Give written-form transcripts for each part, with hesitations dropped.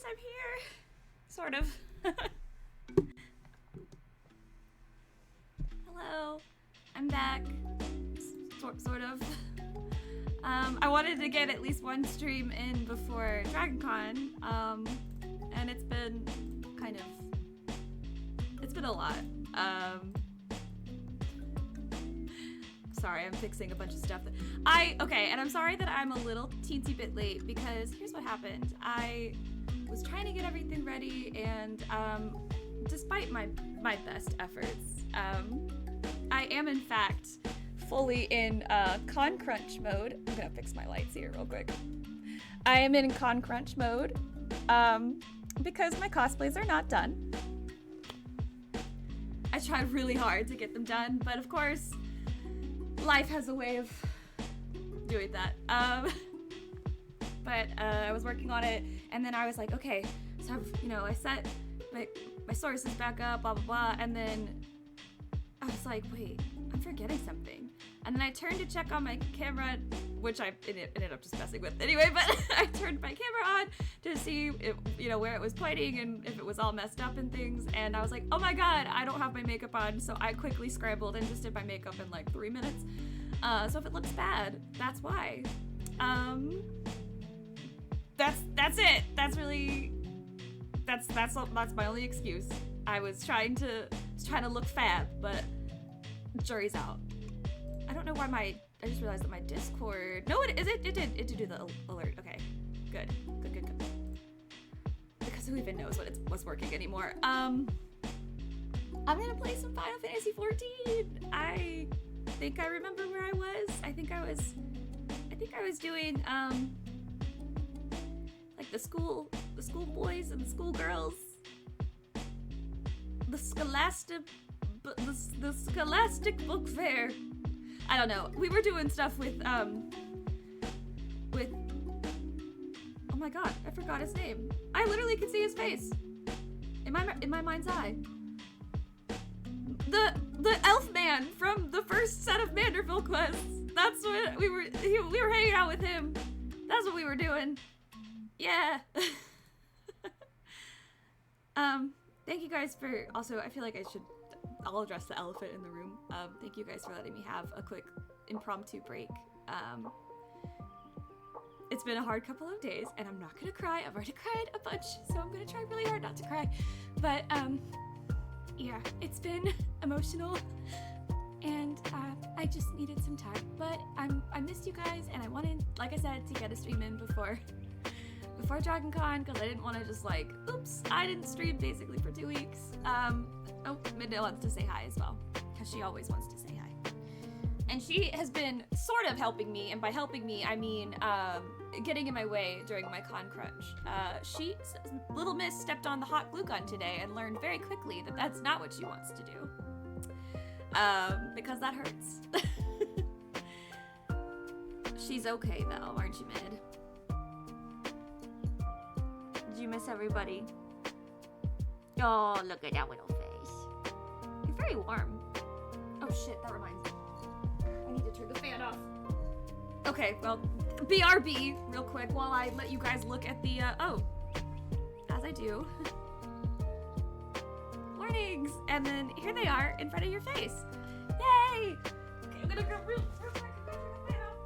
I'm here. Sort of. Hello. I'm back. Sort of. I wanted to get at least one stream in before DragonCon, and it's been a lot. Sorry, I'm fixing a bunch of stuff. Okay, and I'm sorry that I'm a little teensy bit late because here's what happened. I was trying to get everything ready, and despite my best efforts, I am in fact fully in con crunch mode. I'm gonna fix my lights here real quick. I am in con crunch mode because my cosplays are not done. I tried really hard to get them done, but of course, life has a way of doing that. But I was working on it, and then I was like, okay, so I set my sources back up, blah blah blah, and then I was like, wait, I'm forgetting something. And then I turned to check on my camera, which I ended up just messing with anyway, but I turned my camera on to see if, where it was pointing and if it was all messed up and things. And I was like, oh my god, I don't have my makeup on. So I quickly scrambled and just did my makeup in like 3 minutes. So if it looks bad, that's why. That's it. That's my only excuse. I was trying to look fab, but jury's out. I don't know why I just realized that my Discord. No, it did do the alert. Okay, good. Because who even knows what's working anymore? I'm gonna play some Final Fantasy 14. I think I remember where I was. I think I was doing like the school boys and the school girls. The Scholastic Book Fair. I don't know. We were doing stuff with oh my god, I forgot his name. I literally could see his face in my mind's eye. The elf man from the first set of Manderville quests. That's what we were hanging out with him. That's what we were doing. Yeah. Thank you guys for also, I feel like I'll address the elephant in the room. Thank you guys for letting me have a quick impromptu break. It's been a hard couple of days, and I'm not gonna cry. I've already cried a bunch, so I'm gonna try really hard not to cry. But yeah, it's been emotional, and I just needed some time. But I missed you guys, and I wanted, like I said, to get a stream in before DragonCon, because I didn't want to just like, oops, I didn't stream basically for 2 weeks. Oh, Midna wants to say hi as well, because she always wants to say hi. And she has been sort of helping me, and by helping me, I mean getting in my way during my con crunch. Little Miss stepped on the hot glue gun today and learned very quickly that that's not what she wants to do. Because that hurts. She's okay though, aren't you, Mid? Did you miss everybody? Oh, look at that little face. You're very warm. Oh shit, that reminds me. I need to turn the fan off. Okay, well, BRB real quick while I let you guys look at the, as I do. Warnings! And then here they are in front of your face. Yay! Okay, I'm gonna go real quick and turn the fan off.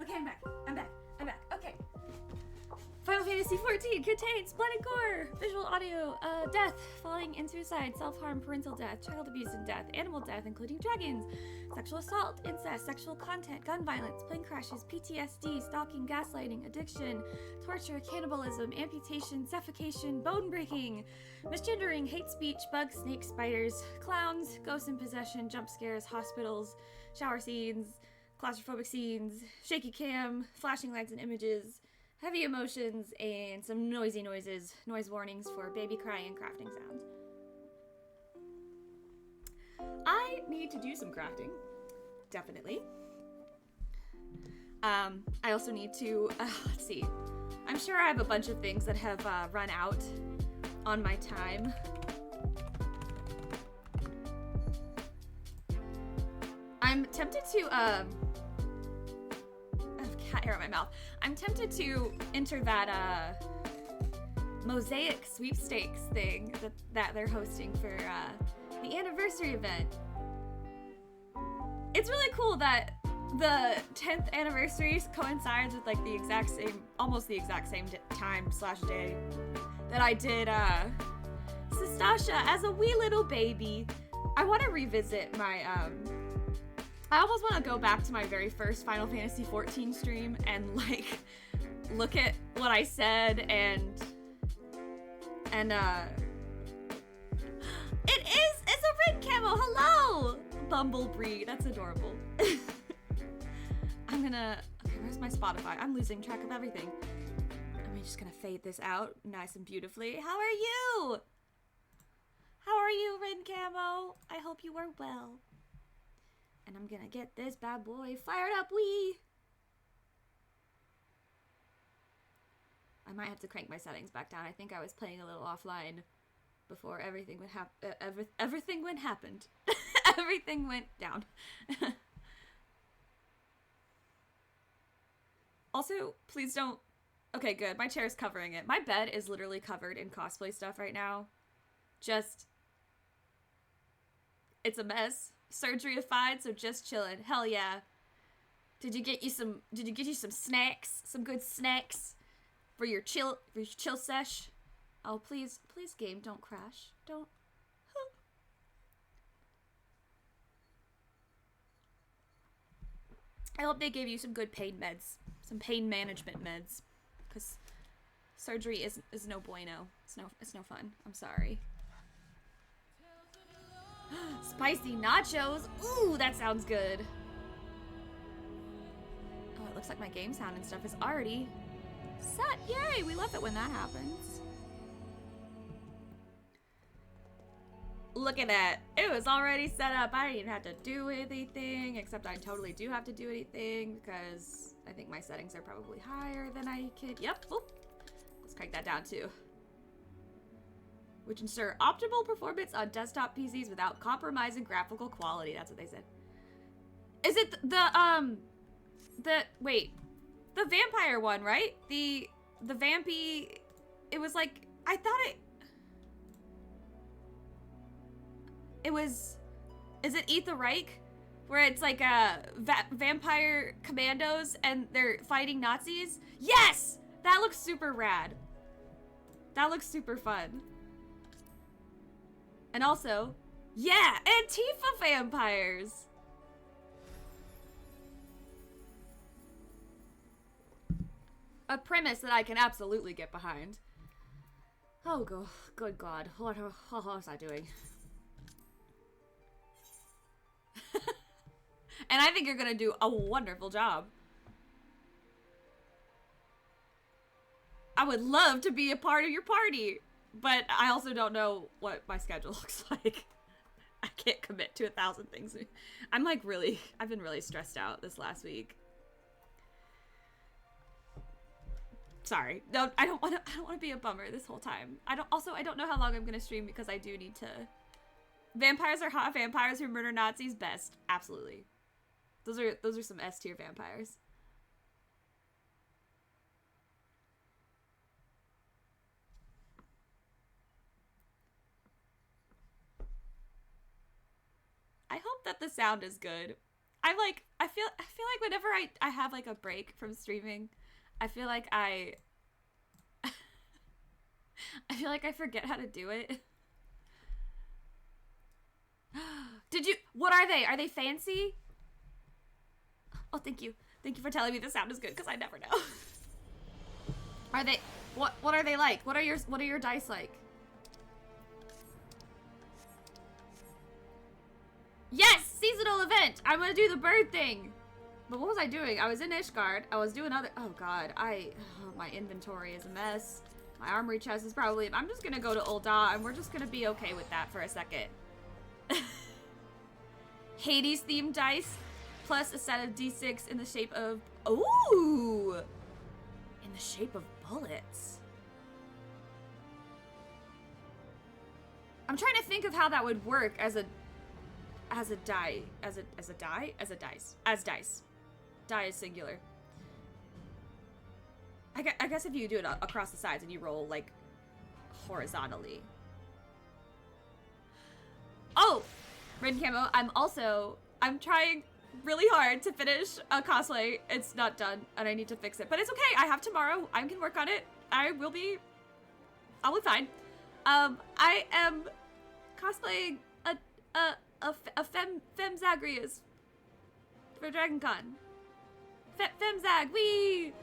Okay, I'm back. Okay. Final Fantasy XIV contains blood and gore, visual audio, death, falling and suicide, self-harm, parental death, child abuse and death, animal death, including dragons, sexual assault, incest, sexual content, gun violence, plane crashes, PTSD, stalking, gaslighting, addiction, torture, cannibalism, amputation, suffocation, bone breaking, misgendering, hate speech, bugs, snakes, spiders, clowns, ghosts in possession, jump scares, hospitals, shower scenes, claustrophobic scenes, shaky cam, flashing lights and images, heavy emotions, and some noisy noises, noise warnings for baby crying and crafting sounds. I need to do some crafting, definitely. I also need to, let's see. I'm sure I have a bunch of things that have run out on my time. I'm tempted to, cat hair on my mouth. I'm tempted to enter that mosaic sweepstakes thing that they're hosting for the anniversary event. It's really cool that the 10th anniversary coincides with like the exact same, almost the exact same time/day that I did Sastasha as a wee little baby. I want to revisit my I almost want to go back to my very first Final Fantasy XIV stream and like look at what I said and it's a red camo. Hello, Bumblebee. That's adorable. Okay, where's my Spotify? I'm losing track of everything. I'm just gonna fade this out nice and beautifully. How are you? How are you, red camo? I hope you are well. And I'm gonna get this bad boy fired up, wee. I might have to crank my settings back down. I think I was playing a little offline before everything went everything happened. Everything went down. Also, please don't. Okay, good. My chair's covering it. My bed is literally covered in cosplay stuff right now. It's a mess. Surgery-ified, so just chilling. Hell yeah. Did you get you some snacks? Some good snacks for your chill sesh? Oh, please, game, don't crash. Don't. I hope they gave you some good pain meds. Some pain management meds. Because surgery is no bueno. It's no fun. I'm sorry. Spicy nachos. Ooh, that sounds good. Oh, it looks like my game sound and stuff is already set. Yay, we love it when that happens. Look at that. It was already set up. I didn't even have to do anything, except I totally do have to do anything because I think my settings are probably higher than I could. Yep. Oop. Let's crank that down too. Which ensure optimal performance on desktop PCs without compromising graphical quality. That's what they said. Is it the vampire one, right? The vampy, it was like, I thought it was, is it Eat the Reich? Where it's like vampire commandos and they're fighting Nazis? Yes! That looks super rad. That looks super fun. And also, yeah, Antifa vampires. A premise that I can absolutely get behind. Oh, good God. What was I doing? And I think you're gonna do a wonderful job. I would love to be a part of your party. But I also don't know what my schedule looks like. I can't commit to 1,000 things. I'm like I've been really stressed out this last week. Sorry. No, I don't want to be a bummer this whole time. I don't know how long I'm going to stream because I do need to. Vampires are hot. Vampires who murder Nazis, best. Absolutely. Those are some S tier vampires. I hope that the sound is good. I feel like whenever I have like a break from streaming, I feel like I feel like I forget how to do it. What are they? Are they fancy? Oh, thank you. Thank you for telling me the sound is good because I never know. Are they what are they like? What are your dice like? Yes! Seasonal event! I'm gonna do the bird thing! But what was I doing? I was in Ishgard. I was doing other- oh god. My inventory is a mess. My armory chest is probably- I'm just gonna go to Ul'dah and we're just gonna be okay with that for a second. Hades themed dice plus a set of d6 in the shape of- ooh! In the shape of bullets. I'm trying to think of how that would work as dice. Die is singular. I guess if you do it across the sides and you roll, like, horizontally. Oh! Red Camo, I'm trying really hard to finish a cosplay. It's not done, and I need to fix it. But it's okay, I have tomorrow. I can work on it. I'll be fine. I am cosplaying a Fem Zagreus for DragonCon. Femzag, wee!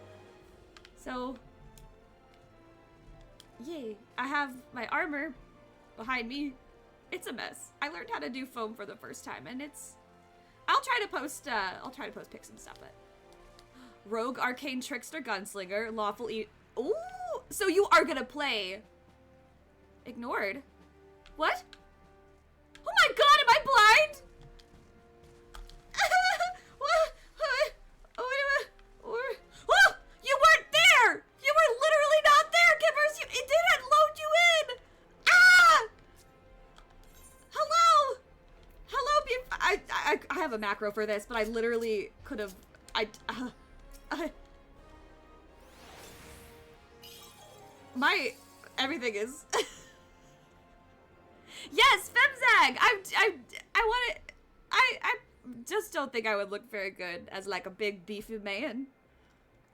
So, yay. I have my armor behind me. It's a mess. I learned how to do foam for the first time, and I'll try to post pics and stuff, but Rogue, Arcane Trickster, Gunslinger, Lawful Ooh! So you are gonna play Ignored? What? Oh my god, am I blind? Oh, you weren't there! You were literally not there, Kippers! It didn't load you in! Ah! Hello! Hello, I have a macro for this, but I literally could have... Everything is... Yes, Femzag! I want it... I just don't think I would look very good as, like, a big, beefy man.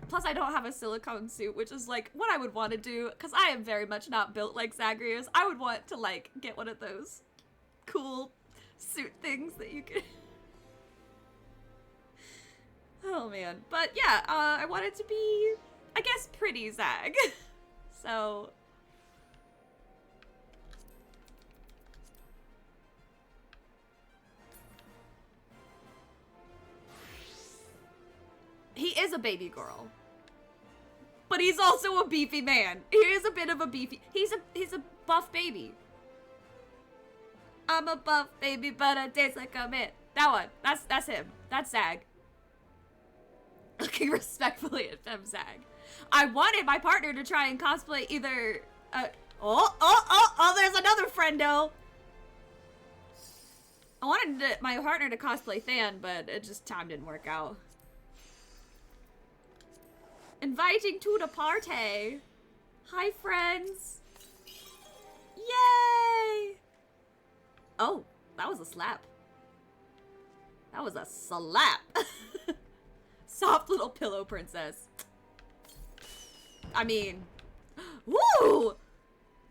Plus, I don't have a silicone suit, which is, like, what I would want to do, because I am very much not built like Zagreus. I would want to, like, get one of those cool suit things that you can... Oh, man. But, yeah, I wanted to be, I guess, pretty Zag. So... He is a baby girl. But he's also a beefy man. He is a bit of a beefy... He's a buff baby. I'm a buff baby, but I taste like a man. That one. That's him. That's Zag. Looking respectfully at Femzag. I wanted my partner to try and cosplay either... Oh, there's another friendo. I wanted my partner to cosplay Than, but time didn't work out. Inviting to the party. Hi, friends. Yay! Oh, that was a slap. That was a slap. Soft little pillow princess. I mean, woo!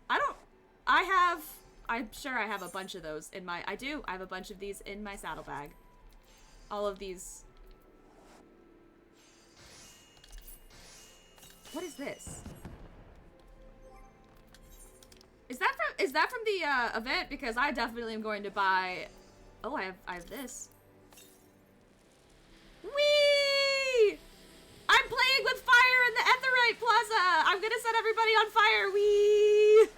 I'm sure I have a bunch of those in my, I have a bunch of these in my saddlebag. All of these. What is this? Is that from the event? Because I definitely am going to buy. Oh, I have this. Whee! I'm playing with fire in the Etherite Plaza. I'm gonna set everybody on fire. Whee!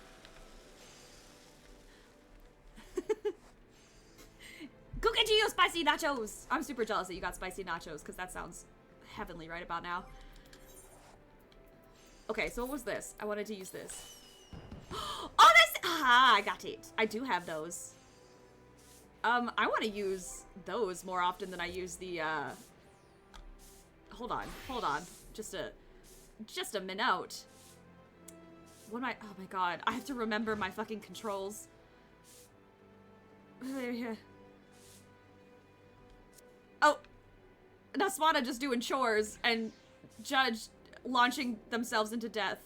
Go get you spicy nachos. I'm super jealous that you got spicy nachos because that sounds heavenly right about now. Okay, so what was this? I wanted to use this. Oh, this! Ah, I got it. I do have those. I want to use those more often than I use the, Hold on. Just a minute. What am I? Oh my god. I have to remember my fucking controls. Oh! Naswana just doing chores and Judge launching themselves into death.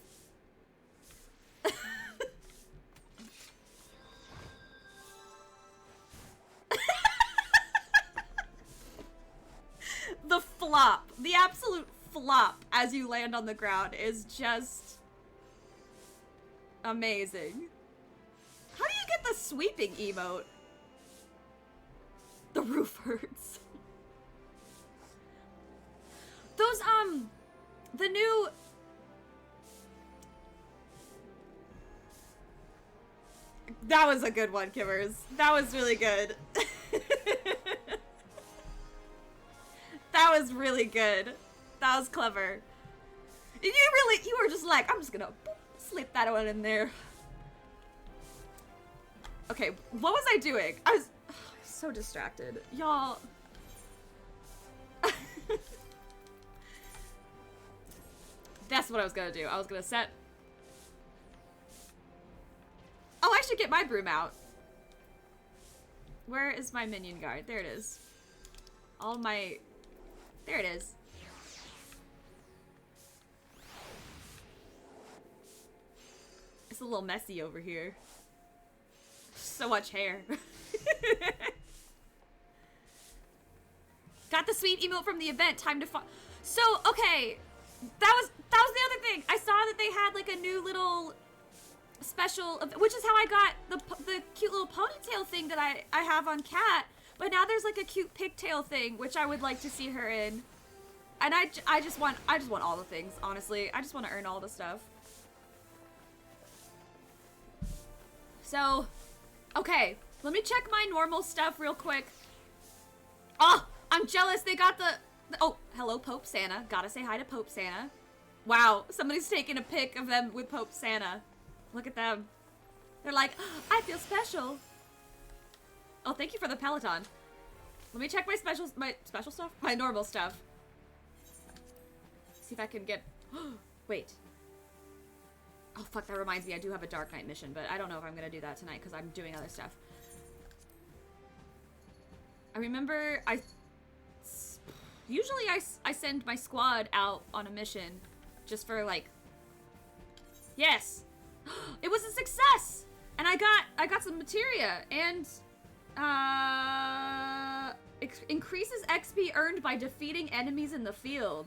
The flop, the absolute flop as you land on the ground is just amazing. How do you get the sweeping emote? The roof hurts. Those, the new... That was a good one, Kimmers. That was really good. That was really good. That was clever. You were just like, I'm just gonna boop, slip that one in there. Okay, what was I doing? I was so distracted. Y'all. what I was gonna do. I was gonna set... Oh, I should get my broom out. Where is my minion guard? There it is. All my... There it is. It's a little messy over here. So much hair. Got the sweet emote from the event. Time to So, okay. That was the other thing. I saw that they had like a new little special, which is how I got the cute little ponytail thing that I have on Cat. But now there's like a cute pigtail thing, which I would like to see her in. And I just want all the things, honestly. I just want to earn all the stuff. So, okay, let me check my normal stuff real quick. Oh, I'm jealous. They got the oh, hello, Pope Santa. Gotta say hi to Pope Santa. Wow, somebody's taking a pic of them with Pope Santa. Look at them. They're like, oh, I feel special. Oh, thank you for the Peloton. Let me check my special stuff? My normal stuff. See if I can get... Wait. Oh, fuck, that reminds me. I do have a Dark Knight mission, but I don't know if I'm going to do that tonight because I'm doing other stuff. I remember usually I send my squad out on a mission just for, like... Yes! It was a success! And I got some materia, and... increases XP earned by defeating enemies in the field.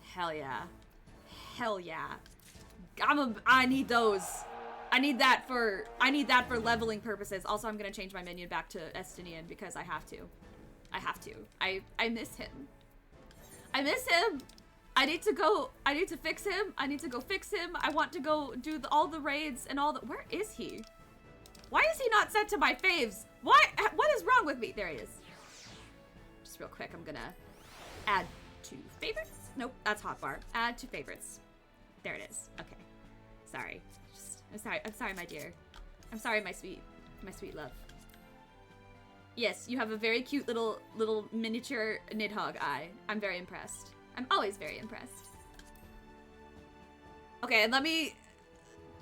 Hell yeah. Hell yeah. I need those. I need that for leveling purposes. Also, I'm gonna change my minion back to Estinian because I have to. I miss him. I miss him. I need to fix him. I need to go fix him. I want to go do all the raids and all the... Where is he? Why is he not set to my faves? What is wrong with me? There he is. Just real quick, I'm gonna add to favorites. Nope, that's hotbar. Add to favorites. There it is. Okay. Sorry. I'm sorry, my dear. I'm sorry, my sweet love. Yes, you have a very cute little miniature Nidhogg eye. I'm very impressed. I'm always very impressed. Okay, and let me,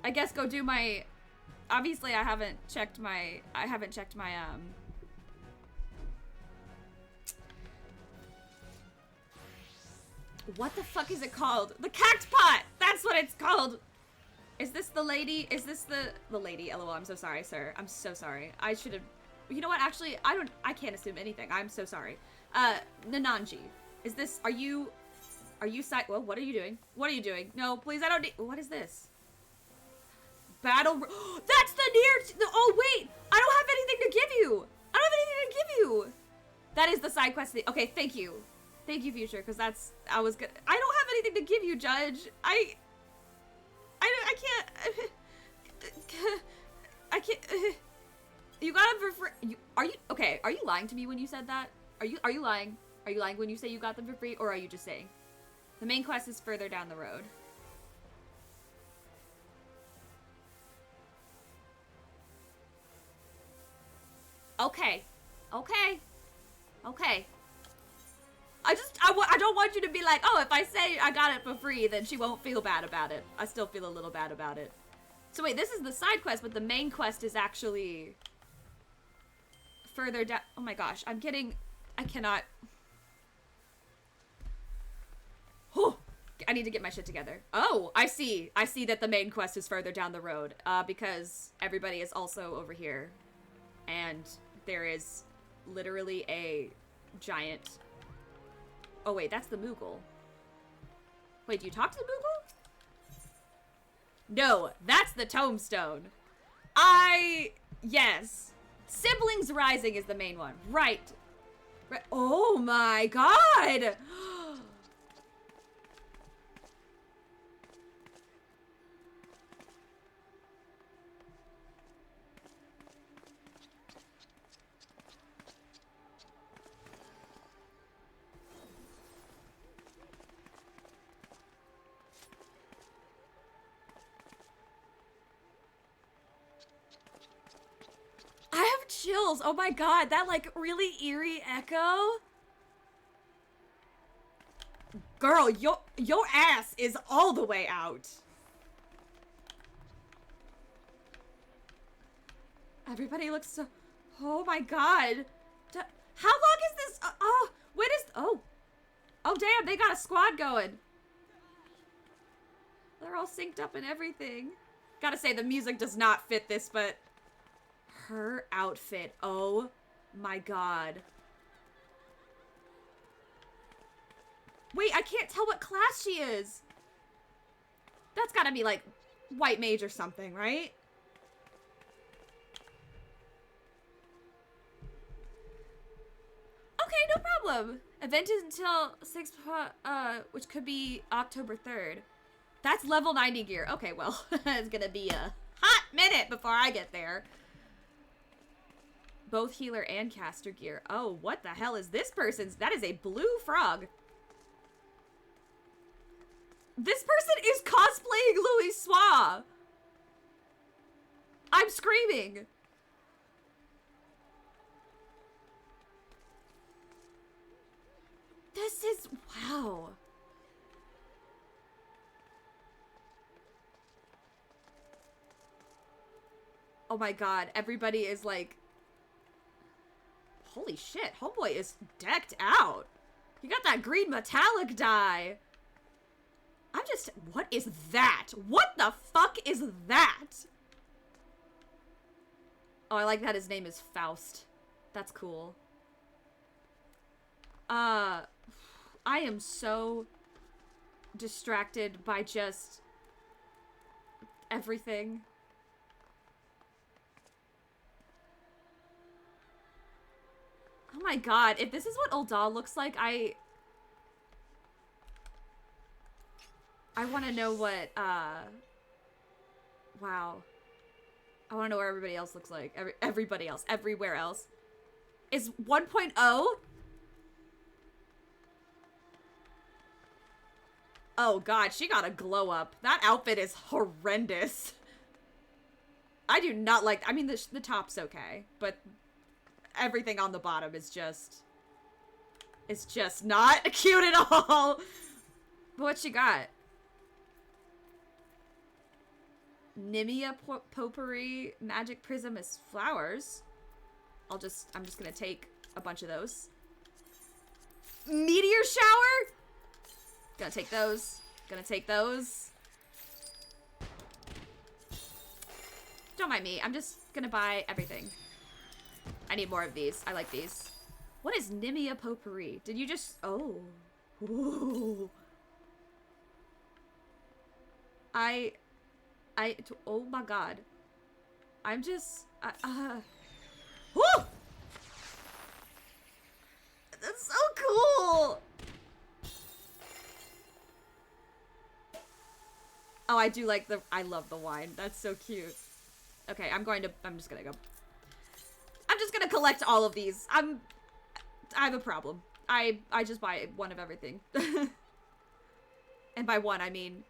I guess, go do my... Obviously, I haven't checked my, what the fuck is it called? The cactpot! That's what it's called! Is this the lady? Is this the lady? LOL, I'm so sorry, sir. I'm so sorry. I should have... You know what? Actually, I can't assume anything. I'm so sorry. Nananji. Is this... Are you well, what are you doing? What are you doing? No, please, I don't need... What is this? Battle... That's the near... Oh, wait! I don't have anything to give you! I don't have anything to give you! That is the side quest thing. Okay, thank you. Thank you, Future, because that's... I was good. I don't have anything to give you, Judge. I can't... I can't... You got them for free. Are you... Okay, are you lying to me when you said that? Are you lying? Are you lying when you say you got them for free, or are you just saying? The main quest is further down the road. Okay. Okay. Okay. I don't want you to be like, oh, if I say I got it for free, then she won't feel bad about it. I still feel a little bad about it. So wait, this is the side quest, but the main quest is actually further down. Oh my gosh, I cannot. Oh, I need to get my shit together. Oh, I see. I see that the main quest is further down the road, because everybody is also over here. And there is literally a giant... Oh wait, that's the Moogle. Wait, do you talk to the Moogle? No, that's the Tombstone. Yes. Siblings Rising is the main one. Right. Oh my god! I have chills. Oh my god, that like really eerie echo. Girl, your ass is all the way out. Everybody looks so... Oh my god. How long is this? Oh, when is... Oh. Oh, damn, they got a squad going. They're all synced up and everything. Gotta say, the music does not fit this, but... Her outfit. Oh my god. Wait, I can't tell what class she is. That's gotta be, like, white mage or something, right? Okay, no problem. Event is until 6, which could be October 3rd. That's level 90 gear. Okay, well, it's gonna be a hot minute before I get there. Both healer and caster gear. Oh, what the hell is this person's? That is a blue frog. This person is cosplaying Louis Soir. I'm screaming. This is, wow. Oh my god, everybody is like, holy shit, homeboy is decked out. He got that green metallic dye. I'm just, what is that? What the fuck is that? Oh, I like that his name is Faust. That's cool. I am so distracted by just everything. Oh my god, if this is what Ul'dah looks like, I want to know what, wow. I want to know what everybody else looks like. Everybody else. Everywhere else. Is 1.0? Oh god, she got a glow up. That outfit is horrendous. I do not like, I mean, the top's okay, but everything on the bottom is just, it's just not cute at all. But what she got? Nimia potpourri, magic prism is flowers. I'm just gonna take a bunch of those. Meteor shower? Gonna take those. Gonna take those. Don't mind me. I'm just gonna buy everything. I need more of these. I like these. What is Nimia potpourri? Did you just... Oh. Ooh. Oh my god. I'm just... Woo! That's so cool! Oh, I do like the... I love the wine. That's so cute. Okay, I'm just gonna go. I'm just gonna collect all of these. I have a problem. I just buy one of everything. And by one, I mean...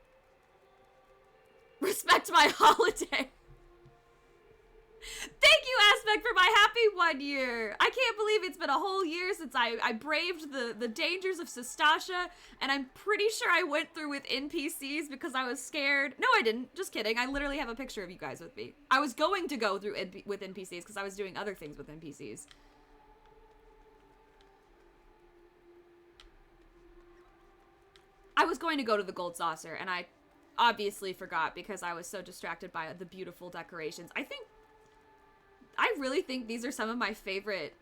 Respect my holiday. Thank you, Aspect, for my happy 1 year. I can't believe it's been a whole year since I braved the dangers of Sestasha, and I'm pretty sure I went through with NPCs because I was scared. No, I didn't. Just kidding. I literally have a picture of you guys with me. I was going to go through with NPCs because I was doing other things with NPCs. I was going to go to the Gold Saucer, and I obviously forgot because I was so distracted by the beautiful decorations. I really think these are some of my favorite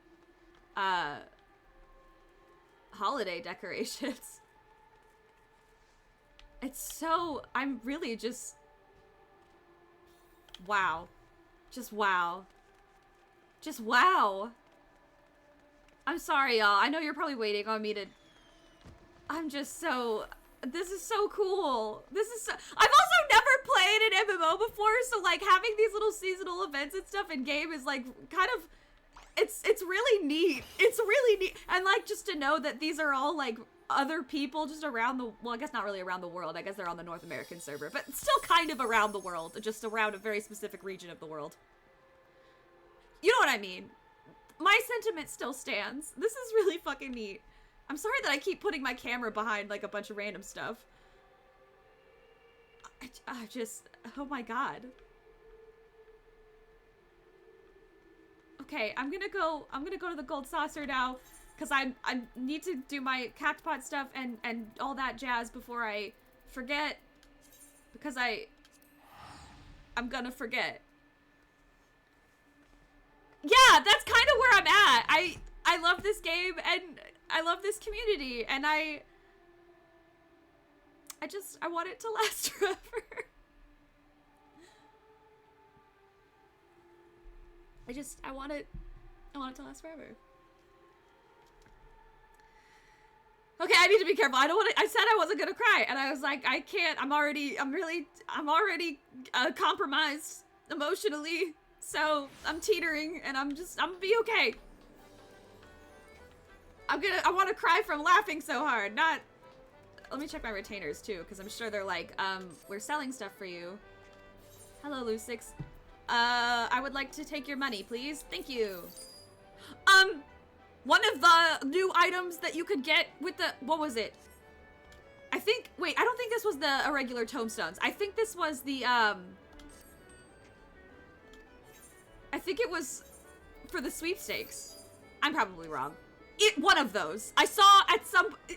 holiday decorations. It's so, I'm really just, wow. Just wow. Just wow. I'm sorry, y'all. I know you're probably waiting on me to, I'm just so, this is so cool. This is so, I've also never played an MMO before, so like having these little seasonal events and stuff in game is like kind of, it's really neat. It's really neat. And like just to know that these are all like other people just around the, well, I guess not really around the world. I guess they're on the North American server, but still kind of around the world, just around a very specific region of the world. You know what I mean? My sentiment still stands. This is really fucking neat. I'm sorry that I keep putting my camera behind like a bunch of random stuff. I just, oh my god. Okay, I'm gonna go to the gold saucer now, because I need to do my cactpot stuff and all that jazz before I forget, because I'm gonna forget. Yeah, that's kind of where I'm at. I love this game, and I love this community, and I want it to last forever. I want it to last forever. Okay, I need to be careful. I said I wasn't gonna cry, and I was like, I can't. I'm already compromised emotionally, so I'm teetering, and I'm gonna be okay. I want to cry from laughing so hard, not... Let me check my retainers, too, because I'm sure they're like, we're selling stuff for you. Hello, Lucix. I would like to take your money, please. Thank you. One of the new items that you could get with the... What was it? I think... Wait, I don't think this was the irregular tombstones. I think this was the, I think it was for the sweepstakes. I'm probably wrong. One of those. I saw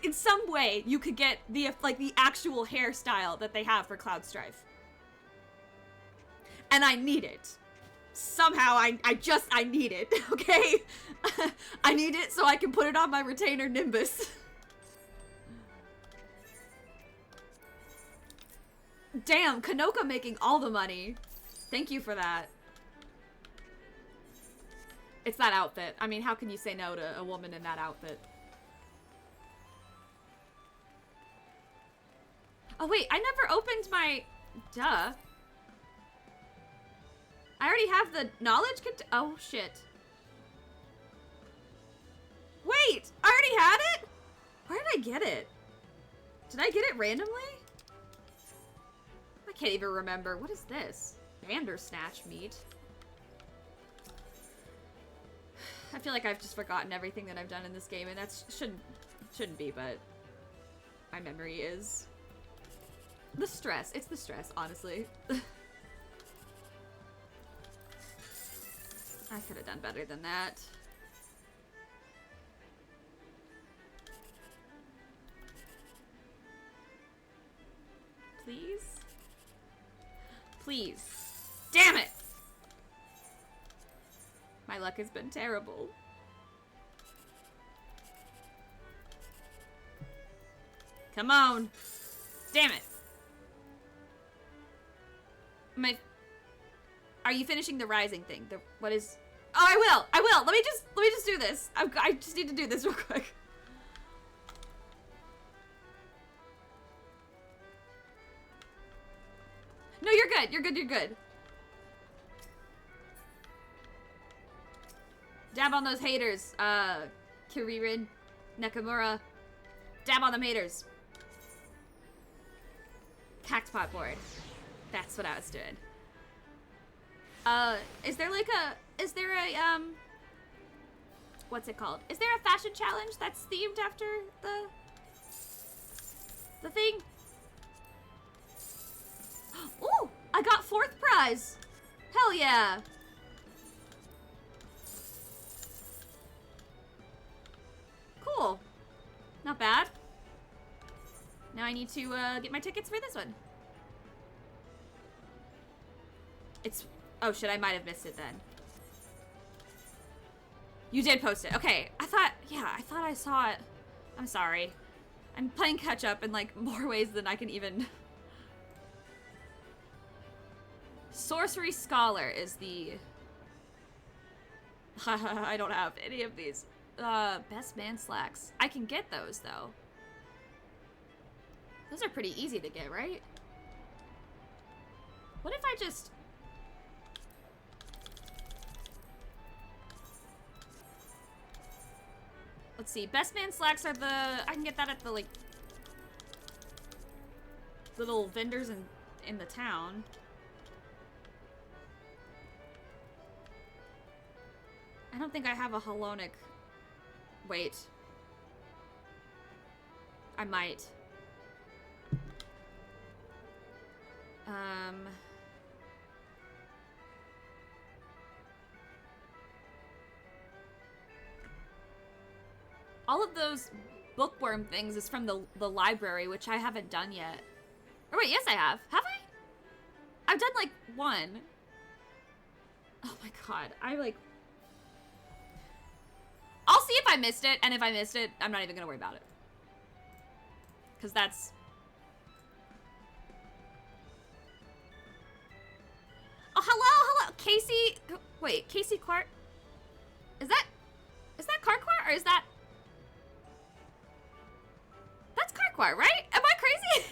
in some way you could get the actual hairstyle that they have for Cloud Strife. And I need it. Somehow I need it, okay? I need it so I can put it on my retainer Nimbus. Damn, Kanoka making all the money. Thank you for that. It's that outfit. I mean, how can you say no to a woman in that outfit? Oh wait, I never opened my... Duh. I already have the knowledge oh shit. Wait! I already had it? Where did I get it? Did I get it randomly? I can't even remember. What is this? Bandersnatch meat. I feel like I've just forgotten everything that I've done in this game, and that shouldn't be, but my memory is the stress. It's the stress, honestly. I could have done better than that. Please? Please. Damn it! My luck has been terrible. Come on. Damn it. Are you finishing the rising thing? What is... Oh, I will. Let me just do this. I just need to do this real quick. No, you're good. You're good. Dab on those haters, Kiririn, Nakamura. Dab on them haters. Cactpot board. That's what I was doing. Is there a, what's it called? Is there a fashion challenge that's themed after the thing? Ooh, I got 4th prize. Hell yeah. Cool. Not bad. Now I need to get my tickets for this one. Oh shit, I might have missed it then. You did post it. Okay, I thought I saw it. I'm sorry. I'm playing catch up in like more ways than I can even. Sorcery Scholar is the... I don't have any of these. Best man slacks. I can get those, though. Those are pretty easy to get, right? What if I just... Let's see. Best man slacks are the... I can get that at the, like... little vendors in the town. I don't think I have a Halonic... Wait. I might. All of those bookworm things is from the library, which I haven't done yet. Or wait, yes I have. Have I? I've done like one. Oh my god, I'll see if I missed it, and if I missed it, I'm not even gonna worry about it. Because that's... Oh, hello! Casey... Wait, Casey Clark? Is that Carquart, or is that... That's Carquart, right? Am I crazy?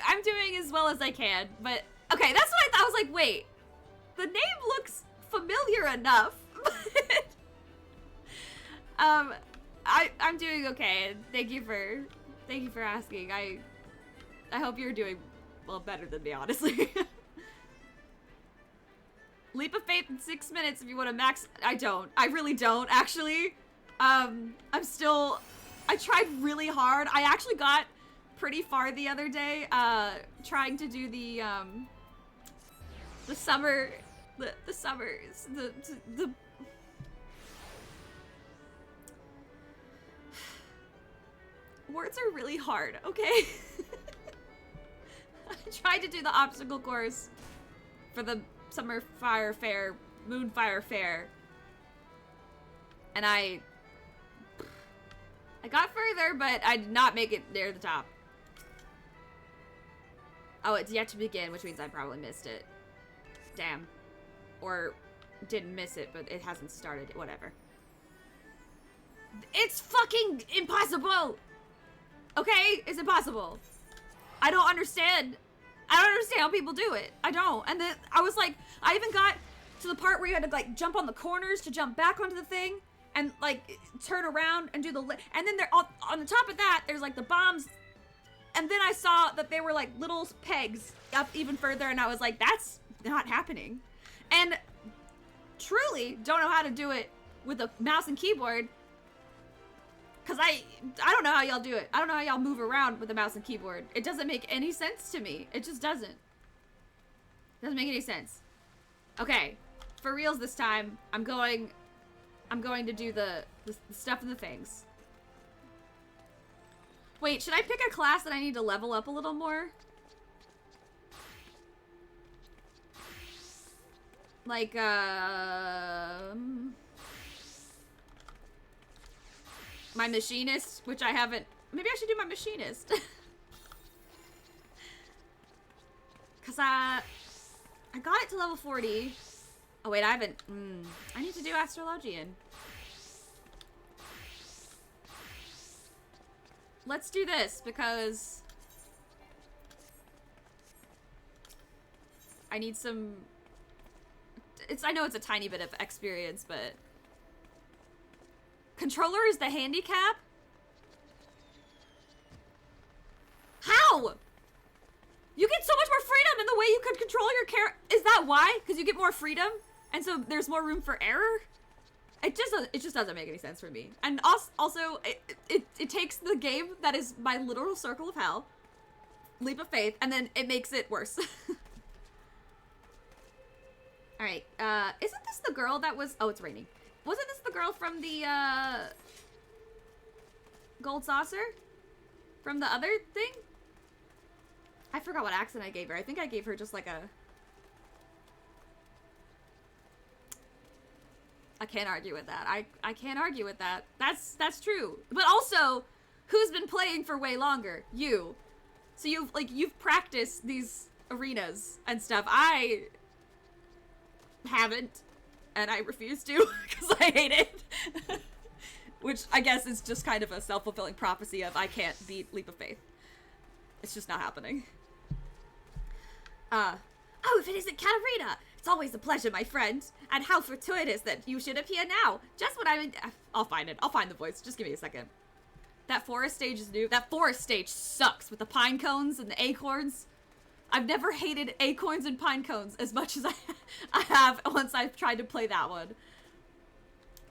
I'm doing as well as I can, but... Okay, that's what I thought. I was like, wait. The name looks familiar enough. I'm doing okay. Thank you for asking. I hope you're doing well better than me, honestly. Leap of faith in 6 minutes if you want to max. I don't. I really don't, actually. I tried really hard. I actually got pretty far the other day, trying to do the words are really hard, okay? I tried to do the obstacle course for the Summer Fire Fair, Moonfire Fair, and I got further, but I did not make it near the top. Oh, it's yet to begin, which means I probably missed it. Damn. Or didn't miss it, but it hasn't started. Whatever. It's fucking impossible! Okay? It's impossible. I don't understand. I don't understand how people do it. I don't. And then I was like, I even got to the part where you had to like jump on the corners to jump back onto the thing and like turn around and do the and then there on the top of that there's like the bombs, and then I saw that they were like little pegs up even further, and I was like, that's not happening. And truly don't know how to do it with a mouse and keyboard, because I don't know how y'all do it. I don't know how y'all move around with a mouse and keyboard. It doesn't make any sense to me. It just doesn't. It doesn't make any sense. Okay, for reals this time, I'm going to do the stuff and the things. Wait, should I pick a class that I need to level up a little more? Like, my machinist, which I haven't... Maybe I should do my machinist. Because I got it to level 40. Oh, wait, I haven't... I need to do Astrologian. Let's do this, because... I need some... I know it's a tiny bit of experience, but... Controller is the handicap? How? You get so much more freedom in the way you could control your character. Is that why? Because you get more freedom? And so there's more room for error? It just doesn't make any sense for me. And also, it takes the game that is my literal circle of hell, leap of faith, and then it makes it worse. Alright, isn't this the girl that was... Oh, it's raining. Wasn't this the girl from the, Gold Saucer? From the other thing? I forgot what accent I gave her. I think I gave her just like a... I can't argue with that. I can't argue with that. That's true. But also, who's been playing for way longer? You. So you've practiced these arenas and stuff. I haven't, and I refuse to because I hate it. Which I guess is just kind of a self-fulfilling prophecy of I can't beat Leap of Faith. It's just not happening. Oh, if it isn't Katarina! It's always a pleasure, my friend. And how fortuitous that you should appear now. Just what I'm in... I'll find it. I'll find the voice. Just give me a second. That forest stage is new. That forest stage sucks with the pine cones and the acorns. I've never hated acorns and pine cones as much as I have once I've tried to play that one.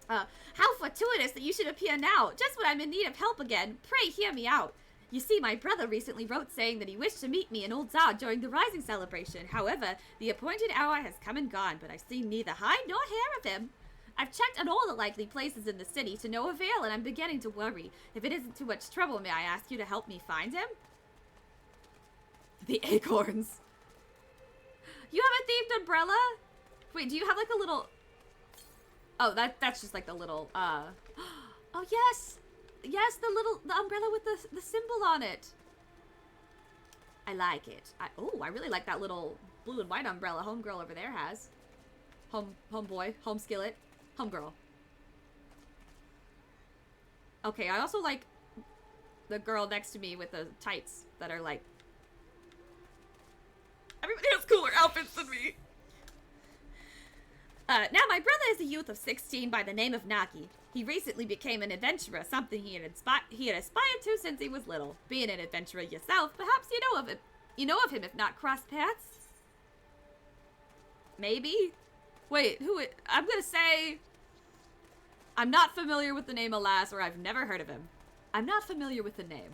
How fortuitous that you should appear now, just when I'm in need of help again. Pray hear me out. You see, my brother recently wrote saying that he wished to meet me in Old Zod during the Rising celebration. However, the appointed hour has come and gone, but I've seen neither hide nor hair of him. I've checked on all the likely places in the city to no avail, and I'm beginning to worry. If it isn't too much trouble, may I ask you to help me find him? The acorns. You have a themed umbrella? Wait, do you have like a little... Oh, that's just like the little, Oh, yes! Yes, the umbrella with the symbol on it. I like it. I really like that little blue and white umbrella homegirl over there has. Homeboy, home skillet, homegirl. Okay, I also like the girl next to me with the tights that are like... Everybody has cooler outfits than me. Now, my brother is a youth of 16 by the name of Nagi. He recently became an adventurer, something he had aspired to since he was little. Being an adventurer yourself, perhaps you know of him. You know of him, if not crossed paths. Maybe? Wait, I'm gonna say... I'm not familiar with the name Alas, or I've never heard of him. I'm not familiar with the name.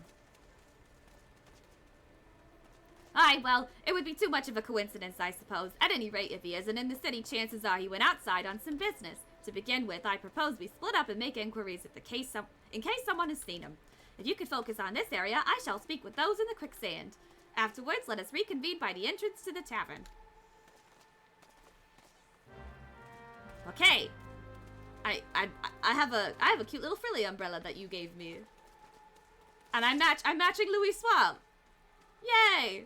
Aye, well, it would be too much of a coincidence, I suppose. At any rate, if he isn't in the city, chances are he went outside on some business. To begin with, I propose we split up and make inquiries in case someone has seen him. If you could focus on this area, I shall speak with those in the quicksand. Afterwards, let us reconvene by the entrance to the tavern. Okay. I have a cute little frilly umbrella that you gave me. And I'm matching Louis Swab. Yay!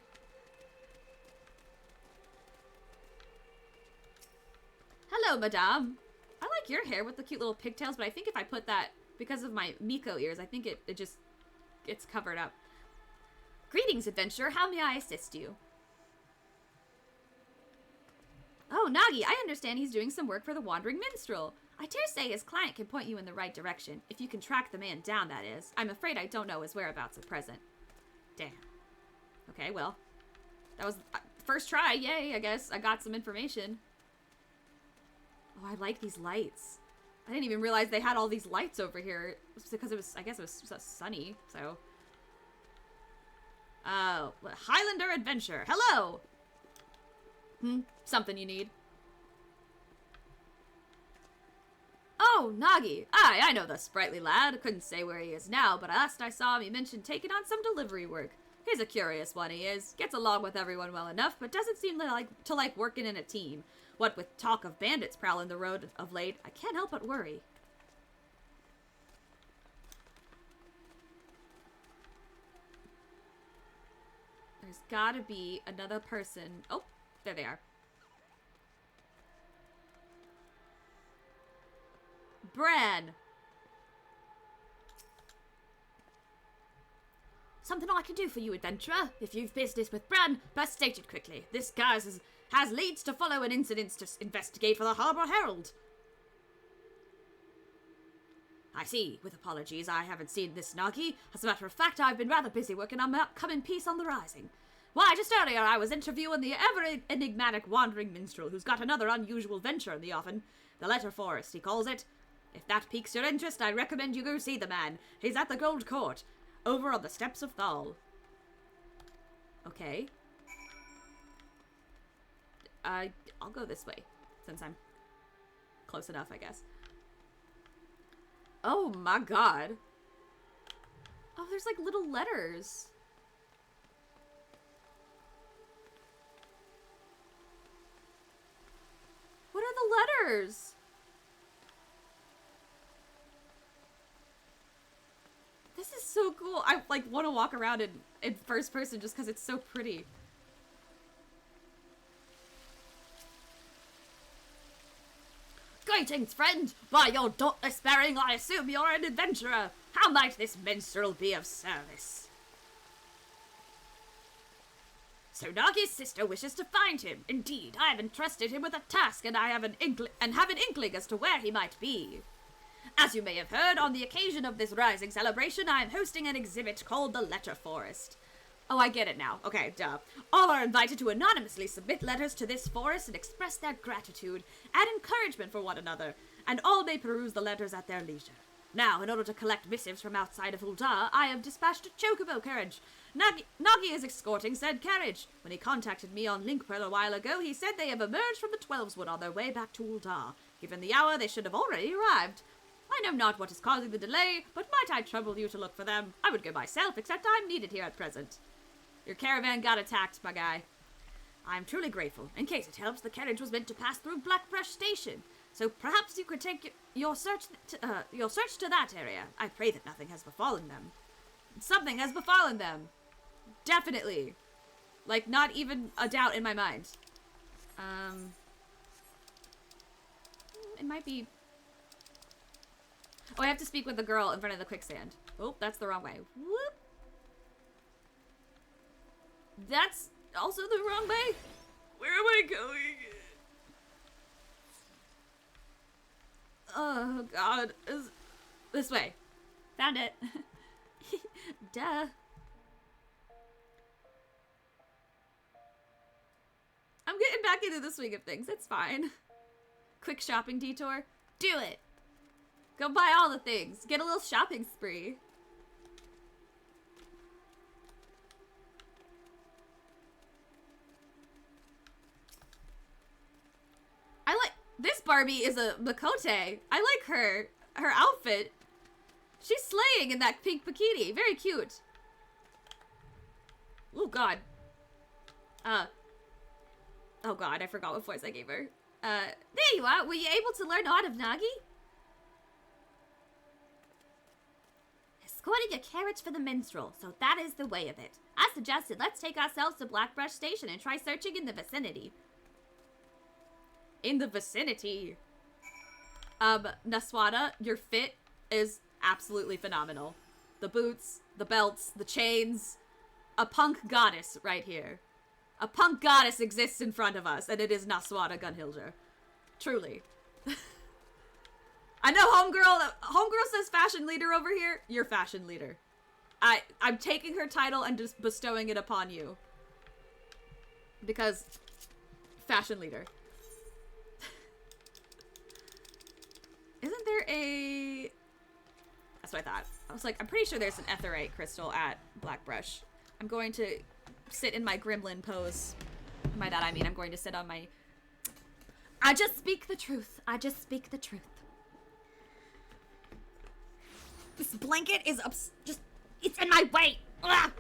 Hello, madame. I like your hair with the cute little pigtails, but I think if I put that, because of my Miko ears, I think it just gets covered up. Greetings, adventurer. How may I assist you? Oh, Nagi, I understand he's doing some work for the Wandering Minstrel. I dare say his client can point you in the right direction, if you can track the man down, that is. I'm afraid I don't know his whereabouts at present. Damn. Okay, well, that was first try. Yay, I guess I got some information. Oh, I like these lights. I didn't even realize they had all these lights over here because I guess it was so sunny, so. Highlander Adventure. Hello! Something you need. Oh, Nagi. Aye, I know the sprightly lad. Couldn't say where he is now, but last I saw him he mentioned taking on some delivery work. He's a curious one, he is. Gets along with everyone well enough, but doesn't seem to like working in a team. What with talk of bandits prowling the road of late, I can't help but worry. There's gotta be another person. Oh, there they are. Bran! Something I can do for you, adventurer. If you've business with Bran, best state it quickly. This guy has leads to follow and incidents to investigate for the Harbour Herald. I see. With apologies, I haven't seen this Nagi. As a matter of fact, I've been rather busy working on my upcoming piece on the Rising. Why, just earlier I was interviewing the ever-enigmatic Wandering Minstrel, who's got another unusual venture in the oven. The Letter Forest, he calls it. If that piques your interest, I recommend you go see the man. He's at the Gold Court, over on the steps of Thal. Okay. I'll go this way, since I'm close enough, I guess. Oh my god. Oh, there's like little letters. What are the letters? This is so cool. I like want to walk around in first person just because it's so pretty. Greetings, friend. By your dauntless bearing, I assume you're an adventurer. How might this minstrel be of service? So Nagi's sister wishes to find him. Indeed, I have entrusted him with a task, and I have an inkling as to where he might be. As you may have heard, on the occasion of this Rising celebration, I am hosting an exhibit called the Letter Forest. Oh, I get it now. Okay, duh. All are invited to anonymously submit letters to this forest and express their gratitude and encouragement for one another, and all may peruse the letters at their leisure. Now, in order to collect missives from outside of Ul'dah, I have dispatched a chocobo carriage. Nagi is escorting said carriage. When he contacted me on Linkpearl a while ago, he said they have emerged from the Twelveswood on their way back to Ul'dah. Given the hour, they should have already arrived. I know not what is causing the delay, but might I trouble you to look for them? I would go myself, except I'm needed here at present. Your caravan got attacked, my guy. I am truly grateful. In case it helps, the carriage was meant to pass through Blackbrush Station, so perhaps you could take your search to that area. I pray that nothing has befallen them. Something has befallen them. Definitely. Like, not even a doubt in my mind. It might be... Oh, I have to speak with the girl in front of the quicksand. Oh, that's the wrong way. Whoop. That's also the wrong way. Where am I going? Oh, God. This way. Found it. Duh. I'm getting back into the swing of things. It's fine. Quick shopping detour. Do it. Go buy all the things. Get a little shopping spree. I like... This Barbie is a Makote. I like her outfit. She's slaying in that pink bikini. Very cute. Oh, God. Oh, God. I forgot what voice I gave her. There you are. Were you able to learn Art of Nagi? Escorting a carriage for the minstrel, so that is the way of it. As suggested, let's take ourselves to Blackbrush Station and try searching in the vicinity. In the vicinity? Naswada, your fit is absolutely phenomenal. The boots, the belts, the chains. A punk goddess right here. A punk goddess exists in front of us, and it is Naswada Gunhilder. Truly. I know Homegirl says fashion leader over here. You're fashion leader. I'm taking her title and just bestowing it upon you. Because fashion leader. Isn't there a... That's what I thought. I was like, I'm pretty sure there's an etherite crystal at Blackbrush. I'm going to sit in my gremlin pose. By that I mean I'm going to sit on my... I just speak the truth. I just speak the truth. This blanket is just... It's in my way. Ugh.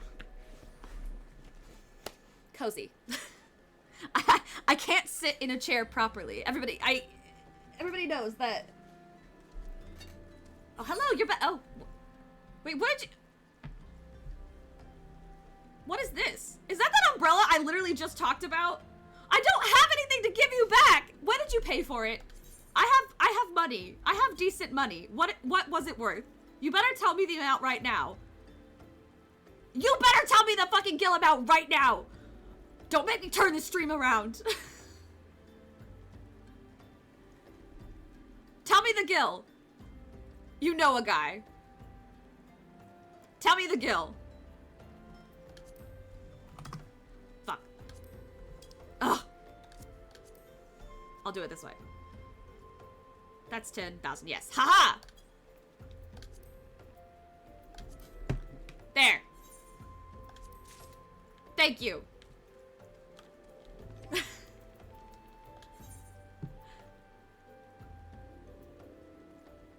Cozy. I can't sit in a chair properly. Everybody knows that... Oh, hello, you're back. Oh. Wait, what did you... What is this? Is that umbrella I literally just talked about? I don't have anything to give you back. What did you pay for it? I have money. I have decent money. What was it worth? You better tell me the amount right now. You better tell me the fucking gill amount right now. Don't make me turn this stream around. Tell me the gill. You know a guy. Tell me the gill. Fuck. Ugh. I'll do it this way. That's 10,000. Yes. Haha. There. Thank you.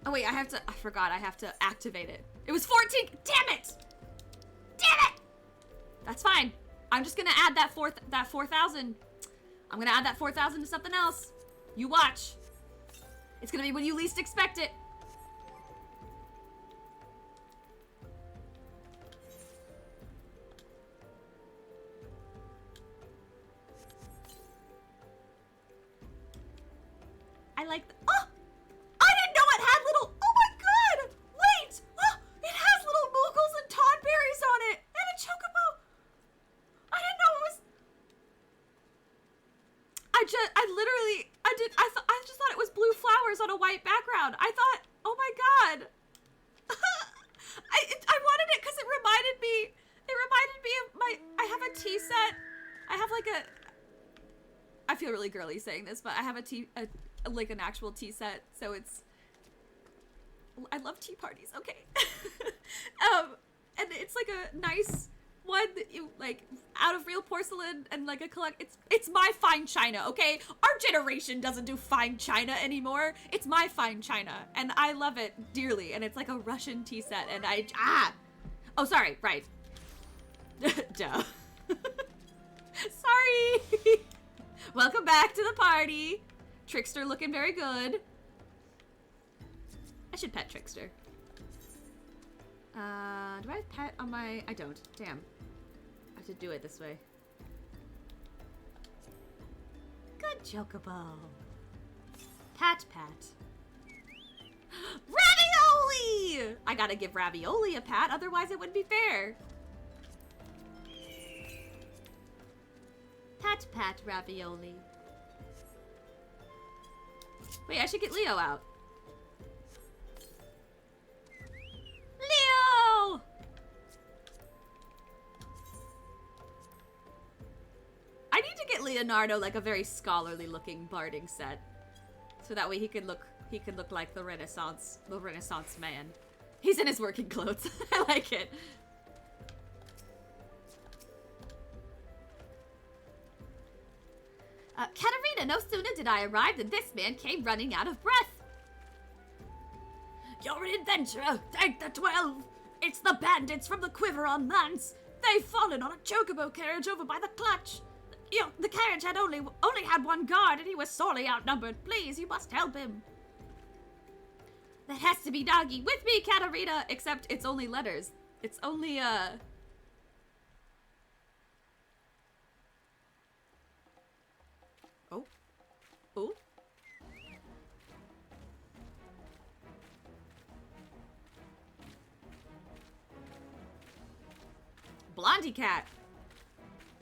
Oh wait, I forgot I have to activate it. It was 14, damn it! Damn it! That's fine. I'm just gonna add that 4,000. I'm gonna add that 4,000 to something else. You watch. It's gonna be when you least expect it. I like oh! I didn't know it had little, oh my god! Wait! Oh, it has little moogles and toddberries on it! And a chocobo! I didn't know it was... I just thought it was blue flowers on a white background. I thought, oh my god! I wanted it because it reminded I have a tea set. I have like I feel really girly saying this, but I have like an actual tea set, so it's, I love tea parties, okay. And it's like a nice one that you, like, out of real porcelain and like a it's my fine china, okay? Our generation doesn't do fine china anymore. It's my fine china, and I love it dearly, and it's like a Russian tea set, and oh, sorry, right. Duh. Sorry. Welcome back to the party. Trickster looking very good. I should pet Trickster. Do I have pet on my... I don't. Damn. I have to do it this way. Good Chocobo. Pat. Ravioli! I gotta give Ravioli a pat, otherwise it wouldn't be fair. Pat, Ravioli. Wait, I should get Leo out. Leo! I need to get Leonardo like a very scholarly looking barding set. So that way he could look like the Renaissance man. He's in his working clothes. I like it. Katarina, no sooner did I arrive than this man came running out of breath. You're an adventurer! Thank the 12! It's the bandits from the Quiver on Mance! They've fallen on a chocobo carriage over by the clutch! The carriage had only had one guard and he was sorely outnumbered. Please, you must help him. That has to be Doggy. With me, Katarina! Except it's only letters. It's only, Oh. Blondie cat.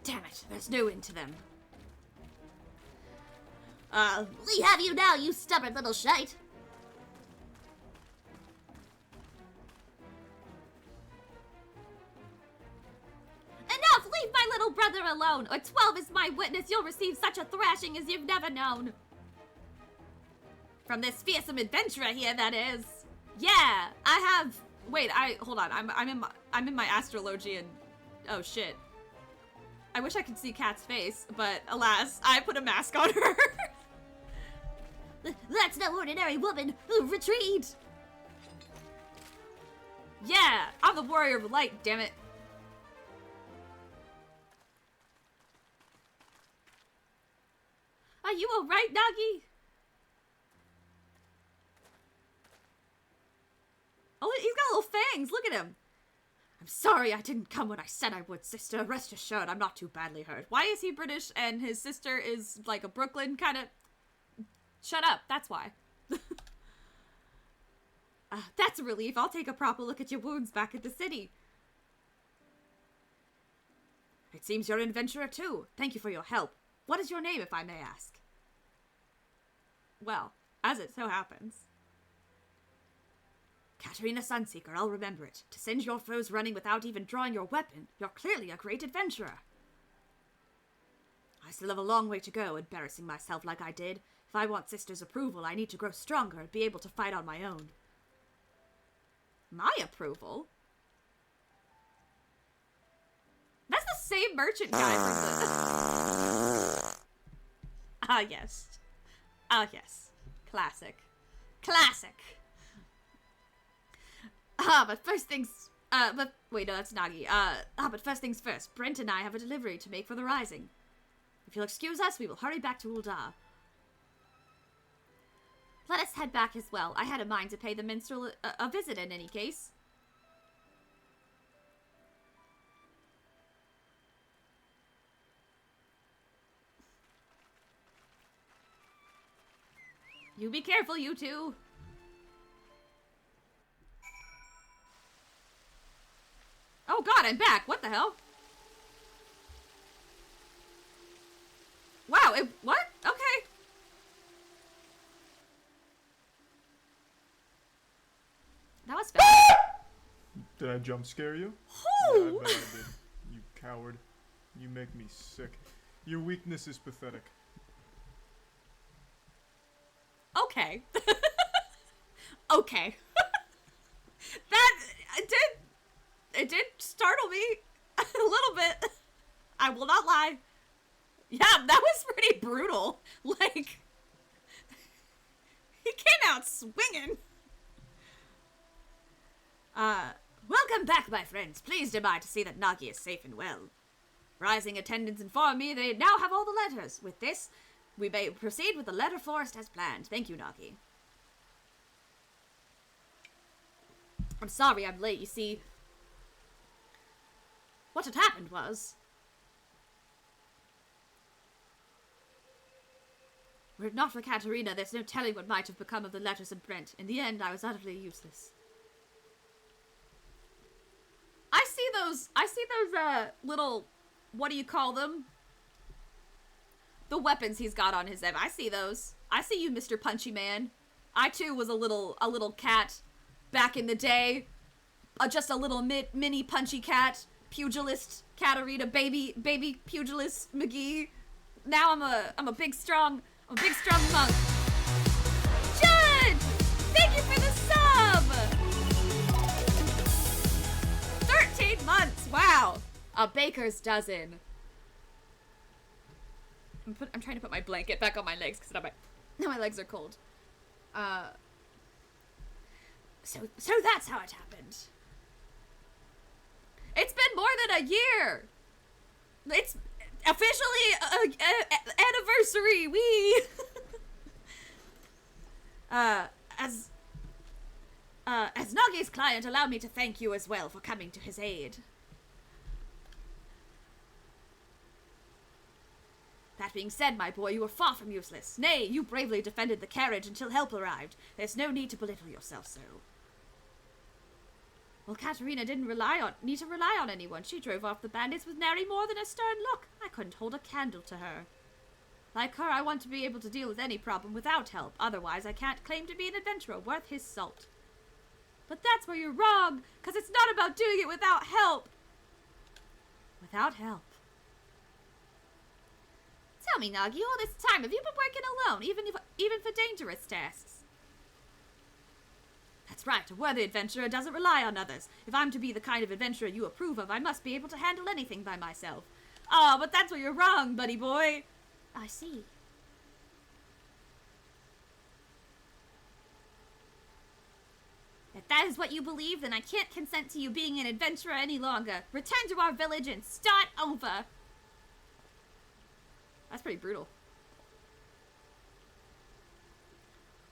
Damn it, there's no end to them. We have you now, you stubborn little shite. Enough! Leave my little brother alone, or 12 is my witness you'll receive such a thrashing as you've never known. From this fearsome adventurer here, that is. Yeah, I have... Wait, hold on, I'm in my astrologian... Oh, shit. I wish I could see Kat's face, but alas, I put a mask on her. That's no ordinary woman. Retreat! Yeah, I'm the warrior of light, damn it. Are you alright, Nagi? Oh, he's got little fangs. Look at him. I'm sorry I didn't come when I said I would, sister. Rest assured, I'm not too badly hurt. Why is he British and his sister is like a Brooklyn kind of... Shut up. That's why. That's a relief. I'll take a proper look at your wounds back at the city. It seems you're an adventurer too. Thank you for your help. What is your name, if I may ask? Well, as it so happens... Katarina Sunseeker, I'll remember it. To send your foes running without even drawing your weapon, you're clearly a great adventurer. I still have a long way to go, embarrassing myself like I did. If I want Sister's approval, I need to grow stronger and be able to fight on my own. My approval? That's the same merchant guy from the... Ah, yes. Ah, yes. Classic. Classic! But first things... wait, no, that's Nagi. But first things first. Brent and I have a delivery to make for the Rising. If you'll excuse us, we will hurry back to Ul'dah. Let us head back as well. I had a mind to pay the minstrel a visit in any case. You be careful, you two. Oh god, I'm back. What the hell? Wow, what? Okay. That was fast. Did I jump scare you? Oh! Yeah, I bet I did. You coward. You make me sick. Your weakness is pathetic. Okay. Okay. That it did startle me a little bit. I will not lie. Yeah, that was pretty brutal. Like, he came out swinging. Welcome back, my friends. Pleased am I to see that Nagi is safe and well. Rising attendants inform me they now have all the letters. With this, we may proceed with the letter forest as planned. Thank you, Nagi. I'm sorry I'm late. You see, what had happened was, were it not for Katerina, there's no telling what might have become of the letters of Brent. In the end, I was utterly useless. I see those little, what do you call them? The weapons he's got on his head. I see those. I see you, Mr. Punchy Man. I too was a little cat back in the day. Just a little mini punchy cat. Pugilist Katerina, baby pugilist McGee. Now I'm a big strong monk. Judd! Thank you for the sub! 13 months, wow. A baker's dozen. I'm trying to put my blanket back on my legs because now my legs are cold. So that's how it happened. It's been more than a year. It's officially anniversary. As Nagi's client, allow me to thank you as well for coming to his aid. That being said, my boy, you were far from useless. Nay, you bravely defended the carriage until help arrived. There's no need to belittle yourself so. Well, Katerina didn't need to rely on anyone. She drove off the bandits with nary more than a stern look. I couldn't hold a candle to her. Like her, I want to be able to deal with any problem without help. Otherwise, I can't claim to be an adventurer worth his salt. But that's where you're wrong, because it's not about doing it without help. Without help. Tell me, Nagi, all this time, have you been working alone, even for dangerous tasks? That's right, a worthy adventurer doesn't rely on others. If I'm to be the kind of adventurer you approve of, I must be able to handle anything by myself. Oh, but that's where you're wrong, buddy boy. I see. If that is what you believe, then I can't consent to you being an adventurer any longer. Return to our village and start over. That's pretty brutal.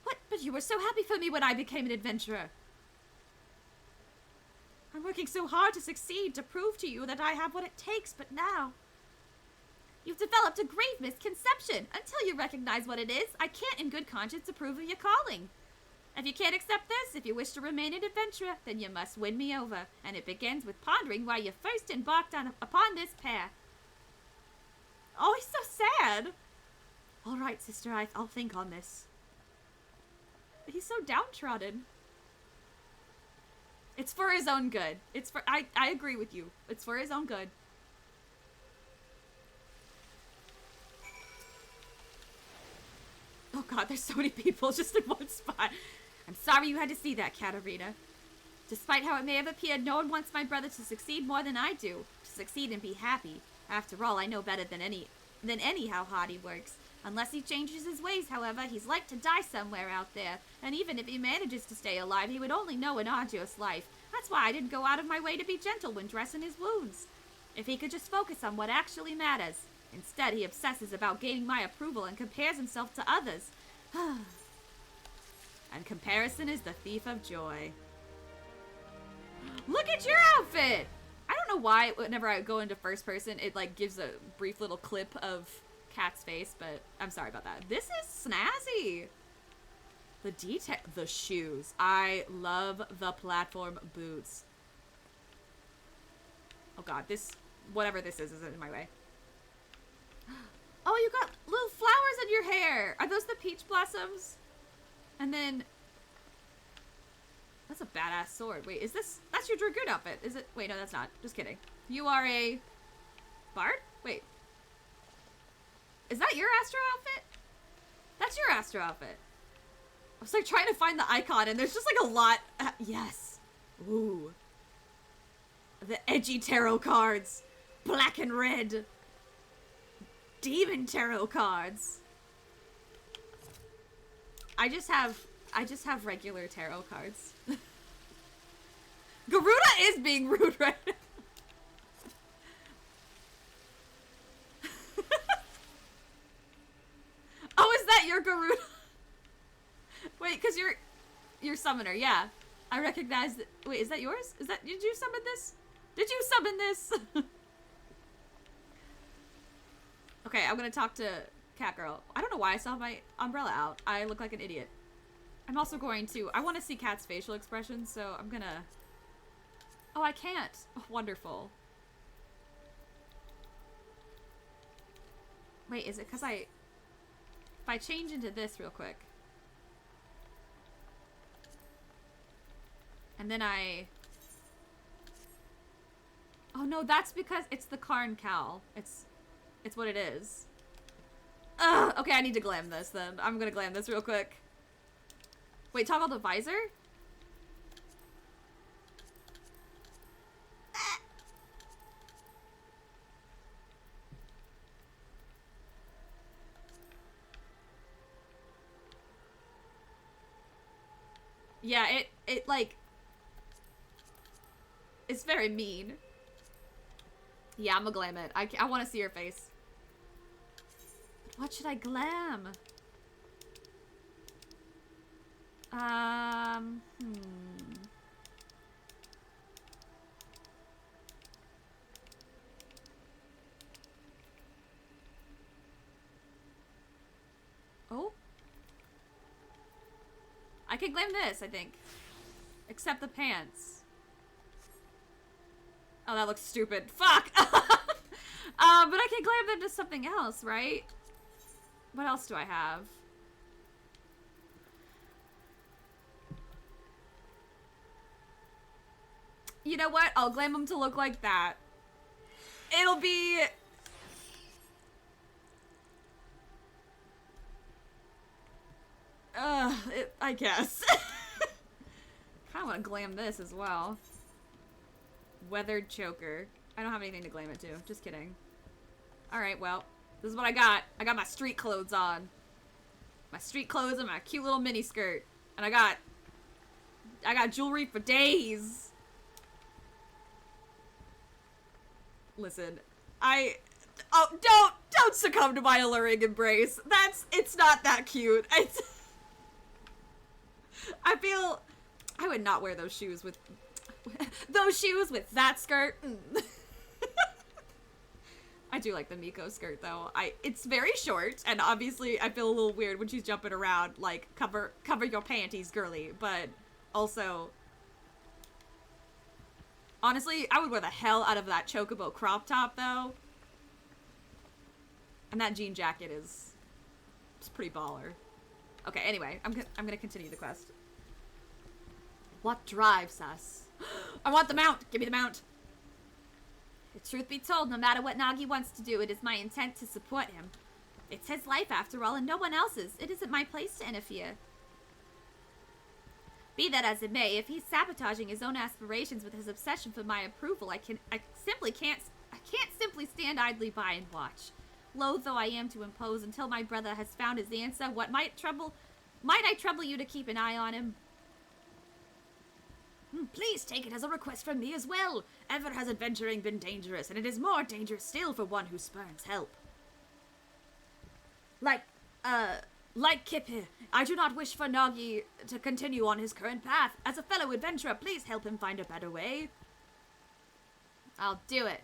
What? But you were so happy for me when I became an adventurer. I'm working so hard to succeed, to prove to you that I have what it takes, but now... You've developed a grave misconception. Until you recognize what it is, I can't in good conscience approve of your calling. If you can't accept this, if you wish to remain an adventurer, then you must win me over. And it begins with pondering why you first embarked upon this path. Oh, he's so sad. All right, sister, I'll think on this. He's so downtrodden. It's for his own good. I agree with you. It's for his own good. Oh god, there's so many people just in one spot. I'm sorry you had to see that, Katerina. Despite how it may have appeared, no one wants my brother to succeed more than I do. To succeed and be happy. After all, I know better than any how hard he works. Unless he changes his ways, however, he's like to die somewhere out there. And even if he manages to stay alive, he would only know an arduous life. That's why I didn't go out of my way to be gentle when dressing his wounds. If he could just focus on what actually matters. Instead, he obsesses about gaining my approval and compares himself to others. And comparison is the thief of joy. Look at your outfit! I don't know why whenever I go into first person, it like gives a brief little clip of Kat's face, but I'm sorry about that. This is snazzy. The detail, the shoes. I love the platform boots. Oh god, whatever this is in my way. Oh, you got little flowers in your hair. Are those the peach blossoms? And then... That's a badass sword. Wait, that's your Dragoon outfit? Is it? Wait, no, that's not. Just kidding. You are a Bard? Wait. Is that your Astro outfit? That's your Astro outfit. I was like trying to find the icon and there's just like a lot. Yes. Ooh. The edgy tarot cards. Black and red. Demon tarot cards. I just have regular tarot cards. Garuda is being rude right now. Oh, is that your Garuda? Wait, cause you're summoner, yeah. I recognize that. Wait, is that yours? Is that, did you summon this? Did you summon this? Okay, I'm gonna talk to Catgirl. I don't know why I saw my umbrella out. I look like an idiot. I'm also going to, I want to see Cat's facial expression, so I'm gonna, oh, I can't. Oh, wonderful. Wait, is it cause if I change into this real quick. And then oh no, that's because it's the Karn cowl. It's what it is. Ugh, okay, I need to glam this then. I'm gonna glam this real quick. Wait, toggle the visor? Yeah, it like, it's very mean. Yeah, I'm gonna glam it. I want to see your face. But what should I glam? Oh? I can glam this, I think. Except the pants. Oh, that looks stupid. Fuck! But I can glam them to something else, right? What else do I have? You know what? I'll glam them to look like that. It'll be... I guess. Kinda wanna glam this as well. Weathered choker. I don't have anything to glam it to. Just kidding. Alright, well. This is what I got. I got my street clothes on. My street clothes and my cute little mini skirt. And I got jewelry for days. Listen. Don't succumb to my alluring embrace. It's not that cute. I feel I would not wear those shoes with that skirt. I do like the Miko skirt though. It's very short and obviously I feel a little weird when she's jumping around like cover your panties, girly, but also honestly, I would wear the hell out of that chocobo crop top though. And that jean jacket is pretty baller. Okay, anyway, I'm gonna continue the quest. What drives us? I want the mount! Give me the mount! The truth be told, no matter what Nagi wants to do, it is my intent to support him. It's his life after all, and no one else's. It isn't my place to interfere. Be that as it may, if he's sabotaging his own aspirations with his obsession for my approval, I can't simply stand idly by and watch. Loath though I am to impose until my brother has found his answer, might I trouble you to keep an eye on him? Please take it as a request from me as well. Ever has adventuring been dangerous, and it is more dangerous still for one who spurns help. Like Kipper, I do not wish for Nagi to continue on his current path. As a fellow adventurer, please help him find a better way. I'll do it.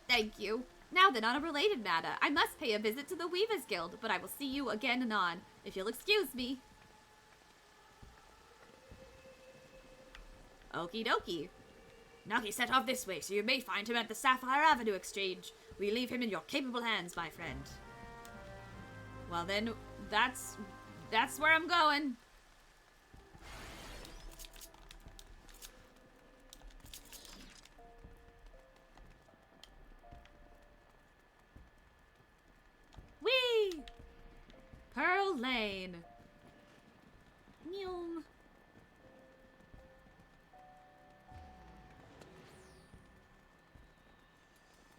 Thank you. Now then, on a related matter, I must pay a visit to the Weavers Guild, but I will see you again anon, if you'll excuse me. Okie dokie. Nagi set off this way, so you may find him at the Sapphire Avenue Exchange. We leave him in your capable hands, my friend. Well then, that's where I'm going. Jungle Lane. Meow.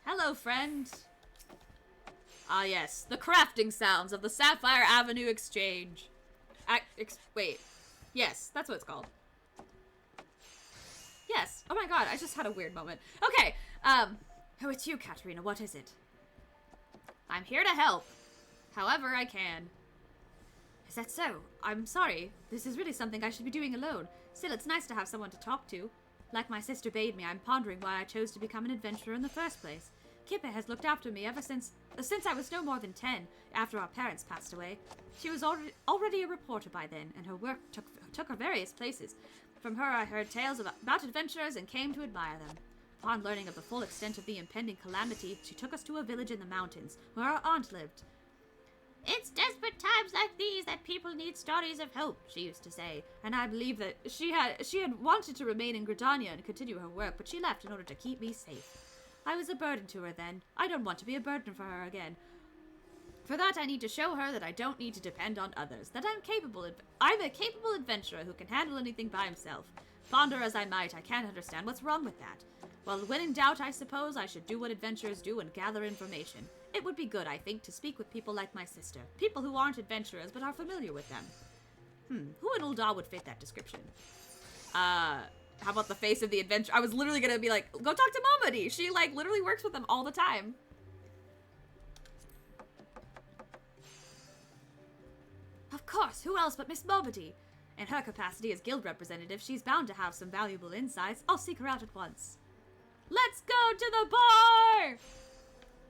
Hello, friend. Ah, yes. The crafting sounds of the Sapphire Avenue Exchange. Wait. Yes, that's what it's called. Yes. Oh my god, I just had a weird moment. Okay. Oh, it's you, Katerina. What is it? I'm here to help. However I can. Is that so? I'm sorry. This is really something I should be doing alone. Still, it's nice to have someone to talk to. Like my sister bade me, I'm pondering why I chose to become an adventurer in the first place. Kippa has looked after me ever since I was no more than 10, after our parents passed away. She was already a reporter by then, and her work took her various places. From her I heard tales about adventurers and came to admire them. Upon learning of the full extent of the impending calamity, she took us to a village in the mountains, where our aunt lived. It's desperate times like these that people need stories of hope, she used to say, and I believe that she had wanted to remain in Gridania and continue her work, but she left in order to keep me safe. I was a burden to her then. I don't want to be a burden for her again. For that, I need to show her that I don't need to depend on others, that I'm a capable adventurer who can handle anything by himself. Ponder as I might, I can't understand what's wrong with that. Well, when in doubt, I suppose I should do what adventurers do and gather information. It would be good, I think, to speak with people like my sister. People who aren't adventurers, but are familiar with them. Who in Ul'dah would fit that description? How about the face of the adventure? I was literally gonna be like, go talk to Momody. She, like, literally works with them all the time. Of course, who else but Miss Momody? In her capacity as guild representative, she's bound to have some valuable insights. I'll seek her out at once. Let's go to the bar!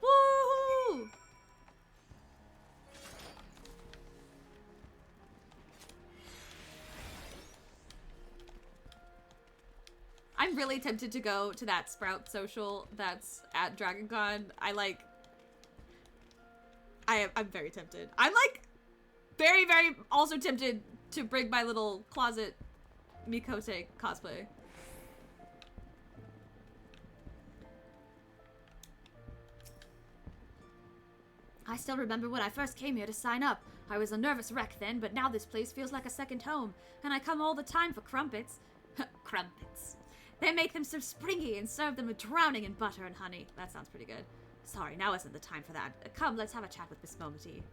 Woohoo! I'm really tempted to go to that Sprout social that's at DragonCon. I'm very tempted. I'm like very, very also tempted to bring my little closet Mikote cosplay. I still remember when I first came here to sign up. I was a nervous wreck then, but now this place feels like a second home, and I come all the time for crumpets. Crumpets. They make them so springy and serve them with drowning in butter and honey. That sounds pretty good. Sorry, now isn't the time for that. Come, let's have a chat with Miss Momody.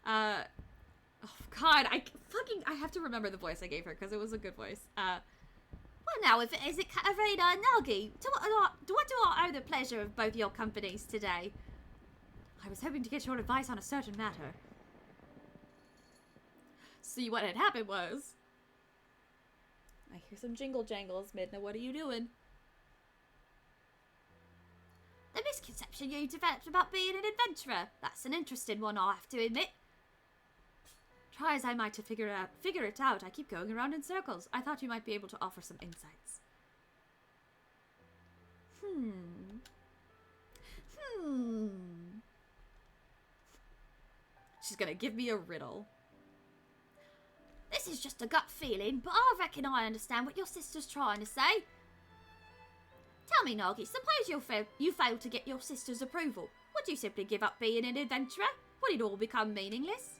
Oh god, I have to remember the voice I gave her, because it was a good voice. Well now, is it Katarina and Nagi? To what do I owe the pleasure of both your companies today? I was hoping to get your advice on a certain matter. See, what had happened was... I hear some jingle jangles. Midna, what are you doing? The misconception you developed about being an adventurer. That's an interesting one, I'll have to admit. Try as I might to figure it out, I keep going around in circles. I thought you might be able to offer some insights. She's gonna give me a riddle. This is just a gut feeling, but I reckon I understand what your sister's trying to say. Tell me, Nagi, suppose you failed to get your sister's approval. Would you simply give up being an adventurer? Would it all become meaningless?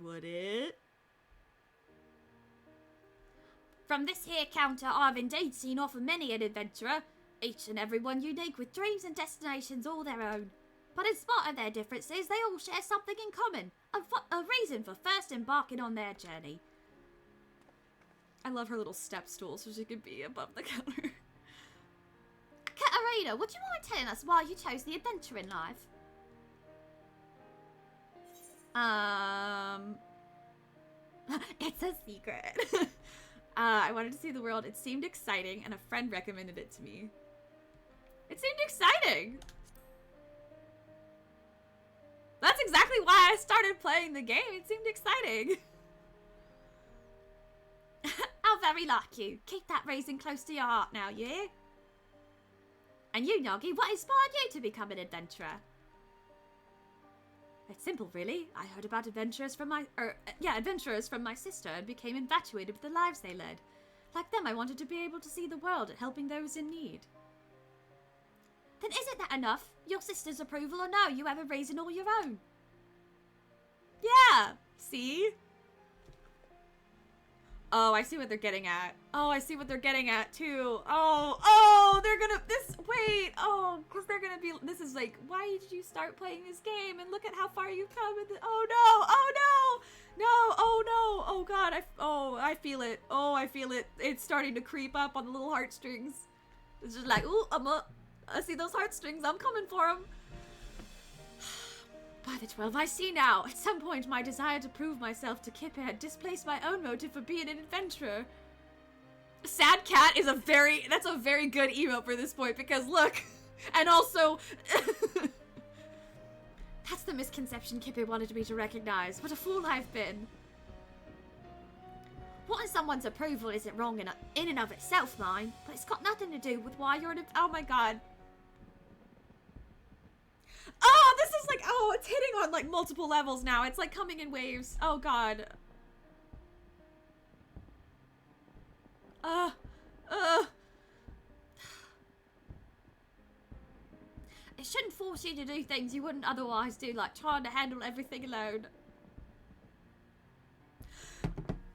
Would it? From this here counter, I've indeed seen off of many an adventurer, each and every one unique with dreams and destinations all their own. But in spite of their differences, they all share something in common, a reason for first embarking on their journey. I love her little step stool so she could be above the counter. Katarina, would you mind telling us why you chose the adventuring life? It's a secret. I wanted to see the world. It seemed exciting, and a friend recommended it to me. It seemed exciting! That's exactly why I started playing the game. It seemed exciting. How very like you. Keep that reason close to your heart now, yeah? And you, Nagi, what inspired you to become an adventurer? It's simple, really. I heard about adventurers from my sister and became infatuated with the lives they led. Like them, I wanted to be able to see the world and helping those in need. Then isn't that enough? Your sister's approval or no? You ever raising all your own? Yeah, see? Oh, I see what they're getting at. Oh, I see what they're getting at, too. They're gonna, because they're gonna be, this is like, why did you start playing this game? And look at how far you've come. Oh God, I feel it. Oh, I feel it. It's starting to creep up on the little heartstrings. It's just like, ooh, I see those heartstrings. I'm coming for them. By the 12, I see now. At some point, my desire to prove myself to Kipper had displaced my own motive for being an adventurer. Sad Cat is that's a very good emote for this point, because look, and also, that's the misconception Kipper wanted me to recognize. What a fool I've been. Wanting someone's approval isn't wrong in and of itself, mine, but it's got nothing to do with why you're oh my God. Oh, this is like, it's hitting on like multiple levels now. It's like coming in waves. Oh God. It shouldn't force you to do things you wouldn't otherwise do, like trying to handle everything alone.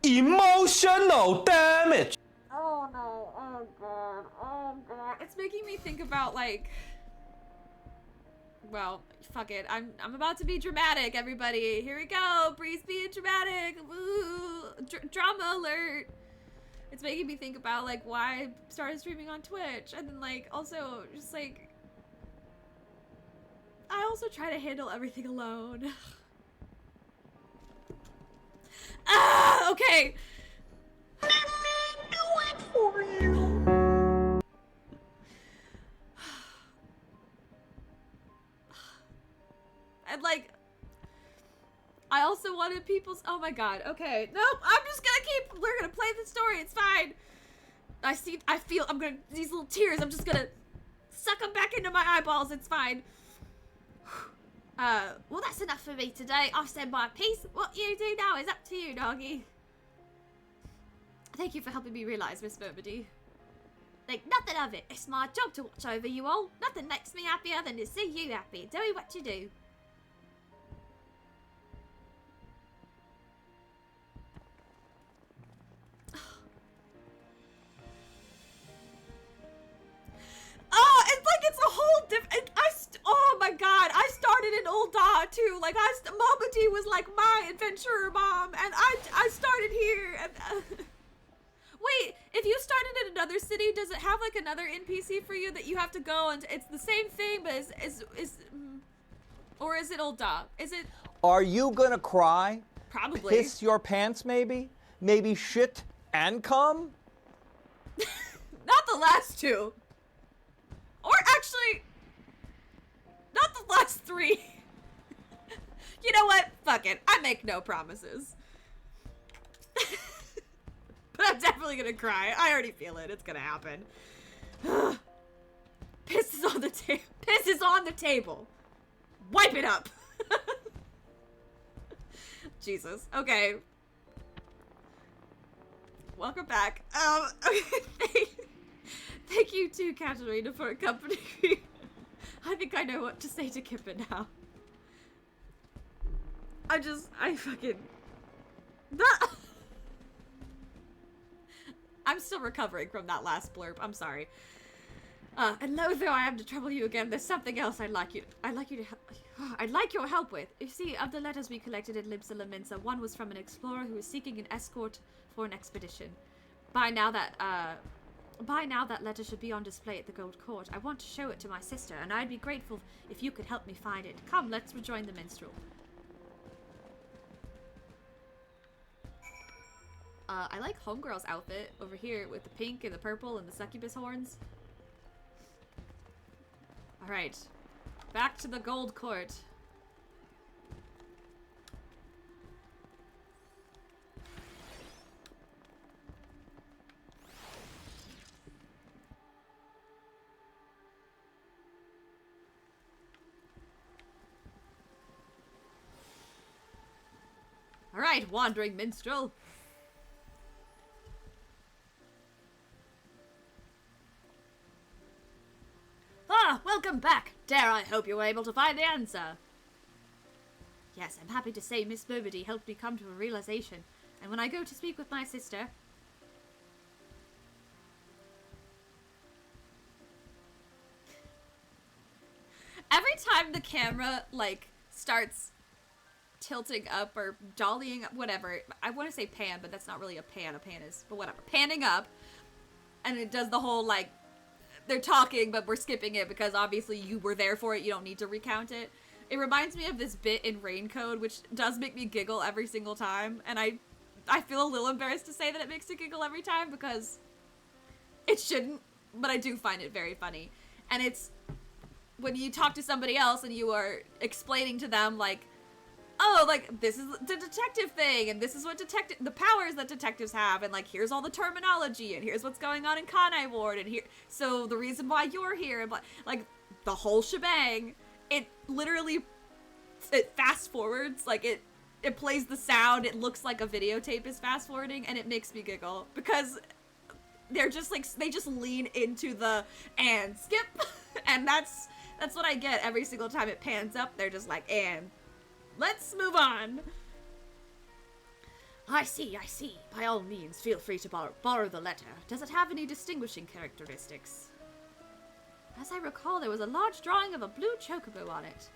Emotional damage! Oh no, oh God, oh God. It's making me think about like, well, fuck it. I'm about to be dramatic, everybody. Here we go. Breeze being dramatic. Woo! Drama alert. It's making me think about like why I started streaming on Twitch, and then like also just like I also try to handle everything alone. Okay. Let me do it for you. And like, I also wanted people's, oh my God, okay. Nope, I'm just gonna we're gonna play the story, it's fine. These little tears, I'm just gonna suck them back into my eyeballs, it's fine. Well, that's enough for me today. I've said my piece. What you do now is up to you, doggy. Thank you for helping me realize, Miss Murmedy. Think nothing of it. It's my job to watch over you all. Nothing makes me happier than to see you happy, doing what you do. Oh, it's like it's a whole different. Oh my God, I started in Old Da too. Like Momody was like my adventurer mom, and I started here. And wait, if you started in another city, does it have like another NPC for you that you have to go and it's the same thing, but or is it Old Da? Is it? Are you gonna cry? Probably. Piss your pants, maybe? Maybe shit and cum? Not the last two. Or actually, not the last three. You know what? Fuck it. I make no promises. But I'm definitely gonna cry. I already feel it. It's gonna happen. Piss is on the table. Piss is on the table. Wipe it up. Jesus. Okay. Welcome back. Okay. Thank you too, Katarina, for accompanying me. I think I know what to say to Kipper now. I fucking... I'm still recovering from that last blurb. I'm sorry. And though I am to trouble you again, there's something else I'd like your help with. You see, of the letters we collected in Limsa Laminsa, one was from an explorer who was seeking an escort for an expedition. By now that letter should be on display at the Gold Court. I want to show it to my sister, and I'd be grateful if you could help me find it. Come, let's rejoin the minstrel. I like Homegirl's outfit over here with the pink and the purple and the succubus horns. Alright. Back to the Gold Court. Alright, wandering minstrel. Ah, welcome back. Dare I hope you were able to find the answer. Yes, I'm happy to say Miss Bobody helped me come to a realization. And when I go to speak with my sister... Every time the camera, like, starts tilting up or dollying up, whatever. I want to say pan, but that's not really a pan. A pan is, but whatever. Panning up. And it does the whole, like, they're talking, but we're skipping it because obviously you were there for it. You don't need to recount it. It reminds me of this bit in Raincode, which does make me giggle every single time. And I feel a little embarrassed to say that it makes me giggle every time because it shouldn't, but I do find it very funny. And it's when you talk to somebody else and you are explaining to them, like, oh, like, this is the detective thing, and this is what the powers that detectives have, and, like, here's all the terminology, and here's what's going on in Kanai Ward, and here, so the reason why you're here, and, like, the whole shebang. It literally, it fast forwards, like, it plays the sound, it looks like a videotape is fast forwarding, and it makes me giggle, because they're just, like, they just lean into the, and skip, and that's what I get every single time it pans up. They're just like, and let's move on. I see. By all means, feel free to borrow the letter. Does it have any distinguishing characteristics? As I recall, there was a large drawing of a blue chocobo on it.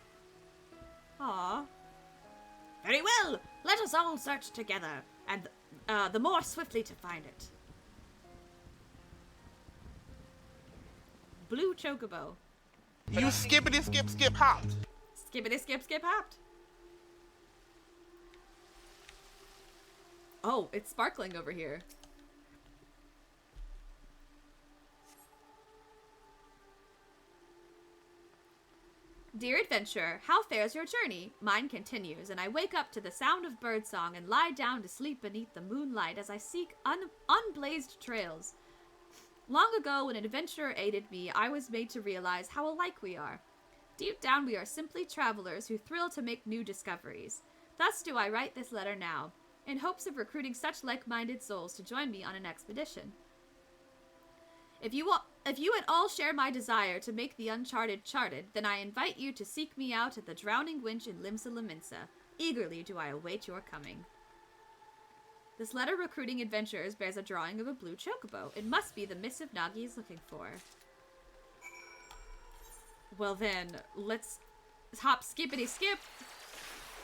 Ah. Very well. Let us all search together, and the more swiftly to find it. Blue chocobo. You skippity skip hopped. Skippity skip hopped. Oh, it's sparkling over here. Dear adventurer, how fares your journey? Mine continues, and I wake up to the sound of birdsong and lie down to sleep beneath the moonlight as I seek unblazed trails. Long ago, when an adventurer aided me, I was made to realize how alike we are. Deep down, we are simply travelers who thrill to make new discoveries. Thus do I write this letter now, in hopes of recruiting such like-minded souls to join me on an expedition. If you at all share my desire to make the uncharted charted, then I invite you to seek me out at the Drowning Winch in Limsa Laminsa. Eagerly do I await your coming. This letter recruiting adventurers bears a drawing of a blue chocobo. It must be the missive Nagi is looking for. Well then, let's hop skippity skip.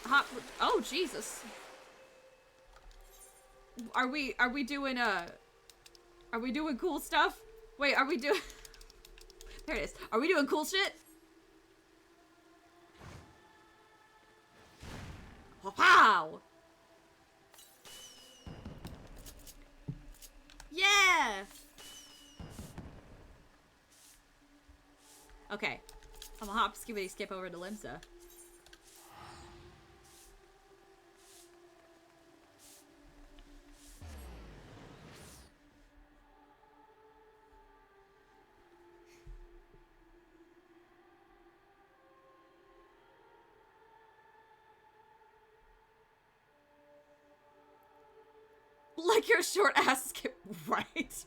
Hop. Oh Jesus. Are we doing cool stuff? Wait, are we doing... There it is. Are we doing cool shit? Wow! Yeah! Okay. I'm gonna hop skippity skip over to Limsa. Like your short ass skip, right?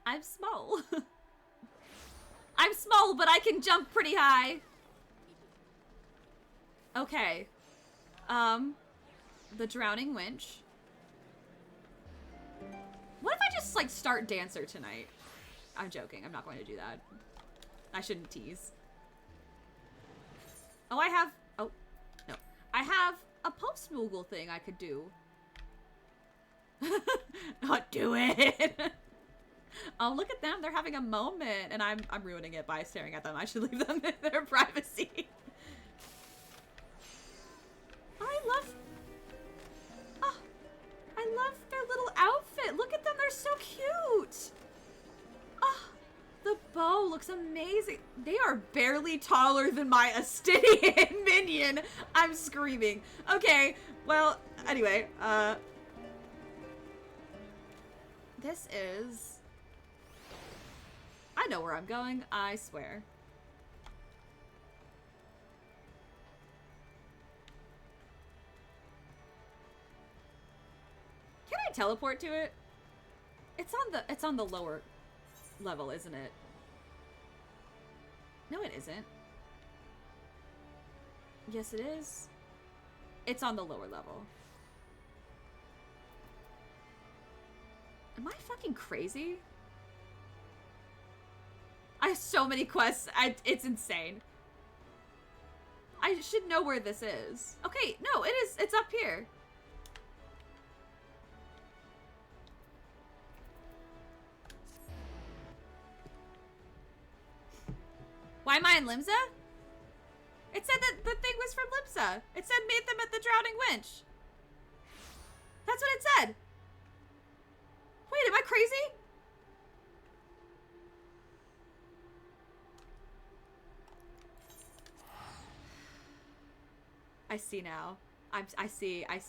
I'm small. I'm small, but I can jump pretty high. Okay. The Drowning Winch. What if I just, like, start Dancer tonight? I'm joking. I'm not going to do that. I shouldn't tease. Oh, I have... Oh, no. I have a post-Moogle thing I could do. Not do it. Oh, look at them. They're having a moment, and I'm ruining it by staring at them. I should leave them in their privacy. I love their little outfit. Look at them. They're so cute. Oh, the bow looks amazing. They are barely taller than my Astidian minion. I'm screaming. Okay, well, anyway, this is... I know where I'm going, I swear. teleport to it? It's on the lower level, isn't it? No, it isn't. Yes, it is. It's on the lower level. Am I fucking crazy? I have so many quests. It's insane. I should know where this is. Okay, no, it is. It's up here. Why am I in Limsa? It said that the thing was from Limsa. It said meet them at the Drowning Winch. That's what it said. Wait, am I crazy? I see now. I see. I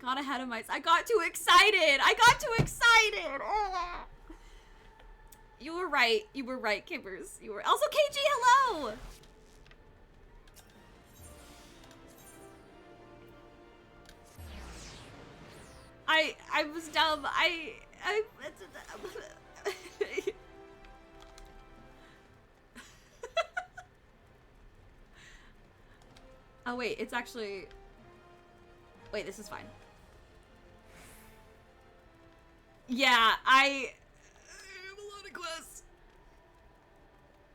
got ahead of myself. I got too excited. Oh. You were right. You were right, Kibbers. You were also KG. Hello. I was dumb. Oh wait, it's actually. Wait, this is fine. Yeah, I have a lot of quests.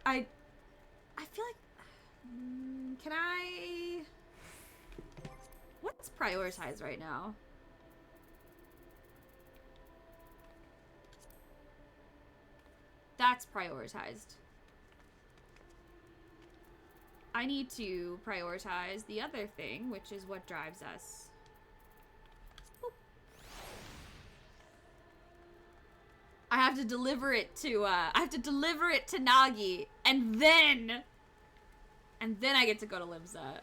I feel like. Can I? What's prioritized right now? That's prioritized. I need to prioritize the other thing, which is what drives us. Boop. I have to deliver it to Nagi, and then I get to go to Limsa.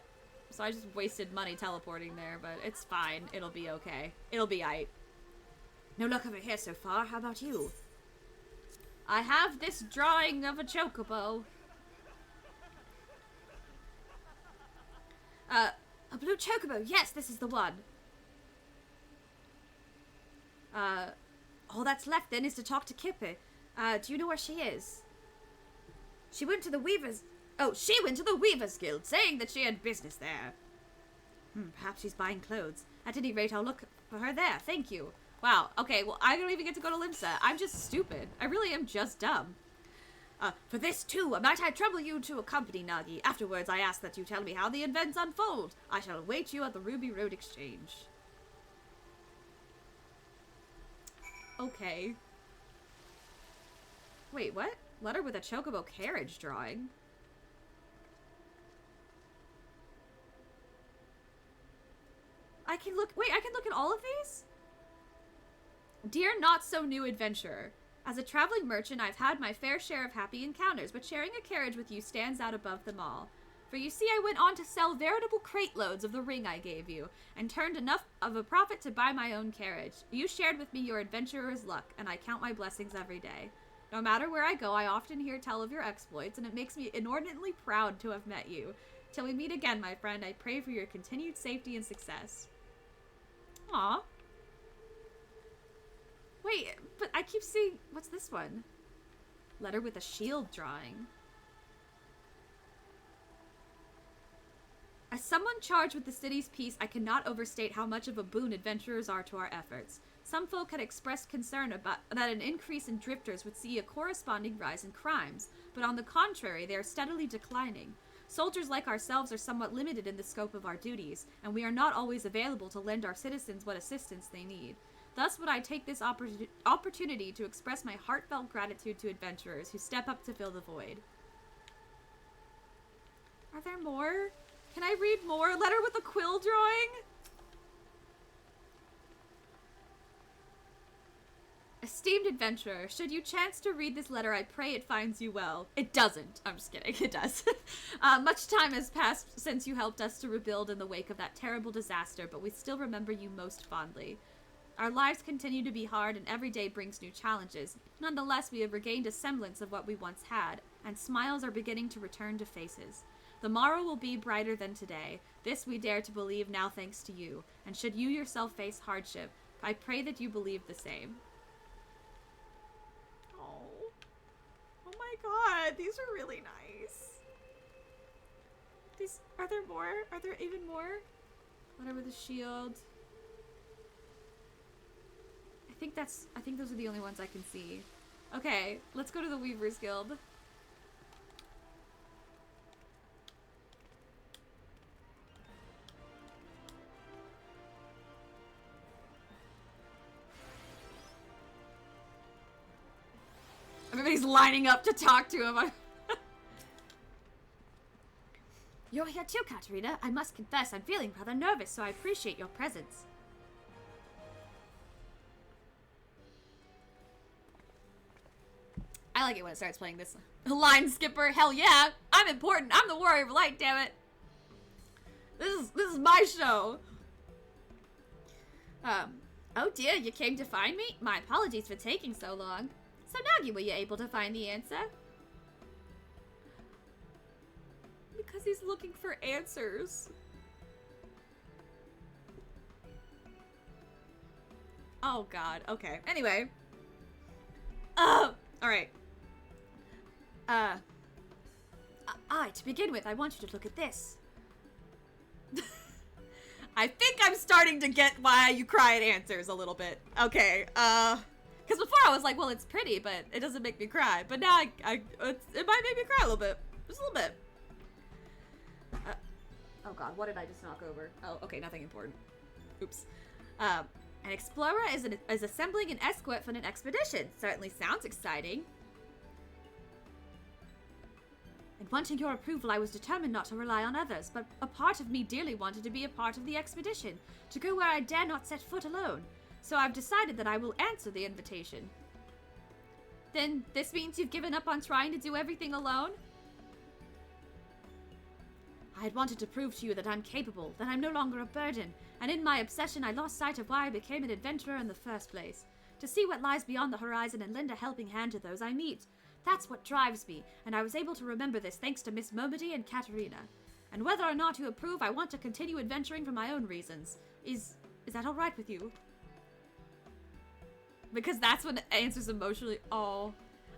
So I just wasted money teleporting there, but it's fine. It'll be okay. It'll be aight. No luck over here so far. How about you? I have this drawing of a chocobo. A blue chocobo. Yes, this is the one. All that's left then is to talk to Kipper. Do you know where she is? She went to the Weavers... Oh, she went to the Weavers Guild, saying that she had business there. Perhaps she's buying clothes. At any rate, I'll look for her there. Thank you. Wow, okay, well, I don't even get to go to Limsa. I'm just stupid. I really am just dumb. For this, too, might I trouble you to accompany Nagi? Afterwards, I ask that you tell me how the events unfold. I shall await you at the Ruby Road Exchange. Okay. Wait, what? Letter with a chocobo carriage drawing? I can look at all of these? Dear not-so-new adventurer, as a traveling merchant, I've had my fair share of happy encounters, but sharing a carriage with you stands out above them all. For you see, I went on to sell veritable crate loads of the ring I gave you, and turned enough of a profit to buy my own carriage. You shared with me your adventurer's luck, and I count my blessings every day. No matter where I go, I often hear tell of your exploits, and it makes me inordinately proud to have met you. Till we meet again, my friend, I pray for your continued safety and success. Aww. Wait, but I keep seeing... What's this one? Letter with a shield drawing. As someone charged with the city's peace, I cannot overstate how much of a boon adventurers are to our efforts. Some folk had expressed concern about that an increase in drifters would see a corresponding rise in crimes, but on the contrary, they are steadily declining. Soldiers like ourselves are somewhat limited in the scope of our duties, and we are not always available to lend our citizens what assistance they need. Thus would I take this opportunity to express my heartfelt gratitude to adventurers who step up to fill the void. Are there more? Can I read more? Letter with a quill drawing? Esteemed adventurer, should you chance to read this letter, I pray it finds you well. It doesn't. I'm just kidding. It does. Much time has passed since you helped us to rebuild in the wake of that terrible disaster, but we still remember you most fondly. Our lives continue to be hard and every day brings new challenges. Nonetheless, we have regained a semblance of what we once had, and smiles are beginning to return to faces. The morrow will be brighter than today. This we dare to believe now thanks to you. And should you yourself face hardship, I pray that you believe the same. Oh. Oh my god, these are really nice. These, are there more? Are there even more? Whatever the shield. I think those are the only ones I can see. Okay, let's go to the Weavers Guild. Everybody's lining up to talk to him. You're here too, Katarina. I must confess I'm feeling rather nervous, so I appreciate your presence. I like it when it starts playing this line skipper. Hell yeah, I'm important. I'm the warrior of light, damn it. This is my show. Oh dear, you came to find me? My apologies for taking so long. So Nagi, were you able to find the answer? Because he's looking for answers. Oh god, okay. Anyway. Alright. To begin with, I want you to look at this. I think I'm starting to get why you cry at answers a little bit. Okay, because before I was like, well, it's pretty, but it doesn't make me cry. But now it might make me cry a little bit. Just a little bit. Oh god, what did I just knock over? Oh, okay, nothing important. Oops. An explorer is assembling an escort for an expedition. Certainly sounds exciting. And wanting your approval, I was determined not to rely on others, but a part of me dearly wanted to be a part of the expedition, to go where I dare not set foot alone. So I've decided that I will answer the invitation. Then this means you've given up on trying to do everything alone? I had wanted to prove to you that I'm capable, that I'm no longer a burden, and in my obsession I lost sight of why I became an adventurer in the first place. To see what lies beyond the horizon and lend a helping hand to those I meet. That's what drives me, and I was able to remember this thanks to Miss Momody and Katarina. And whether or not you approve, I want to continue adventuring for my own reasons. Is that alright with you? Because that's when it answers emotionally. Oh.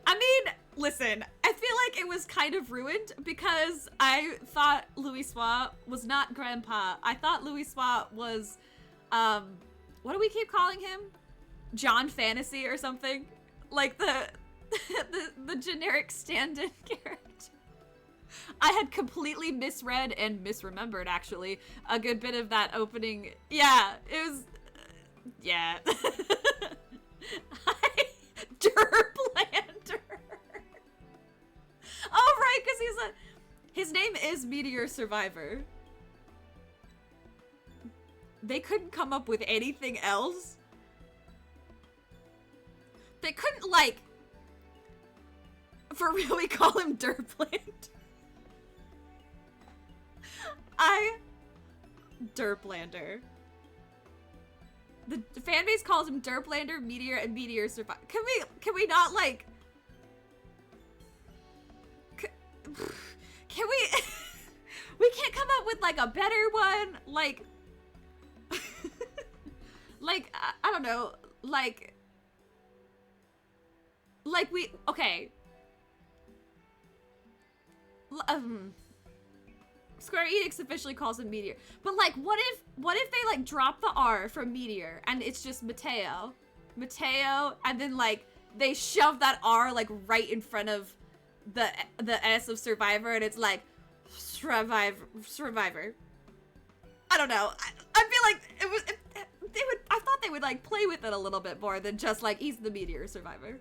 I mean, listen, I feel like it was kind of ruined because I thought Louis-Soix was not Grandpa. I thought Louis-Soix was, what do we keep calling him? John Fantasy or something? Like the generic stand-in character. I had completely misread and misremembered, actually, a good bit of that opening. Yeah, it was, yeah. Derplander. Oh, right, because his name is Meteor Survivor. They couldn't come up with anything else. They couldn't, like, for real, we call him Derplander. Derplander. The fanbase calls him Derplander, Meteor, and Meteor Survivor. Can we not, like... Can we... We can't come up with, like, a better one? Like... like, I don't know. Like we... Okay. Square Enix officially calls him Meteor. But, like, what if they, like, drop the R from Meteor and it's just Mateo? Mateo, and then, like, they shove that R, like, right in front of the S of Survivor, and it's, like, Survivor. I don't know. I feel like I thought they would, like, play with it a little bit more than just, like, he's the Meteor Survivor.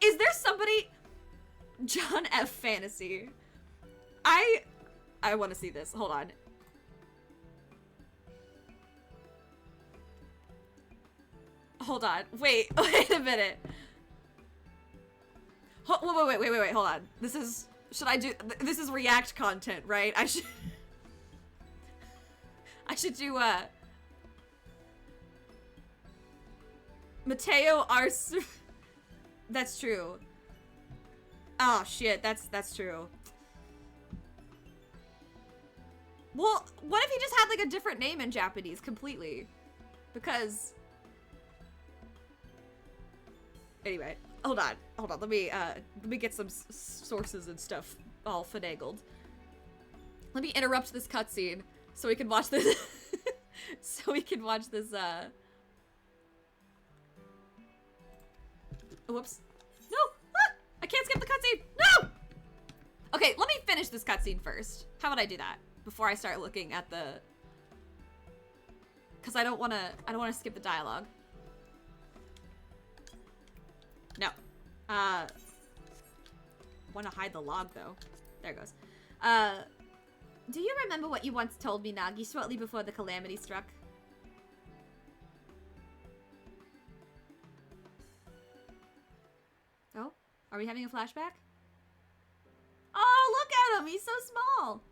Is there somebody... John F. Fantasy. I want to see this. Hold on. Hold on. Wait a minute. Wait, hold on. This is React content, right? I should do, Mateo Ars. That's true. Oh shit, that's true. Well, what if he just had like a different name in Japanese completely? Because... Anyway, hold on. Let me get some sources and stuff all finagled. Let me interrupt this cutscene so we can watch this. So we can watch this. Whoops! No! Ah! I can't skip the cutscene. No! Okay, let me finish this cutscene first. How would I do that before I start looking at the? Because I don't want to skip the dialogue. No. Want to hide the log though. There it goes. Do you remember what you once told me, Nagi, shortly before the calamity struck? Oh, are we having a flashback? Oh, look at him! He's so small.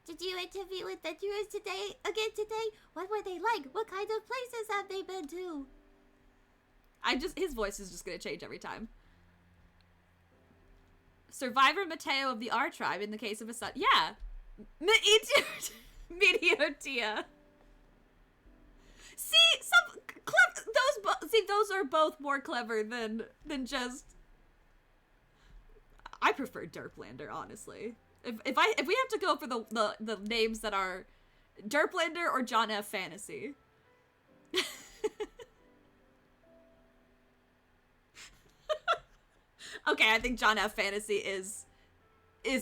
Did you interview adventurers again today? What were they like? What kind of places have they been to? His voice is just gonna change every time. Survivor Mateo of the R tribe in the case of a son. Yeah. Meteotia. See, those are both more clever than just. I prefer Derplander, honestly. If we have to go for the names that are Derplander or John F. Fantasy. Okay, I think John F. Fantasy is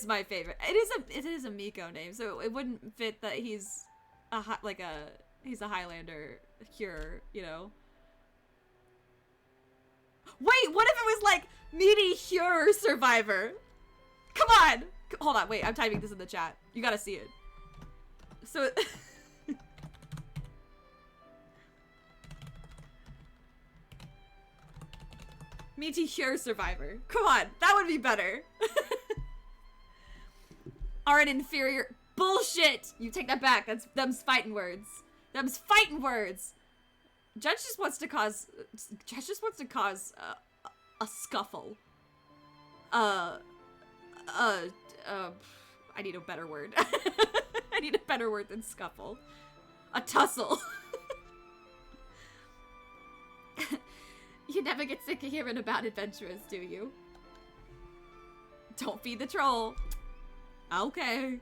my favorite. It is a Miko name, so it wouldn't fit that he's a Highlander cure, you know. Wait, what if it was like Meaty Cure Survivor? Come on! Hold on, wait, I'm typing this in the chat. You gotta see it. So Meaty Cure Survivor. Come on, that would be better. Are an inferior bullshit. You take that back. Them's fighting words. Them's fighting words. Judge just wants to cause a scuffle. I need a better word. I need a better word than scuffle. A tussle. You never get sick of hearing about adventurers, do you? Don't feed the troll. Okay. Never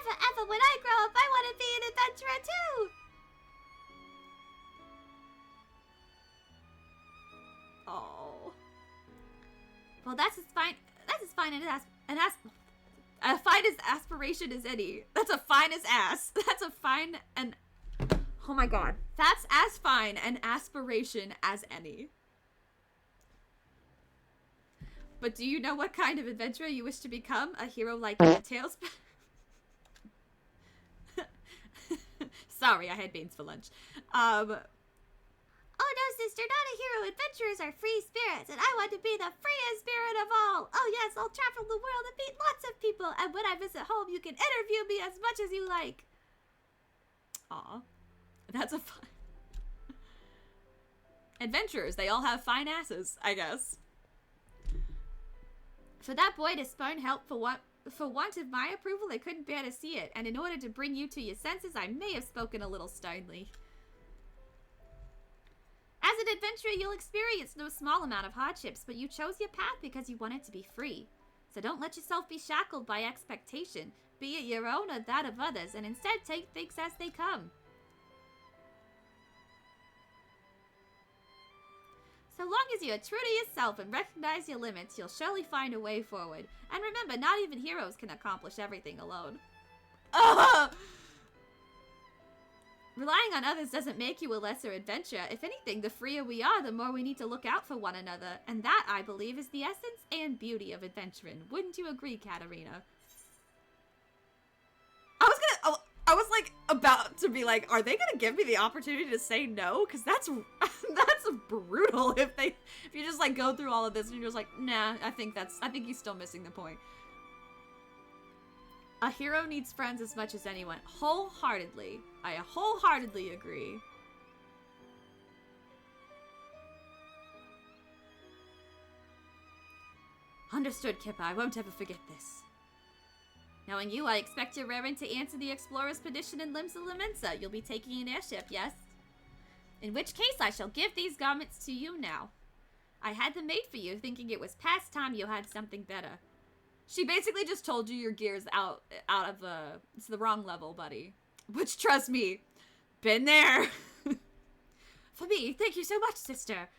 ever, when I grow up, I want to be an adventurer too! Oh. Well, that's as fine as aspiration as any. That's a fine as ass. That's a fine and... Oh my god. That's as fine an aspiration as any. But do you know what kind of adventurer you wish to become? A hero like Tails? Sorry, I had beans for lunch. Oh no, sister, not a hero. Adventurers are free spirits, and I want to be the freest spirit of all. Oh yes, I'll travel the world and meet lots of people, and when I visit home, you can interview me as much as you like. Aw. That's a fun... Adventurers, they all have fine asses, I guess. For that boy to spurn help for want of my approval, I couldn't bear to see it, and in order to bring you to your senses, I may have spoken a little sternly. As an adventurer, you'll experience no small amount of hardships, but you chose your path because you wanted to be free. So don't let yourself be shackled by expectation, be it your own or that of others, and instead take things as they come. So long as you are true to yourself and recognize your limits, you'll surely find a way forward. And remember, not even heroes can accomplish everything alone. Relying on others doesn't make you a lesser adventurer. If anything, the freer we are, the more we need to look out for one another. And that, I believe, is the essence and beauty of adventuring. Wouldn't you agree, Katarina? I was like about to be like, are they gonna give me the opportunity to say no? Because that's brutal if you just like go through all of this and you're just like, nah, I think he's still missing the point. A hero needs friends as much as anyone. Wholeheartedly. I wholeheartedly agree. Understood, Kippa. I won't ever forget this. Knowing you, I expect your Reverend to answer the explorer's petition in Limsa Limensa. You'll be taking an airship, yes? In which case, I shall give these garments to you now. I had them made for you, thinking it was past time you had something better. She basically just told you your gear's out of it's the wrong level, buddy. Which, trust me, been there. For me, thank you so much, sister.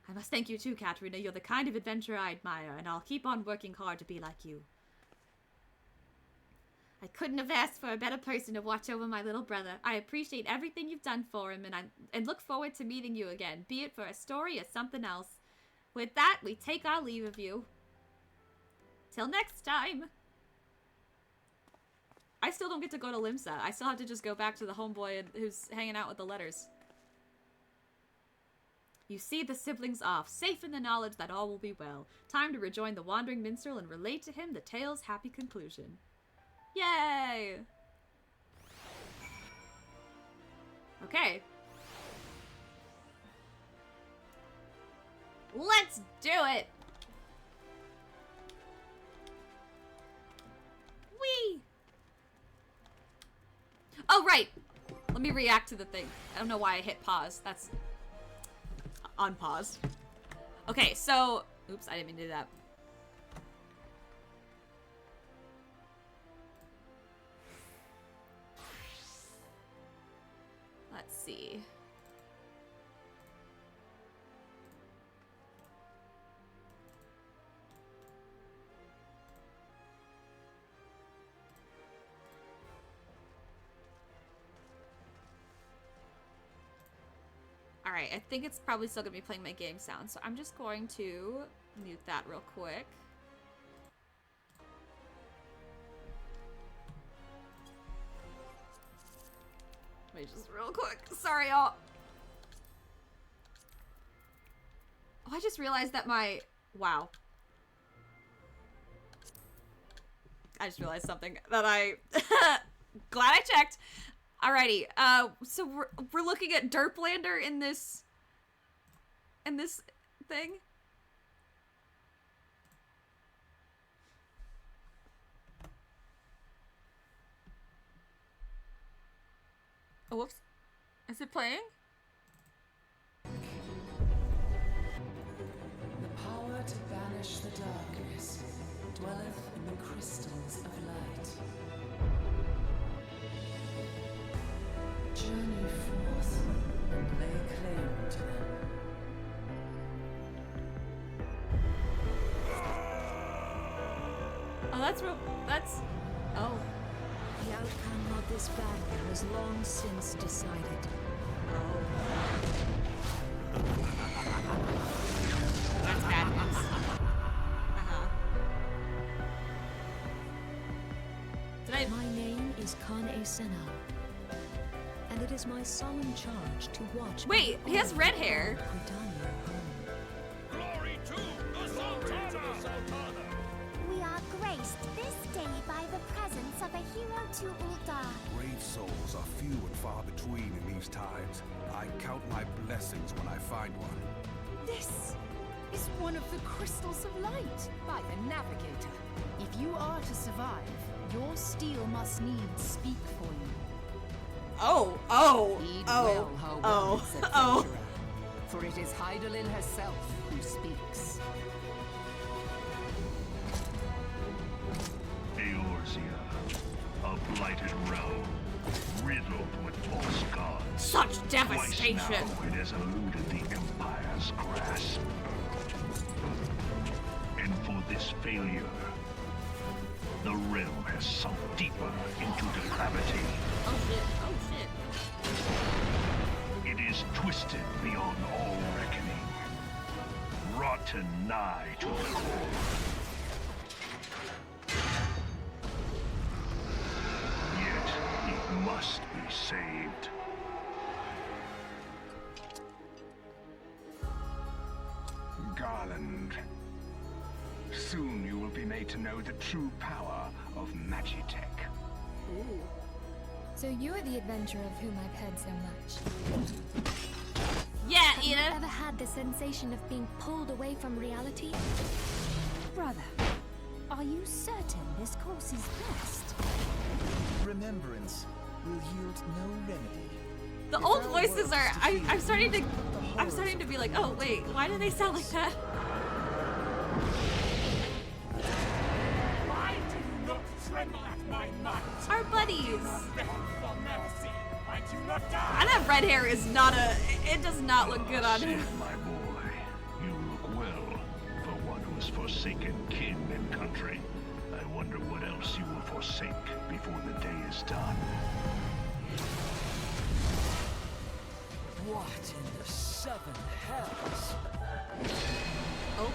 I must thank you too, Katerina. You're the kind of adventurer I admire, and I'll keep on working hard to be like you. I couldn't have asked for a better person to watch over my little brother. I appreciate everything you've done for him, and look forward to meeting you again, be it for a story or something else. With that, we take our leave of you. Till next time. I still don't get to go to Limsa. I still have to just go back to the homeboy who's hanging out with the letters. You see the siblings off, safe in the knowledge that all will be well. Time to rejoin the wandering minstrel and relate to him the tale's happy conclusion. Yay! Okay. Let's do it! Whee! Oh, right! Let me react to the thing. I don't know why I hit pause. That's... on pause. Okay, so... Oops, I didn't mean to do that. Let's see. Alright, I think it's probably still gonna be playing my game sound, so I'm just going to mute that real quick. Wait, just real quick. Sorry, y'all. Oh, I just realized that my... Wow. I just realized something that I... Glad I checked. Alrighty, so we're looking at Derplander in this thing. Oh, whoops. Is it playing? The power to banish the darkness dwelleth in the crystals of light. Journey forth and lay claim to them. Oh, that's real. That's. Oh. The outcome of this battle was long since decided. That's bad news. Did I? My name is Kane Senna, and it is my solemn charge to watch. Wait, he has red hair. Britannia home. Glory to the Sultana! We are graced this day by the presence of a hero to Ul'dah. Brave souls are few and far between in these times. I count my blessings when I find one. This is one of the crystals of light by the Navigator. If you are to survive, your steel must needs speak for you. Oh, Heed well how well it's adventurer, for it is Hydaelyn herself who speaks. Eorzea, a blighted realm, riddled with false gods. such Twice devastation. now it has eluded the Empire's grasp. And for this failure, the realm has sunk deeper into depravity. Oh shit! Oh shit! It is twisted beyond all reckoning, rotten nigh to the core. Yet it must be saved. Garland. Soon you will be made to know the true power of Magitech. Ooh. So you're the adventurer of whom I've heard so much. Yeah, Have you Ida. ever had the sensation of being pulled away from reality? Brother, Are you certain this course is best? Remembrance will yield no remedy. The old voices are. I'm starting to be like, oh wait, why do they sound like that? Why do you not tremble at my might? Our buddies. For mercy, I do not die. And that red hair is not a. It does not look good on him. My boy, you look well for one who has forsaken kin and country. I wonder what else you will forsake before the day is done. What in the seven hells? Oh.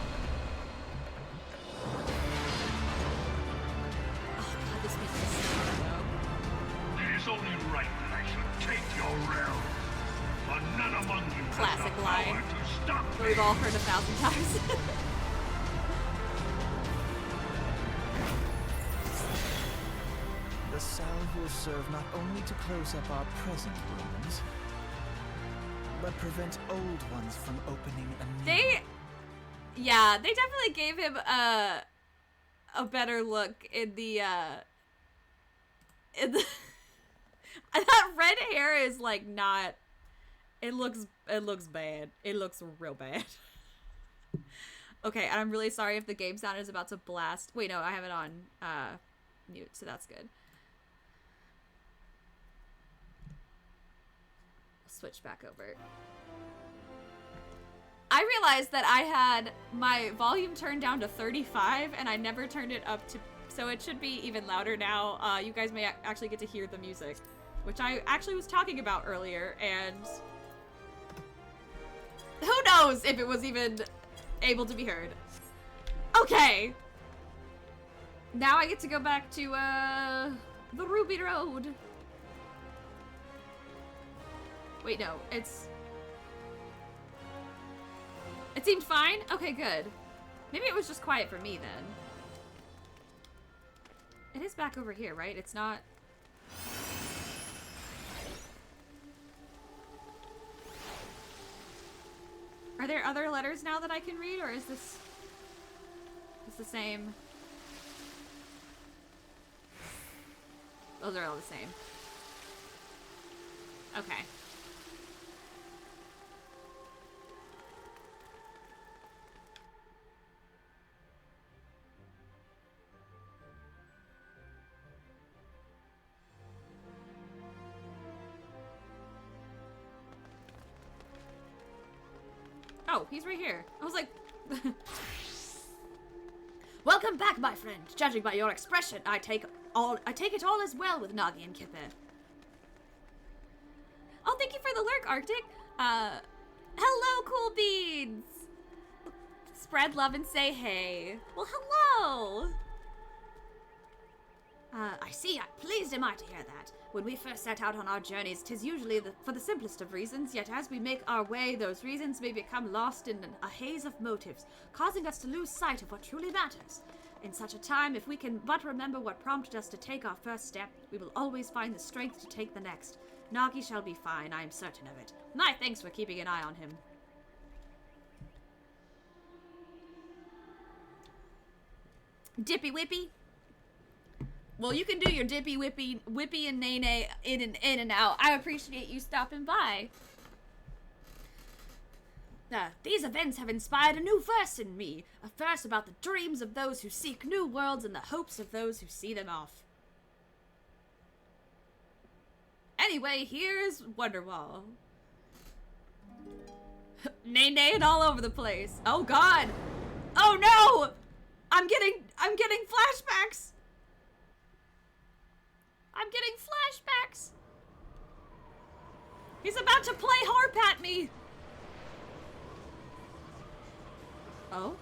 Oh god, this makes me so low. It is only right that I should take your realm. But none among you Classic has the line. power to stop me. We've all heard 1,000 times. The salve will serve not only to close up our present wounds, but prevent old ones from opening anew. Yeah, they definitely gave him a better look in the that red hair is like not. It looks bad. It looks real bad. Okay, and I'm really sorry if the game sound is about to blast. Wait, no, I have it on mute, so that's good. Switch back over. I realized that I had my volume turned down to 35 and I never turned it up to, so it should be even louder now. You guys may actually get to hear the music, which I actually was talking about earlier, and who knows if it was even able to be heard. Okay. Now I get to go back to the Ruby Road. Wait, no, it seemed fine? Okay, good. Maybe it was just quiet for me then. It is back over here, right? It's not... Are there other letters now that I can read, or is this... It's the same? Those are all the same. Okay. Oh, he's right here. I was like... Welcome back, my friend. Judging by your expression, I take it all as well with Nagi and Kippe. Oh, thank you for the lurk, Arctic. Hello, cool beans. Spread love and say hey. Well, hello. I see. Pleased am I to hear that. When we first set out on our journeys, 'tis usually for the simplest of reasons, yet as we make our way, those reasons may become lost in a haze of motives, causing us to lose sight of what truly matters. In such a time, if we can but remember what prompted us to take our first step, we will always find the strength to take the next. Nagi shall be fine, I am certain of it. My thanks for keeping an eye on him. Dippy Whippy? Well, you can do your Dippy Whippy and Nene in and out. I appreciate you stopping by. These events have inspired a new verse in me. A verse about the dreams of those who seek new worlds and the hopes of those who see them off. Anyway, here's Wonderwall. Nene all over the place. Oh god. Oh no! I'm getting flashbacks. I'm getting flashbacks. He's about to play harp at me. Oh?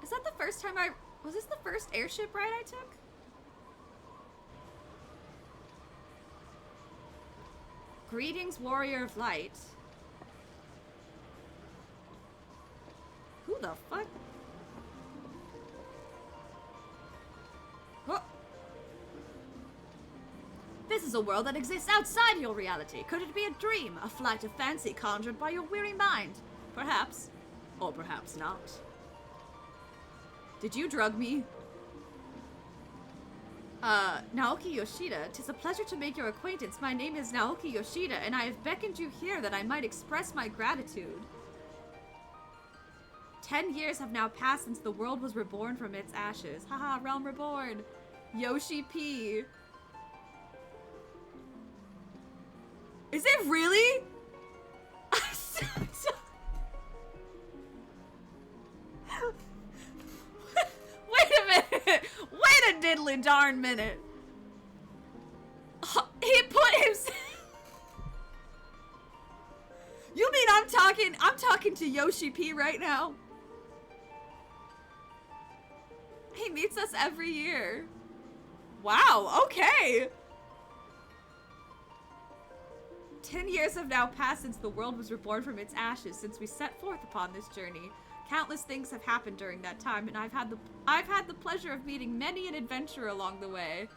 Is that the first time was this the first airship ride I took? Greetings, Warrior of Light. Who the fuck? Oh. is a world that exists outside your reality. Could it be a dream, a flight of fancy conjured by your weary mind? Perhaps. Or perhaps not. Did you drug me? Naoki Yoshida, 'tis a pleasure to make your acquaintance. My name is Naoki Yoshida, and I have beckoned you here that I might express my gratitude. 10 years have now passed since the world was reborn from its ashes. Haha, realm reborn. Yoshi P. Is it really? Wait a minute. Wait a diddly darn minute. He put himself... You mean I'm talking to Yoshi P right now? He meets us every year. Wow, okay. 10 years have now passed since the world was reborn from its ashes, since we set forth upon this journey. Countless things have happened during that time, and I've had the pleasure of meeting many an adventurer along the way.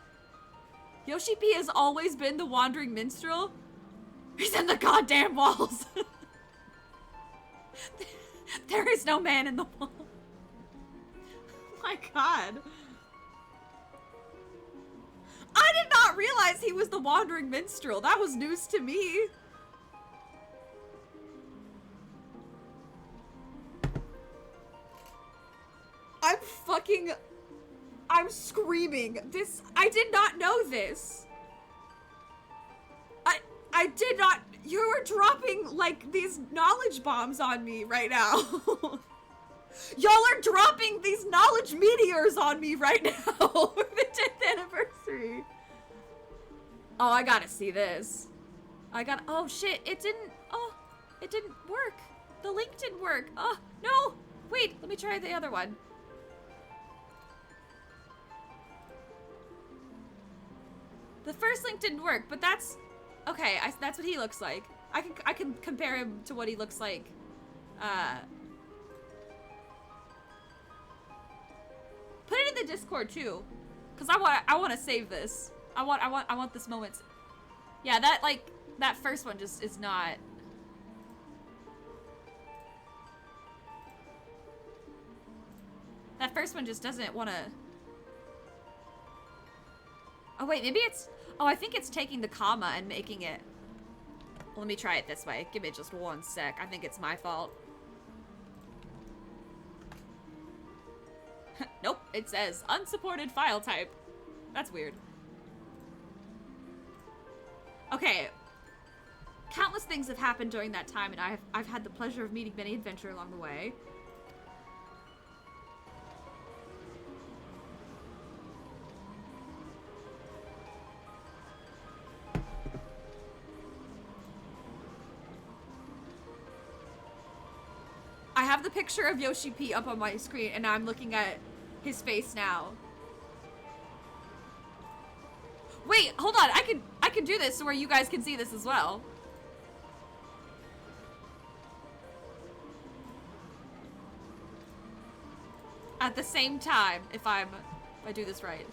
Yoshi P has always been the wandering minstrel. He's in the goddamn walls. There is no man in the wall. My god. I did not realize he was the wandering minstrel. That was news to me. I'm screaming. I did not know this. I did not, you were dropping like these knowledge bombs on me right now. Y'all are dropping these knowledge meteors on me right now for the 10th anniversary. Oh, I gotta see this. Oh shit, it didn't work. The link didn't work. Oh, no. Wait, let me try the other one. The first link didn't work, but that's, okay, that's what he looks like. I can compare him to what he looks like. Put it in the Discord too, cause I want to save this. I want this moment. Yeah, that first one just is not. That first one just doesn't want to. Oh wait, maybe it's. Oh, I think it's taking the comma and making it. Well, let me try it this way. Give me just one sec. I think it's my fault. Nope, it says unsupported file type. That's weird. Okay. Countless things have happened during that time, and I've had the pleasure of meeting many adventurers along the way. I have the picture of Yoshi P up on my screen, and I'm looking at his face now. Wait, hold on. I can do this so where you guys can see this as well. At the same time, if I do this right.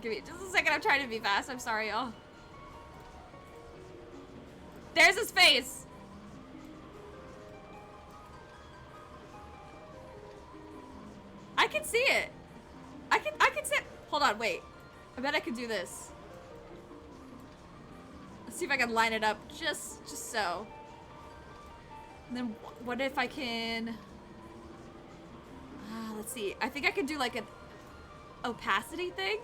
Give me just a second, I'm trying to be fast. I'm sorry, y'all. There's his face! I can see it! I can see it! Hold on, wait. I bet I can do this. Let's see if I can line it up just so. And then what if I can... let's see. I think I can do like an opacity thing.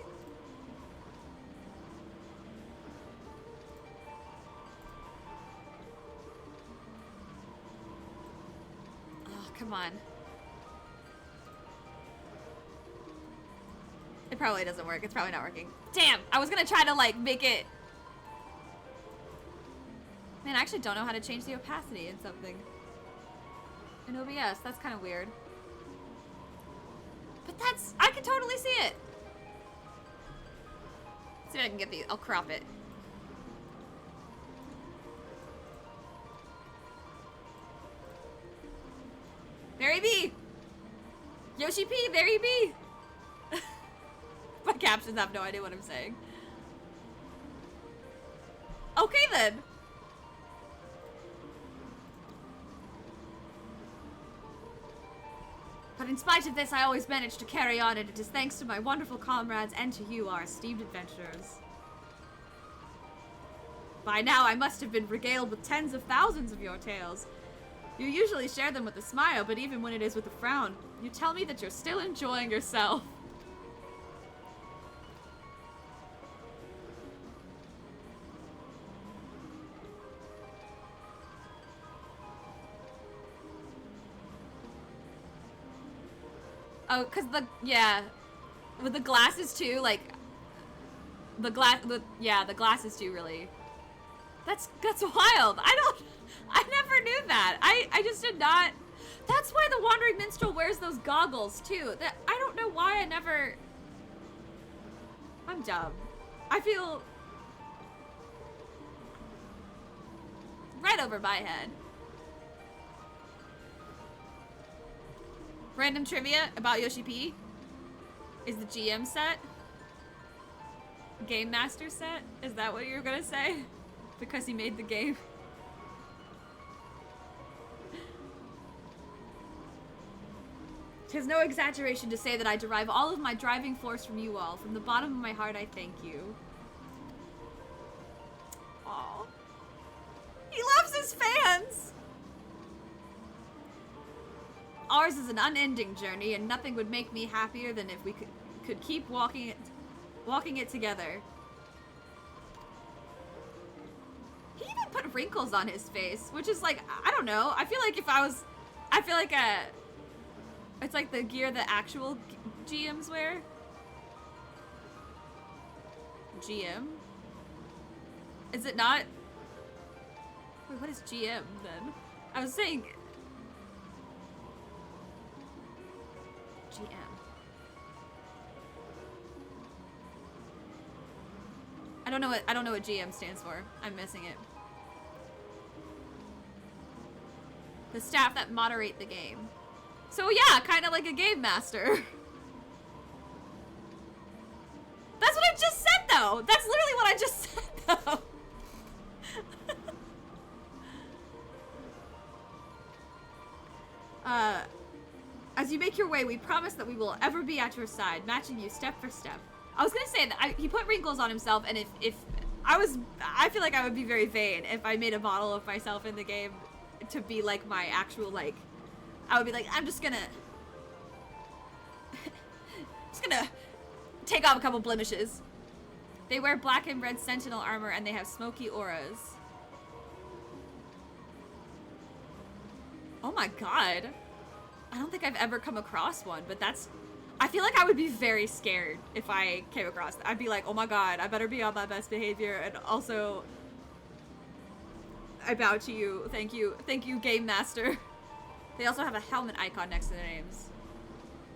Come on. It probably doesn't work. It's probably not working. Damn! I was gonna try to, like, make it... Man, I actually don't know how to change the opacity in something. In OBS. That's kind of weird. But that's... I can totally see it! Let's see if I can get these. I'll crop it. Mary B! Yoshi P, Mary B! My captions have no idea what I'm saying. Okay then. But in spite of this, I always manage to carry on, and it is thanks to my wonderful comrades and to you, our esteemed adventurers. By now, I must have been regaled with tens of thousands of your tales. You usually share them with a smile, but even when it is with a frown, you tell me that you're still enjoying yourself. Oh, cause with the glasses too, like, the glasses too, really. That's wild. I never knew that. I just did not. That's why the Wandering Minstrel wears those goggles too. I don't know why I'm dumb. I feel right over my head. Random trivia about Yoshi P is the GM set. Game Master set? Is that what you were gonna say? Because he made the game. Tis no exaggeration to say that I derive all of my driving force from you all. From the bottom of my heart, I thank you. Aww. He loves his fans! Ours is an unending journey, and nothing would make me happier than if we could keep walking it together. He even put wrinkles on his face, which is like, I don't know. I feel like it's like the gear that actual GMs wear. GM? Is it not? Wait, what is GM then? I was saying GM. I don't know what GM stands for. I'm missing it. The staff that moderate the game. So yeah, kind of like a game master. That's what I just said though. That's literally what I just said though. As you make your way, we promise that we will ever be at your side, matching you step for step. I was gonna say that he put wrinkles on himself, and if I feel like I would be very vain if I made a model of myself in the game to be like my actual, like, I would be like, I'm just gonna take off a couple blemishes. They wear black and red sentinel armor, and they have smoky auras. Oh my god. I don't think I've ever come across one, but I feel like I would be very scared if I came across that. I'd be like, oh my god, I better be on my best behavior, and also, I bow to you. Thank you, Game Master. They also have a helmet icon next to their names.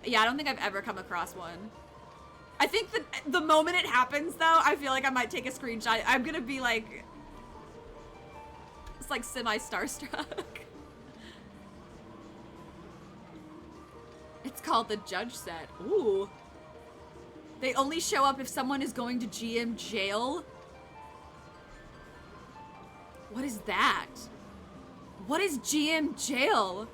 Yeah, I don't think I've ever come across one. I think that the moment it happens, though, I feel like I might take a screenshot. I'm gonna be like, it's like semi-starstruck. It's called the Judge set. Ooh. They only show up if someone is going to GM jail? What is that? What is GM jail?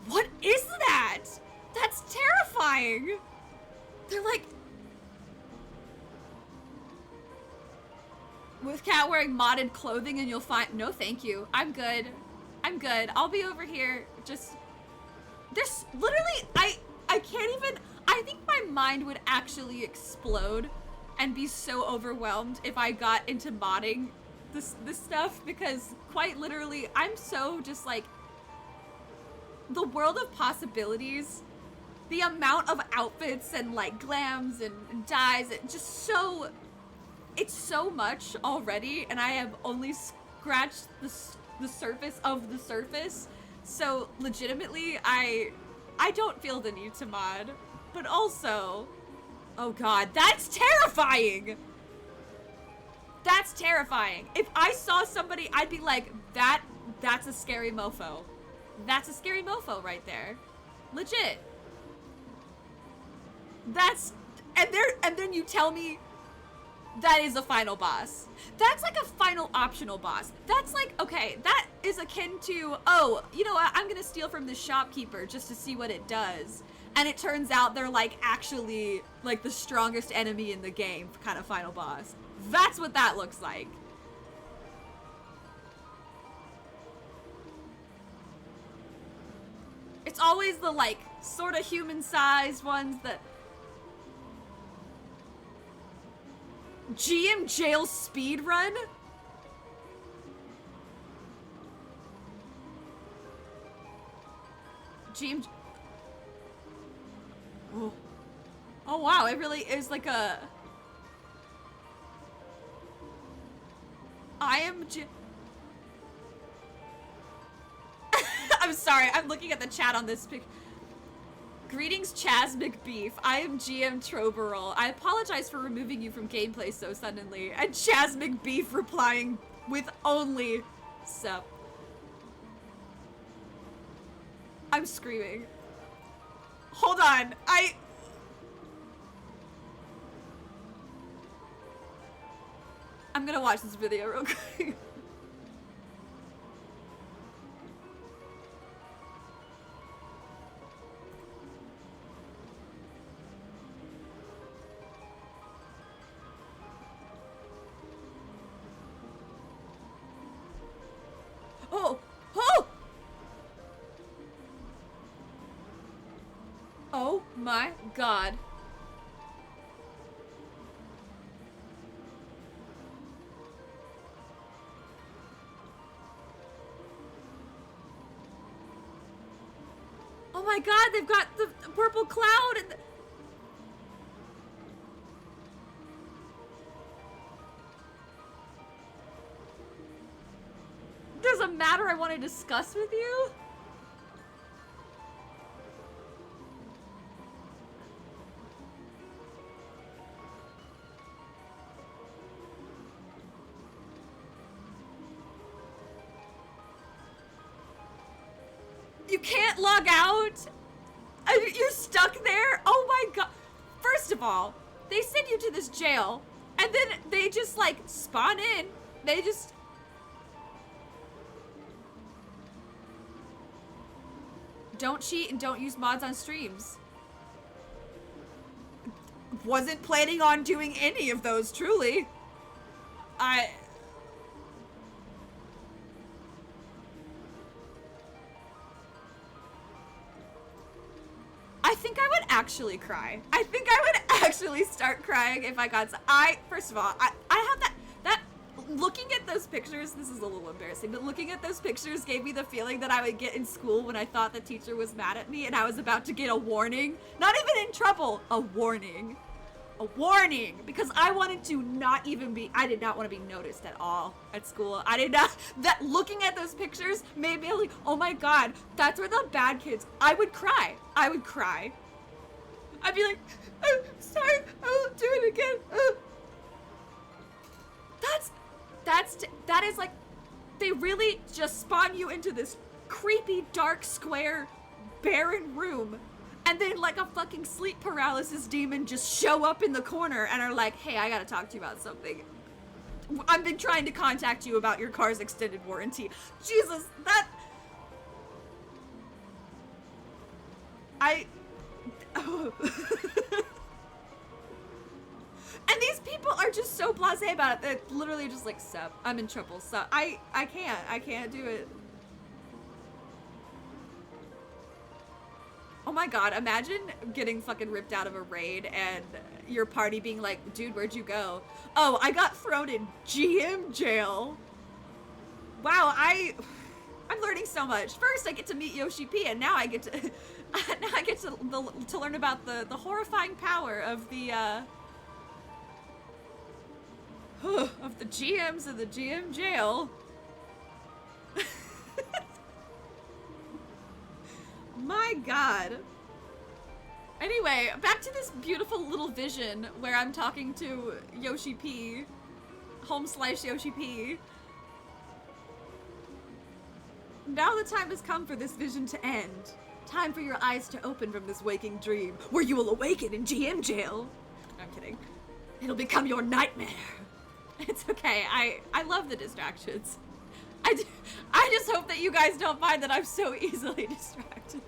What is that? That's terrifying. They're like, with Cat wearing modded clothing and you'll find, no thank you. I'm good. I'm good. I'll be over here. Just, there's literally, I can't even, I think my mind would actually explode and be so overwhelmed if I got into modding this stuff, because quite literally, I'm so just like, the world of possibilities, the amount of outfits and like glams and dyes, it's so much already, and I have only scratched the surface of the surface. So legitimately, I don't feel the need to mod, but also, oh god, that's terrifying. That's terrifying. If I saw somebody, I'd be like, that's a scary mofo. That's a scary mofo right there. Legit. And then you tell me that is a final boss. That's like a final optional boss. That's like, okay, that is akin to, oh, you know what, I'm gonna steal from the shopkeeper just to see what it does. And it turns out they're like actually like the strongest enemy in the game kind of final boss. That's what that looks like. It's always the like sort of human-sized ones that GM Jail speedrun? GM... Oh. Oh wow, it really is like a... I'm sorry, I'm looking at the chat on this pic. Greetings, Chaz McBeef. I am GM Troberol. I apologize for removing you from gameplay so suddenly. And Chaz McBeef replying with only sup. I'm screaming. Hold on, I'm gonna watch this video real quick. Oh! Oh! Oh my god. Oh my god, they've got the purple cloud and there's a matter I want to discuss with you. You can't log out? You're stuck there? Oh my god. First of all, they send you to this jail, and then they just like spawn in. They just... Don't cheat and don't use mods on streams. Wasn't planning on doing any of those, truly. I think I would actually cry. I think I would actually start crying if I got... First of all, I have that... Looking at those pictures, this is a little embarrassing, but looking at those pictures gave me the feeling that I would get in school when I thought the teacher was mad at me and I was about to get a warning. Not even in trouble. A warning. A warning! Because I wanted to not even be... I did not want to be noticed at all at school. I did not... Looking at those pictures made me like, oh my god, that's where the bad kids... I would cry. I would cry. I'd be like, oh, sorry, I won't do it again. That is like... They really just spawn you into this creepy, dark, square, barren room. And then like a fucking sleep paralysis demon just show up in the corner and are like, hey, I gotta talk to you about something. I've been trying to contact you about your car's extended warranty. Jesus, that... Oh. And these people are just so blasé about it. They're literally just like, sup, I'm in trouble, sup. I can't do it. Oh my god, imagine getting fucking ripped out of a raid and your party being like, dude, where'd you go? Oh, I got thrown in GM jail. Wow, I'm learning so much. First, I get to meet Yoshi P, and now I get to learn about the horrifying power of the of the GMs of the GM jail. My god. Anyway, back to this beautiful little vision where I'm talking to Yoshi P. Home slice Yoshi P. Now the time has come for this vision to end. Time for your eyes to open from this waking dream, where you will awaken in GM jail. I'm kidding. It'll become your nightmare. It's okay. I love the distractions. I just hope that you guys don't find that I'm so easily distracted.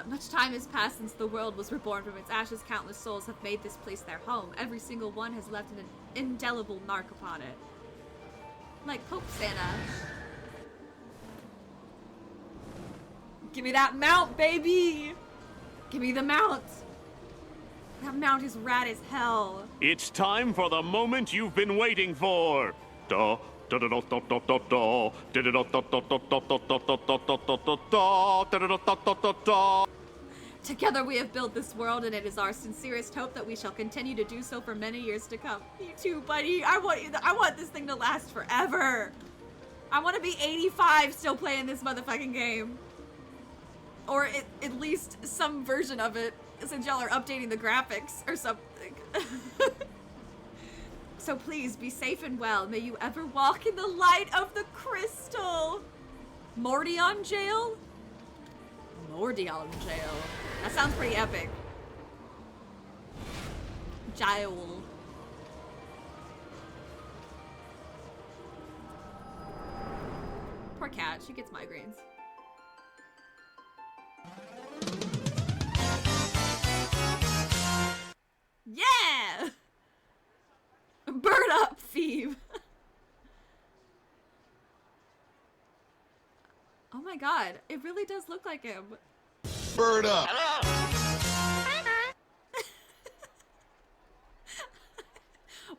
Much time has passed since the world was reborn from its ashes. Countless souls have made this place their home. Every single one has left an indelible mark upon it. Like Pope Santa. Give me that mount, baby! Give me the mount! That mount is rad as hell. It's time for the moment you've been waiting for. Da da da da da da da da da da da da da da da da. Together we have built this world, and it is our sincerest hope that we shall continue to do so for many years to come. You too, buddy. I want this thing to last forever. I want to be 85 still playing this motherfucking game. Or at least some version of it, since y'all are updating the graphics or something. So please, be safe and well. May you ever walk in the light of the crystal. Mordion jail? Mordion jail. That sounds pretty epic. Jail. Poor cat, she gets migraines. Yeah! Bird up, Ffxiv. Oh my god, it really does look like him. Bird up.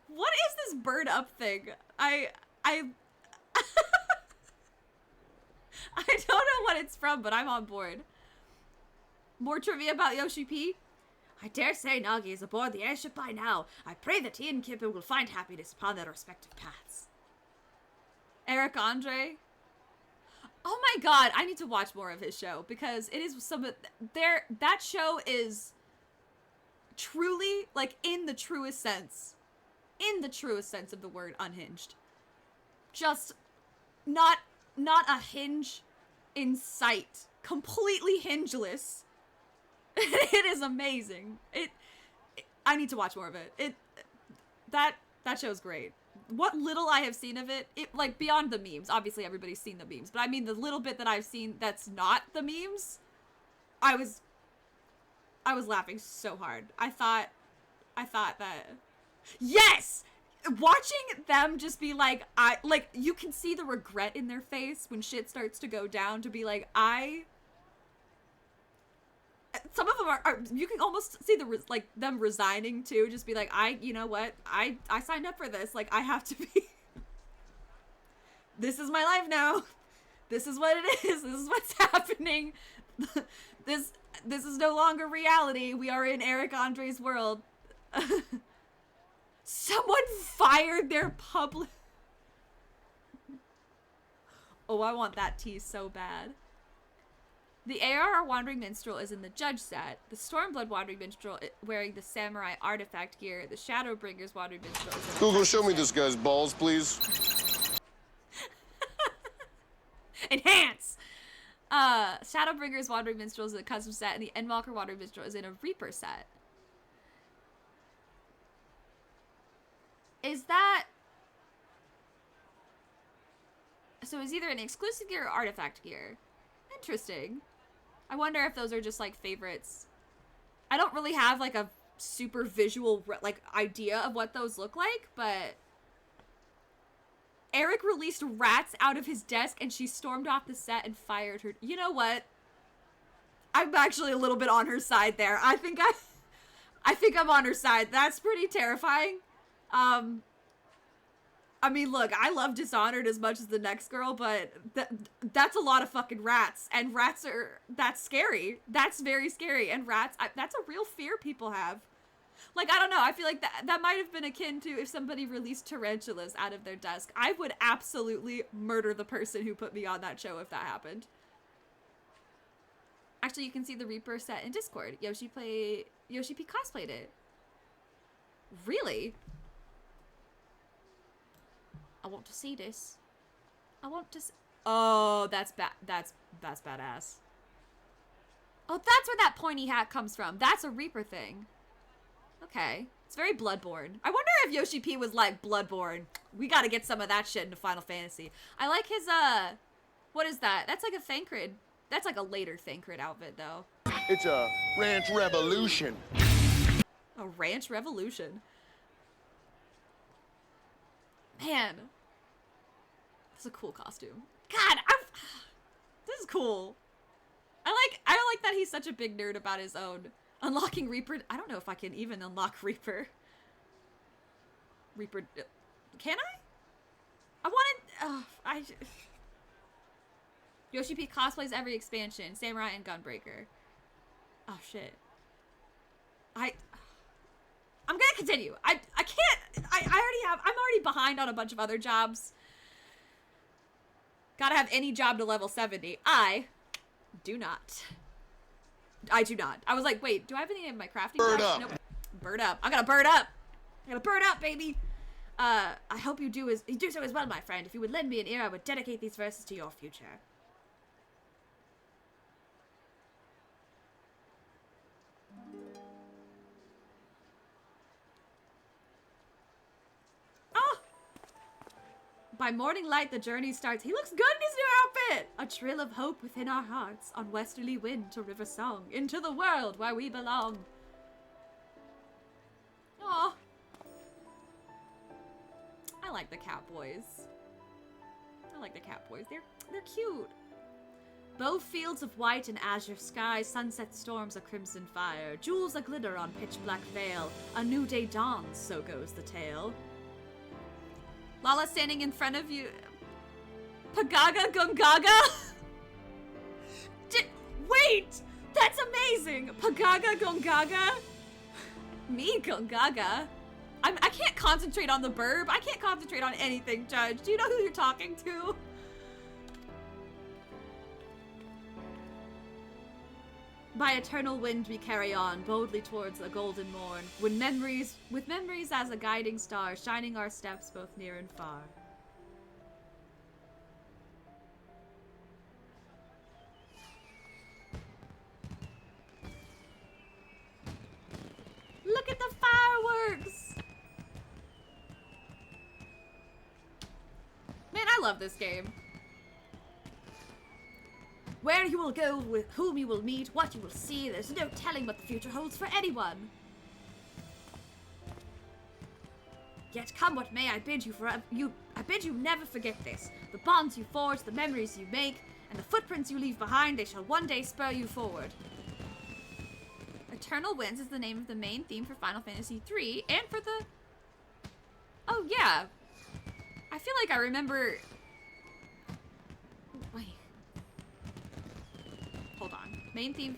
What is this bird up thing? I don't know what it's from, but I'm on board. More trivia about Yoshi P? I dare say Nagi is aboard the airship by now. I pray that he and Kippen will find happiness upon their respective paths. Eric Andre? Oh my god, I need to watch more of his show, because it is some of that show is truly, like, in the truest sense of the word, unhinged. Just not a hinge in sight. Completely hingeless. It is amazing. I need to watch more of it. That show's great. What little I have seen of it, like, beyond the memes. Obviously everybody's seen the memes, but I mean the little bit that I've seen that's not the memes, I was laughing so hard. I thought that, yes! Watching them just be like, you can see the regret in their face when shit starts to go down, to be like, some of them are you can almost see them resigning too, just be like, you know what, I signed up for this, like, I have to be, this is my life now, this is what it is, this is what's happening, this is no longer reality, we are in Eric Andre's world. Someone fired their public. Oh, I want that tea so bad. The ARR Wandering Minstrel is in the Judge set. The Stormblood Wandering Minstrel wearing the Samurai Artifact gear. The Shadowbringers Wandering Minstrel is in the Google, Judge show me set. this guy's balls, please. Enhance! Shadowbringers Wandering Minstrel is in a custom set, and the Endwalker Wandering Minstrel is in a Reaper set. Is that... So it's either an exclusive gear or artifact gear. Interesting. I wonder if those are just, like, favorites. I don't really have, like, a super visual, like, idea of what those look like, but... Eric released rats out of his desk and she stormed off the set and fired her. You know what? I'm actually a little bit on her side there. I think I'm on her side. That's pretty terrifying. I mean, look, I love Dishonored as much as the next girl, but that's a lot of fucking rats. And rats that's scary. That's very scary. And rats, that's a real fear people have. Like, I don't know, I feel like that might have been akin to if somebody released tarantulas out of their desk. I would absolutely murder the person who put me on that show if that happened. Actually, you can see the Reaper set in Discord. Yoshi P cosplayed it. Really? I want to see this. I want to oh, that's badass. Oh, that's where that pointy hat comes from. That's a Reaper thing. Okay. It's very Bloodborne. I wonder if Yoshi P was like Bloodborne. We gotta get some of that shit into Final Fantasy. I like his, what is that? That's like a Thancred. That's like a later Thancred outfit, though. It's a ranch revolution. A ranch revolution. Man. This is a cool costume. God, this is cool. I like that he's such a big nerd about his own. Unlocking Reaper. I don't know if I can even unlock Reaper. Reaper. Can I? I wanted. Yoshi P cosplays every expansion. Samurai and Gunbreaker. Oh shit. I'm gonna continue. I can't. I'm already behind on a bunch of other jobs. Gotta have any job to level 70. I do not. I do not. I was like, wait, do I have any of my crafting Bird jobs? up. Nope. Bird up. I'm gonna bird up. I'm gonna bird up, baby. I hope you do so as well, my friend. If you would lend me an ear, I would dedicate these verses to your future. Oh! By morning light, the journey starts. He looks good in his new outfit! A trill of hope within our hearts, on westerly wind to river song, into the world where we belong. Aw. I like the Catboys. I like the Catboys. They're cute. Bow fields of white and azure sky, sunset storms a crimson fire, jewels a glitter on pitch black veil, a new day dawns, so goes the tale. Lala standing in front of you. Pagaga Gungaga? Wait! That's amazing! Pagaga Gungaga? Me Gungaga? I can't concentrate on the burb. I can't concentrate on anything, Judge. Do you know who you're talking to? By eternal wind we carry on, boldly towards a golden morn, with memories as a guiding star, shining our steps both near and far. Look at the fireworks! Man, I love this game. Where you will go, with whom you will meet, what you will see, there's no telling what the future holds for anyone. Yet come what may, I bid you never forget this. The bonds you forge, the memories you make, and the footprints you leave behind, they shall one day spur you forward. Eternal Winds is the name of the main theme for Final Fantasy III, and for the... Oh, yeah. I feel like I remember... Wait. Hold on. Main theme...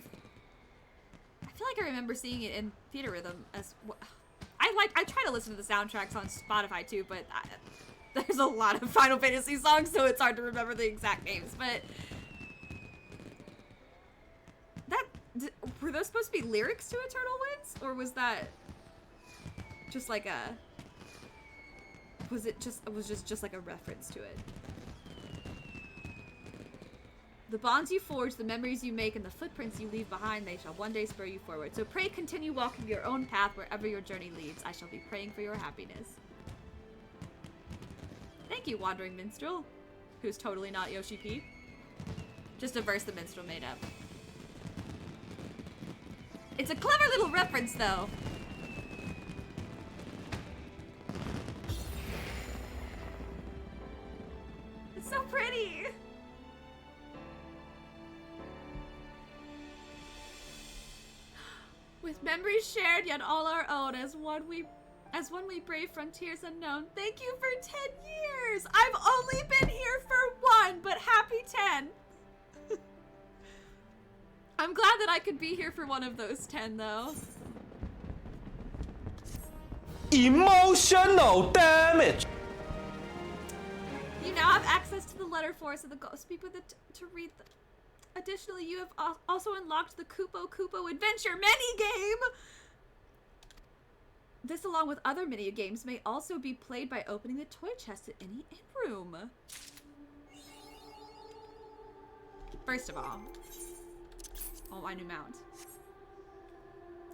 I feel like I remember seeing it in Theater Rhythm as well. I try to listen to the soundtracks on Spotify too, but there's a lot of Final Fantasy songs, so it's hard to remember the exact names, but... Were those supposed to be lyrics to Eternal Winds? Or was that just like a... Was it just like a reference to it? The bonds you forge, the memories you make, and the footprints you leave behind, they shall one day spur you forward. So pray continue walking your own path wherever your journey leads. I shall be praying for your happiness. Thank you, Wandering Minstrel, who's totally not Yoshi P. Just a verse the minstrel made up. It's a clever little reference, though. It's so pretty. With memories shared, yet all our own, as one we brave frontiers unknown. Thank you for 10 years. I've only been here for 1, but happy 10. I'm glad that I could be here for one of those 10, though. Emotional damage. You now have access to the letter force of the ghost people to read them. Additionally, you have also unlocked the Kupo Kupo Adventure minigame. This, along with other mini games, may also be played by opening the toy chest at any in-room. First of all, oh, my new mount.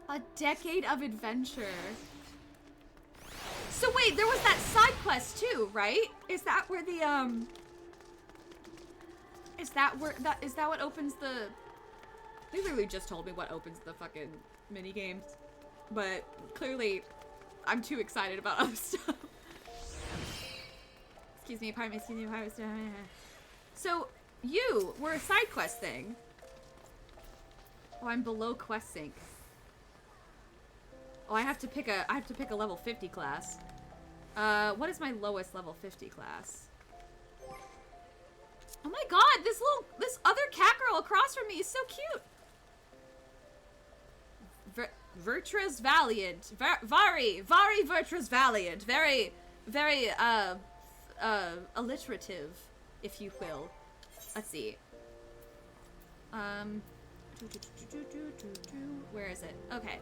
A decade of adventure. So wait, there was that side quest too, right? Is that where the is that what opens the? They literally just told me what opens the fucking mini games, but clearly, I'm too excited about other stuff. Excuse me, pardon me, excuse me, pardon me. So you were a side quest thing. Oh, I'm below quest sync. Oh, I have to pick a level 50 class. What is my lowest level 50 class? Oh my god, this other cat girl across from me is so cute. Virtuous Valiant. Vari Virtuous Valiant. Very, alliterative, if you will. Let's see. Where is it? Okay.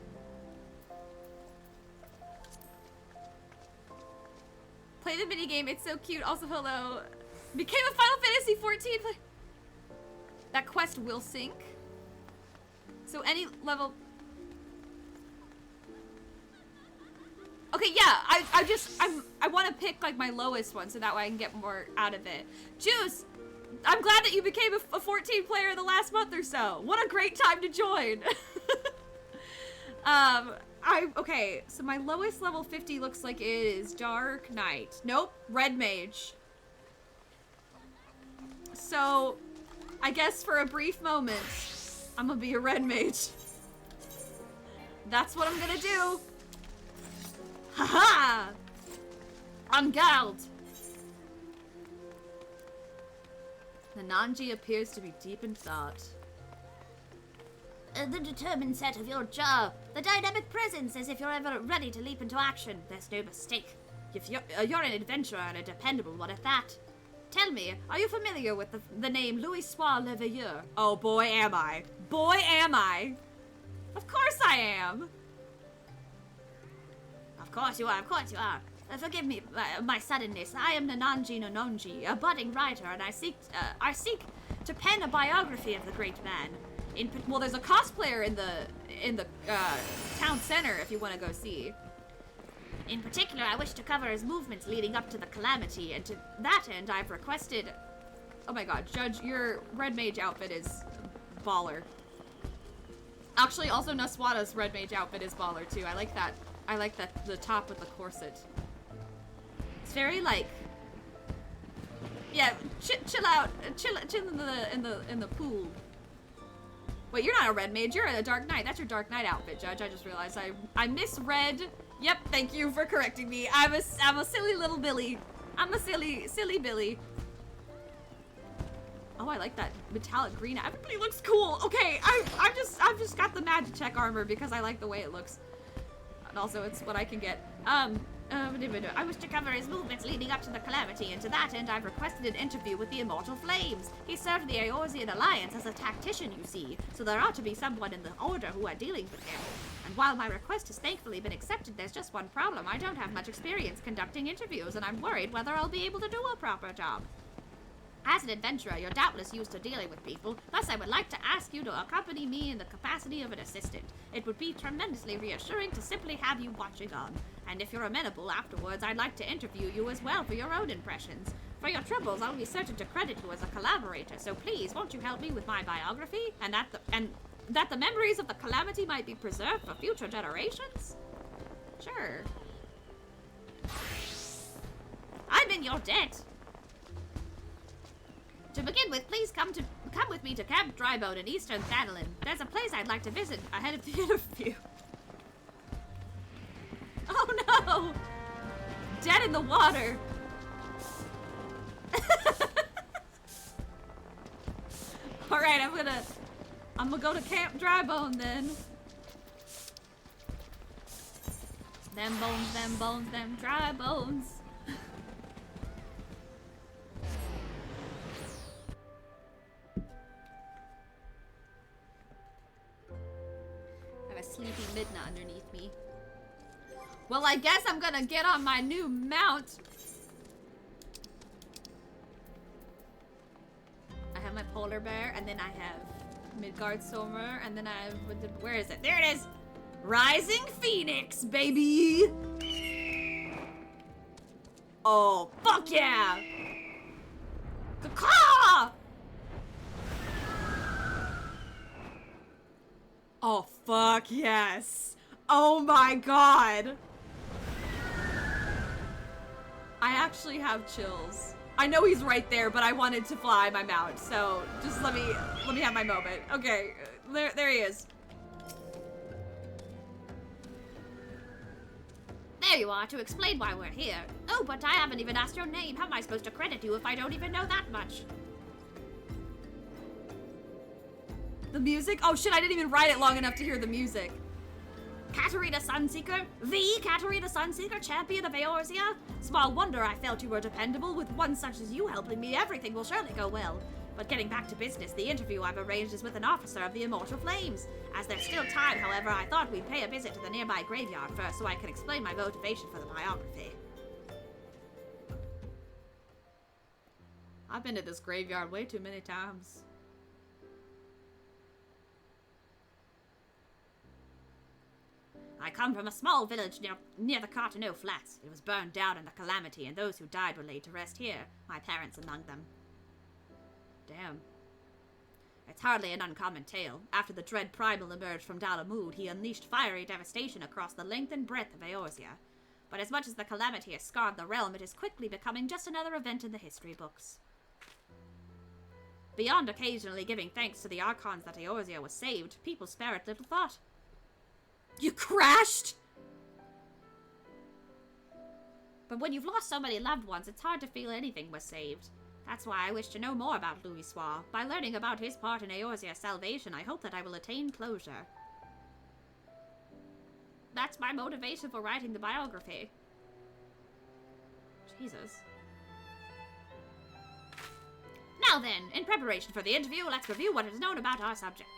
Play the minigame, it's so cute. Also, hello. Became a Final Fantasy 14 player. That quest will sync. So any level. Okay, yeah, I want to pick like my lowest one so that way I can get more out of it. Juice, I'm glad that you became a 14 player in the last month or so. What a great time to join. Okay, so my lowest level 50 looks like it is Dark Knight. Nope, Red Mage. So, I guess for a brief moment, I'm gonna be a Red Mage. That's what I'm gonna do. Haha! I'm Geralt. The Nanji appears to be deep in thought. The determined set of your jaw. The dynamic presence as if you're ever ready to leap into action. There's no mistake. If you're an adventurer and a dependable one at that. Tell me, are you familiar with the name Louis-Soir-le-Veilleur? Oh, boy am I. Boy am I. Of course I am. Of course you are, of course you are. Forgive me my suddenness. I am Nananji Nononji, a budding writer, and I seek to pen a biography of the great man. Well, there's a cosplayer in the town center if you want to go see. In particular, I wish to cover his movements leading up to the calamity, and to that end, I've requested. Oh my God, Judge, your Red Mage outfit is baller. Actually, also Naswada's Red Mage outfit is baller too. I like that. I like that the top with the corset. It's very like. Yeah, chill out, chill in the pool. Wait, you're not a Red Mage, you're a Dark Knight. That's your Dark Knight outfit, Judge. I just realized I misread. Yep, thank you for correcting me. I'm a silly little Billy. I'm a silly Billy. Oh, I like that metallic green. Everybody looks cool. Okay, I've just got the Magitech armor because I like the way it looks. And also it's what I can get. I wish to cover his movements leading up to the calamity, and to that end I've requested an interview with the Immortal Flames. He served the Eorzean Alliance as a tactician, you see, so there ought to be someone in the Order who are dealing with him. And while my request has thankfully been accepted, there's just one problem. I don't have much experience conducting interviews, and I'm worried whether I'll be able to do a proper job. As an adventurer, you're doubtless used to dealing with people, thus I would like to ask you to accompany me in the capacity of an assistant. It would be tremendously reassuring to simply have you watching on. And if you're amenable afterwards, I'd like to interview you as well for your own impressions. For your troubles, I'll be certain to credit you as a collaborator, so please, won't you help me with my biography? And that the memories of the calamity might be preserved for future generations? Sure. I'm in your debt! To begin with, please come with me to Camp Drybone in Eastern Thanalan. There's a place I'd like to visit ahead of the interview. Oh no! Dead in the water! Alright, I'm gonna go to Camp Drybone then. Them bones, them dry bones. I have a sleepy Midna underneath me. Well, I guess I'm gonna get on my new mount. I have my polar bear, and then I have Midgard Sommer, and then I have, where is it? There it is! Rising Phoenix, baby! Oh, fuck yeah! Caw! Oh, fuck yes! Oh my god! I actually have chills. I know he's right there, but I wanted to fly my mount, so just let me have my moment. Okay, there he is. There you are, to explain why we're here. Oh, but I haven't even asked your name. How am I supposed to credit you if I don't even know that much? The music? Oh shit, I didn't even write it long enough to hear the music. Katarina Sunseeker? The Katarina Sunseeker, champion of Eorzea? Small wonder I felt you were dependable. With one such as you helping me, everything will surely go well. But getting back to business, the interview I've arranged is with an officer of the Immortal Flames. As there's still time, however, I thought we'd pay a visit to the nearby graveyard first so I can explain my motivation for the biography. I've been to this graveyard way too many times. I come from a small village near the Cartoneau Flats. It was burned down in the calamity, and those who died were laid to rest here, my parents among them. Damn. It's hardly an uncommon tale. After the dread Primal emerged from Dalamud, he unleashed fiery devastation across the length and breadth of Eorzea. But as much as the calamity has scarred the realm, it is quickly becoming just another event in the history books. Beyond occasionally giving thanks to the Archons that Eorzea was saved, people spare it little thought. You crashed? But when you've lost so many loved ones, it's hard to feel anything was saved. That's why I wish to know more about Louisoix. By learning about his part in Eorzea's salvation, I hope that I will attain closure. That's my motivation for writing the biography. Jesus. Now then, in preparation for the interview, let's review what is known about our subject.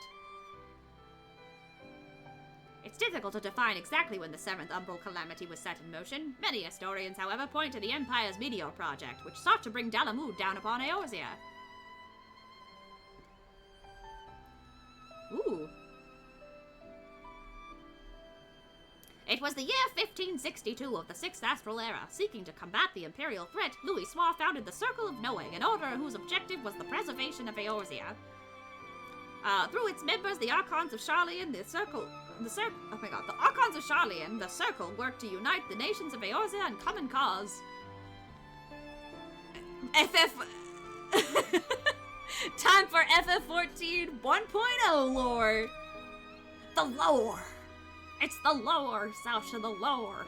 It's difficult to define exactly when the 7th Umbral Calamity was set in motion. Many historians, however, point to the Empire's Meteor Project, which sought to bring Dalamud down upon Eorzea. Ooh. It was the year 1562 of the 6th Astral Era. Seeking to combat the Imperial threat, Louisoix founded the Circle of Knowing, an order whose objective was the preservation of Eorzea. Through its members, the Archons of Sharlayan, the Archons of Sharlayan, the Circle, worked to unite the nations of Eorzea in common cause. Time for FF14 1.0 lore. The lore. It's the lore, Sasha, the lore.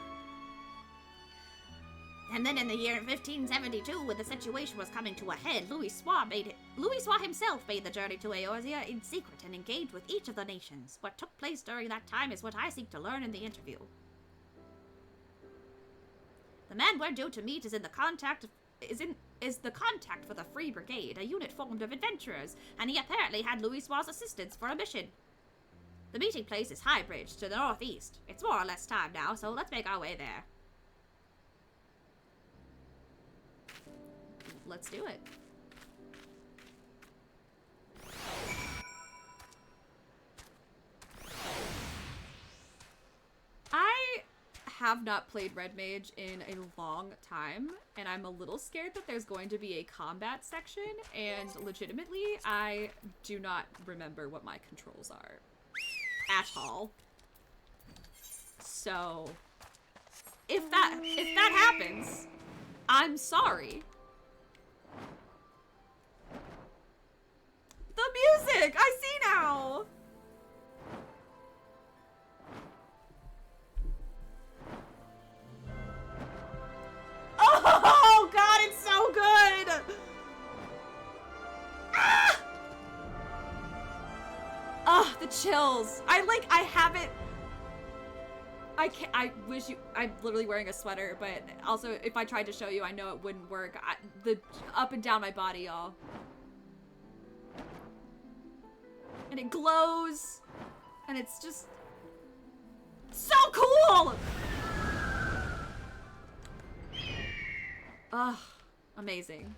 And then in the year 1572, when the situation was coming to a head, Louisoix himself made the journey to Eorzea in secret and engaged with each of the nations. What took place during that time is what I seek to learn in the interview. The man we're due to meet is the contact for the Free Brigade, a unit formed of adventurers, and he apparently had Louisoix's assistance for a mission. The meeting place is Highbridge, to the northeast. It's more or less time now, so let's make our way there. Let's do it. I have not played Red Mage in a long time, and I'm a little scared that there's going to be a combat section, and legitimately, I do not remember what my controls are at all. So, if that happens, I'm sorry. The music! I see now! Oh god, it's so good! Ah! Oh, the chills. I have it. I wish you, I'm literally wearing a sweater, but also if I tried to show you, I know it wouldn't work. The up and down my body, y'all. And it glows, and it's just so cool! Ugh, amazing.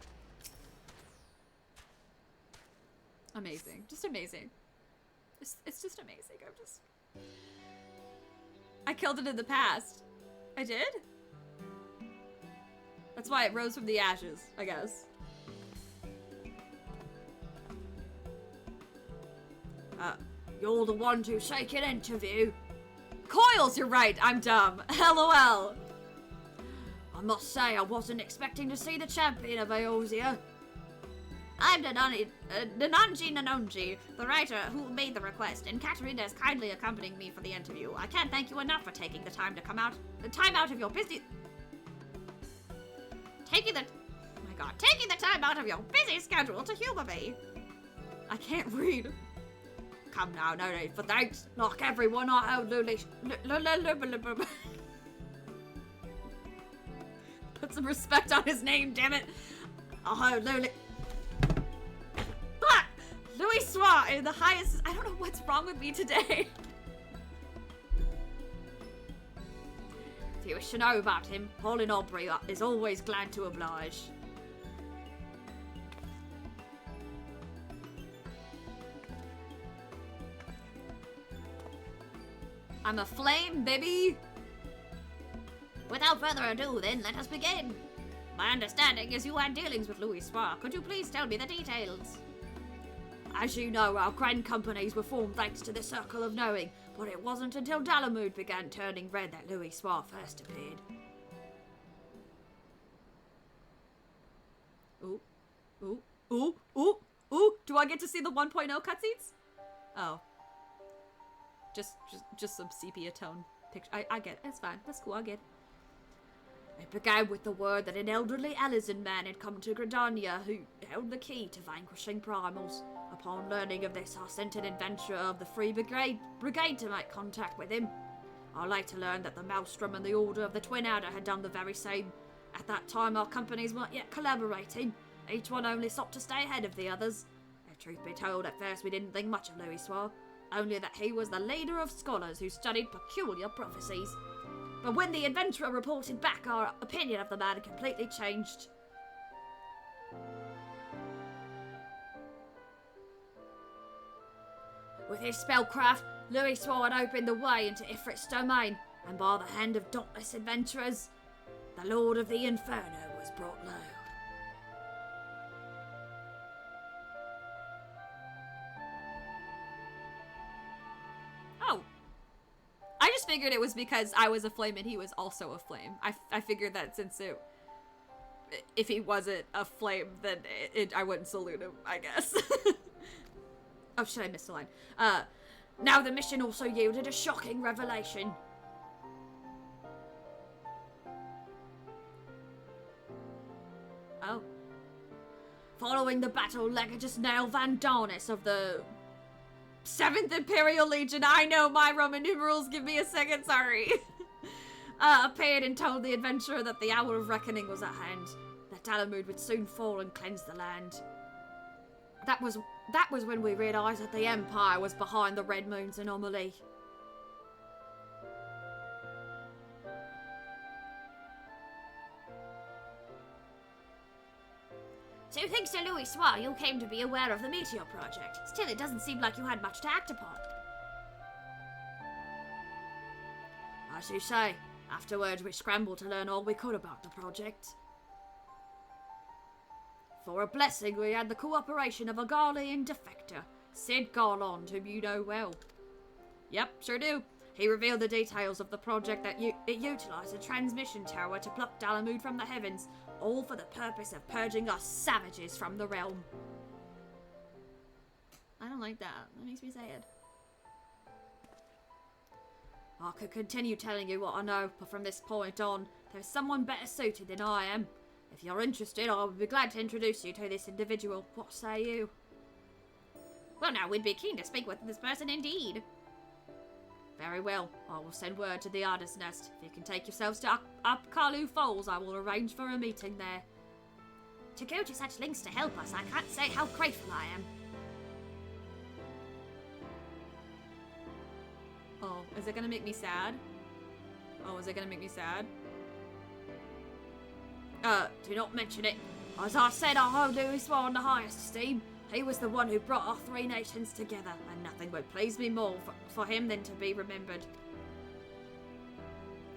Amazing. Just amazing. It's just amazing. I killed it in the past. I did? That's why it rose from the ashes, I guess. You're the one to shake an interview. Coils, you're right. I'm dumb. LOL. I must say, I wasn't expecting to see the champion of Eorzea. I'm Nananji Nanonji, the writer who made the request, and Katarina is kindly accompanying me for the interview. I can't thank you enough for taking the time to come out. The time out of your busy... Taking the time out of your busy schedule to humor me. I can't read. Come now, no need for thanks. Like everyone, I owe Luli... Put some respect on his name, damn it. I owe Luli... Louis Swat in the highest... I don't know what's wrong with me today. If you wish to know about him, Paulin Aubrey is always glad to oblige. I'm a flame, baby. Without further ado, then, let us begin. My understanding is you had dealings with Louis Swat. Could you please tell me the details? As you know, our grand companies were formed thanks to the Circle of Knowing, but it wasn't until Dalamud began turning red that Louis Swat first appeared. Ooh, ooh, ooh, ooh, ooh! Do I get to see the 1.0 cutscenes? Oh. Just some sepia tone picture. I get it. It's fine. That's cool. I get it. It began with the word that an elderly Alizan man had come to Gridania who held the key to vanquishing primals. Upon learning of this, I sent an adventurer of the Free Brigade to make contact with him. I later learned that the Maelstrom and the Order of the Twin Adder had done the very same. At that time, our companies weren't yet collaborating. Each one only sought to stay ahead of the others. If truth be told, at first we didn't think much of Louis Swat, only that he was the leader of scholars who studied peculiar prophecies. But when the adventurer reported back, our opinion of the man completely changed. With his spellcraft, Louis Swat had opened the way into Ifrit's domain, and by the hand of dauntless adventurers, the Lord of the Inferno was brought low. Oh. I just figured it was because I was a flame and he was also a flame. I figured that since if he wasn't a flame, then I wouldn't salute him, I guess. Oh shit, I missed a line. Now the mission also yielded a shocking revelation. Oh. Following the battle, Legatus Nail Van Darnis of the 7th Imperial Legion, I know my Roman numerals, give me a second, sorry. Appeared and told the adventurer that the hour of reckoning was at hand, that Dalamud would soon fall and cleanse the land. That was when we realised that the Empire was behind the Red Moon's anomaly. So thanks to Louis Swat, you came to be aware of the Meteor Project. Still, it doesn't seem like you had much to act upon. As you say, afterwards we scrambled to learn all we could about the project. For a blessing, we had the cooperation of a Garlean defector, Sid Garland, whom you know well. Yep, sure do. He revealed the details of the project that it utilised a transmission tower to pluck Dalamud from the heavens, all for the purpose of purging us savages from the realm. I don't like that. That makes me sad. I could continue telling you what I know, but from this point on, there's someone better suited than I am. If you're interested, I would be glad to introduce you to this individual. What say you? Well, now, we'd be keen to speak with this person indeed. Very well. I will send word to the Ardous Nest. If you can take yourselves to Upkalu Falls, I will arrange for a meeting there. To go to such lengths to help us, I can't say how grateful I am. Oh, is it gonna make me sad? Oh, is it gonna make me sad? Do not mention it. As I said, I hold Louis Swan in the highest esteem. He was the one who brought our three nations together, and nothing would please me more for him than to be remembered.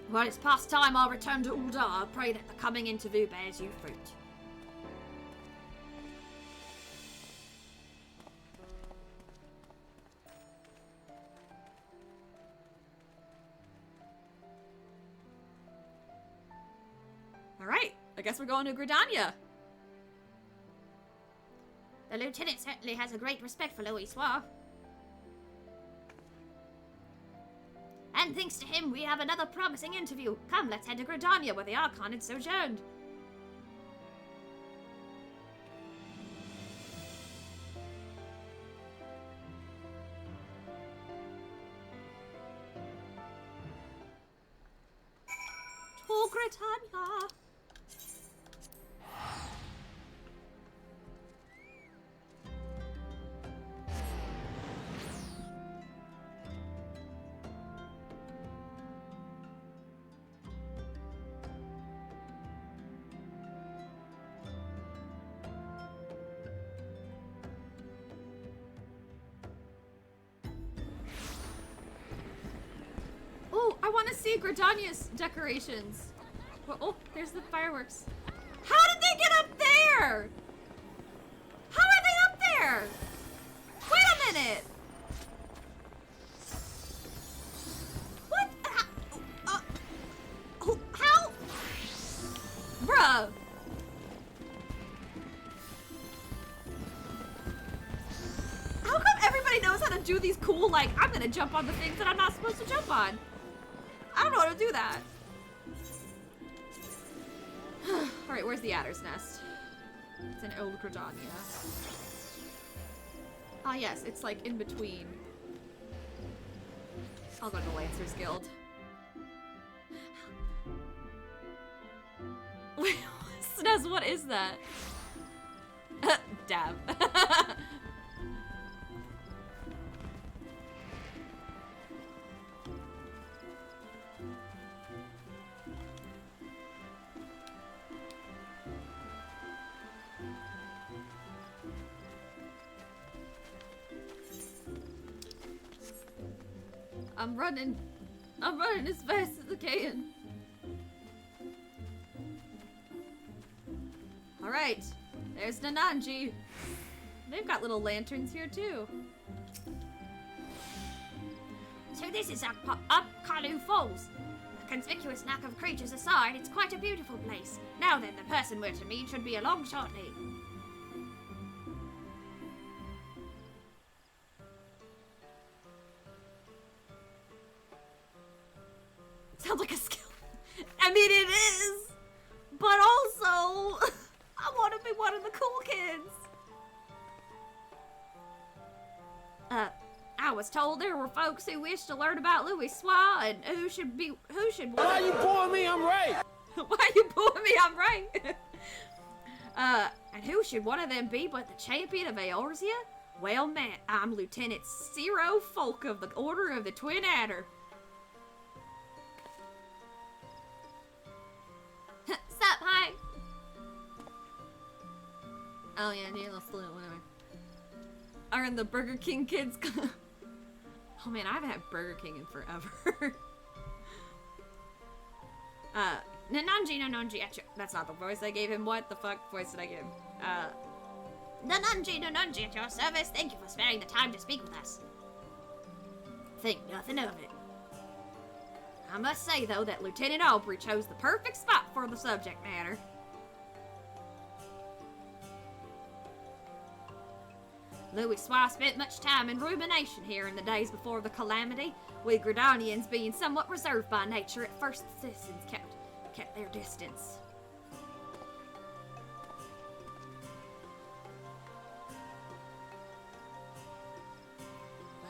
When it's past time I return to Ul'dah, I pray that the coming interview bears you fruit. Alright, I guess we're going to Gridania. The lieutenant certainly has a great respect for Louis Soir. And thanks to him, we have another promising interview. Come, let's head to Gridania, where the Archon had sojourned. To Gridania. Oh, I want to see Gridania's decorations. Well, oh, there's the fireworks. How did they get up there? How are they up there? Wait a minute. What? How? Bruh. How come everybody knows how to do these cool, like, I'm gonna jump on the things that I'm not supposed to jump on? I don't know how to do that. Alright, where's the adder's nest? It's in Old Gridania. Ah, yes, it's like in between. I'll go to the Lancers Guild. Wait, Snez, what is that? Dab. I'm running as fast as I can. Alright, there's Nananji. They've got little lanterns here too. So this is Kalu Falls. A conspicuous lack of creatures aside, it's quite a beautiful place. Now then, the person we're to meet should be along shortly. Sounds like a skill. I mean, it is. But also, I want to be one of the cool kids. I was told there were folks who wished to learn about Louis Soir and who should. Why are you booing me? I'm right. Why are you booing me? I'm right. And who should one of them be but the champion of Eorzea? Well met, I'm Lieutenant Ciro Folk of the Order of the Twin Adder. Sup, hi. Oh yeah, let's do it, whatever. Are in the Burger King kids? Oh man, I haven't had Burger King in forever. Nananji, that's not the voice I gave him. What the fuck voice did I give him? Nananji at your service. Thank you for sparing the time to speak with us. Think nothing of it. I must say, though, that Lieutenant Aubrey chose the perfect spot for the subject matter. Louis Soir spent much time in rumination here in the days before the calamity, we Gridanians being somewhat reserved by nature. At first, the citizens kept their distance.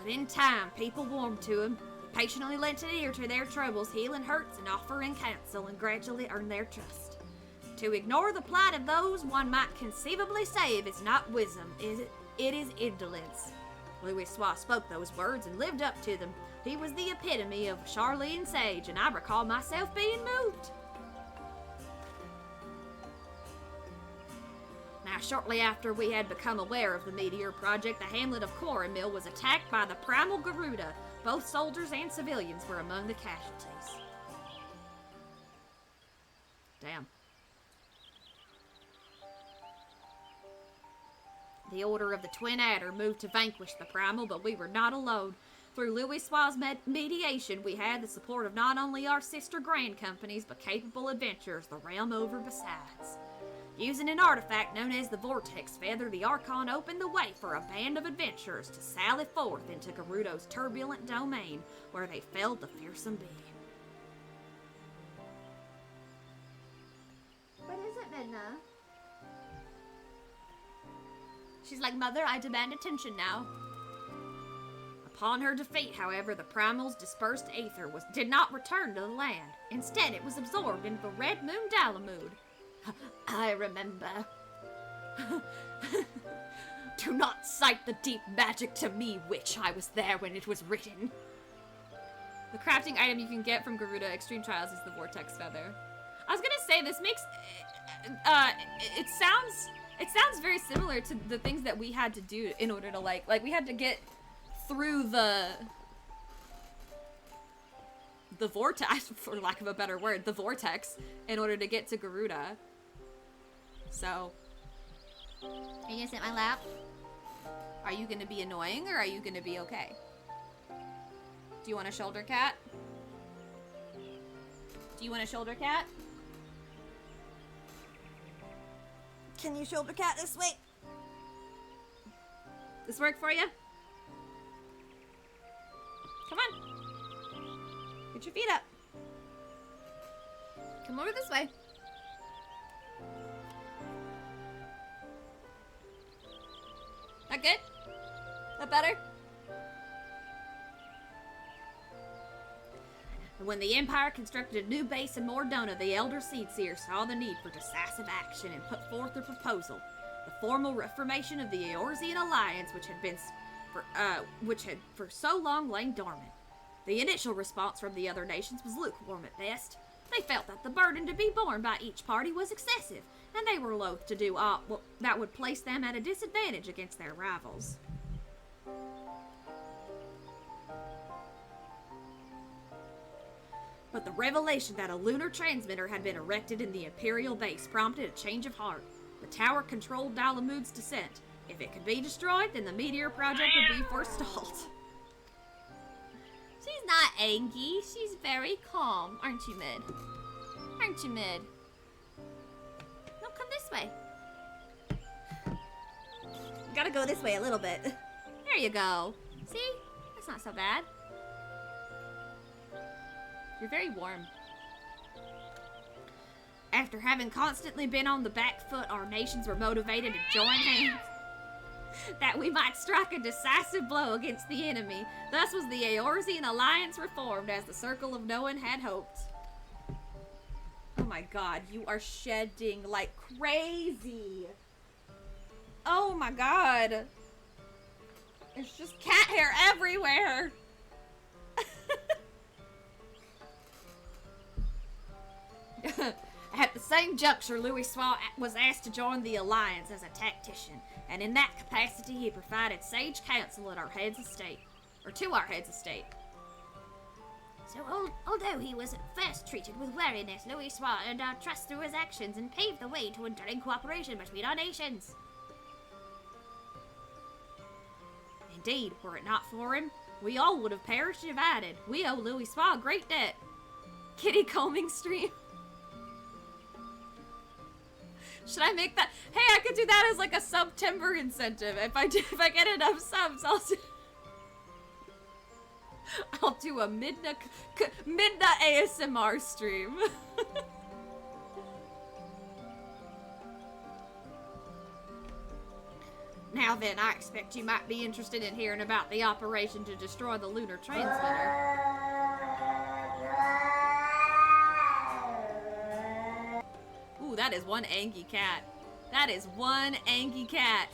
But in time, people warmed to him, patiently lent an ear to their troubles, healing hurts and offering counsel, and gradually earned their trust. To ignore the plight of those one might conceivably save is not wisdom, it is indolence. Louis Soir spoke those words and lived up to them. He was the epitome of Charlene sage, and I recall myself being moved. Now, shortly after we had become aware of the Meteor Project, the hamlet of Coromil was attacked by the primal Garuda. Both soldiers and civilians were among the casualties. Damn. The Order of the Twin Adder moved to vanquish the primal, but we were not alone. Through Louis' mediation, we had the support of not only our sister grand companies, but capable adventurers the realm over besides. Using an artifact known as the Vortex Feather, the Archon opened the way for a band of adventurers to sally forth into Gerudo's turbulent domain, where they felled the fearsome being. What is it, Midna? She's like, Mother, I demand attention now. Upon her defeat, however, the Primal's dispersed aether did not return to the land. Instead, it was absorbed into the Red Moon Dalamud. I remember. Do not cite the deep magic to me, witch. I was there when it was written. The crafting item you can get from Garuda Extreme Trials is the Vortex Feather. I was gonna say, this makes... it sounds very similar to the things that we had to do in order to, like we had to get through the vortex, for lack of a better word, the vortex, in order to get to Garuda. So, are you gonna sit in my lap? Are you gonna be annoying, or are you gonna be okay? Do you want a shoulder cat? Do you want a shoulder cat? Can you shoulder cat this way? This work for you? Come on. Get your feet up. Come over this way. That good? That better? When the Empire constructed a new base in Mordona, the Elder Seedseer saw the need for decisive action and put forth a proposal. The formal reformation of the Eorzean Alliance, which had for so long lain dormant. The initial response from the other nations was lukewarm at best. They felt that the burden to be borne by each party was excessive, and they were loath to do aught that would place them at a disadvantage against their rivals. But the revelation that a lunar transmitter had been erected in the Imperial base prompted a change of heart. The tower controlled Dalamud's descent. If it could be destroyed, then the Meteor Project would be forestalled. She's not angry. She's very calm. Aren't you, Mid? Aren't you, Mid? No, come this way. You gotta go this way a little bit. There you go. See? That's not so bad. You're very warm. After having constantly been on the back foot, our nations were motivated to join hands that we might strike a decisive blow against the enemy. Thus was the Eorzean Alliance reformed as the Circle of Knowing had hoped. Oh my god, you are shedding like crazy. Oh my god. There's just cat hair everywhere. At the same juncture, Louis was asked to join the Alliance as a tactician, and in that capacity he provided sage counsel at our heads of state, or to our heads of state. So, although he was at first treated with wariness, Louis earned our trust through his actions and paved the way to enduring cooperation between our nations. Indeed, were it not for him, we all would have perished divided. We owe Louis a great debt. Kitty combing stream. Should I make that? Hey, I could do that as like a September incentive. If I get enough subs, I'll do a Midna ASMR stream. Now then, I expect you might be interested in hearing about the operation to destroy the lunar transmitter. Ooh, that is one angry cat. That is one angry cat.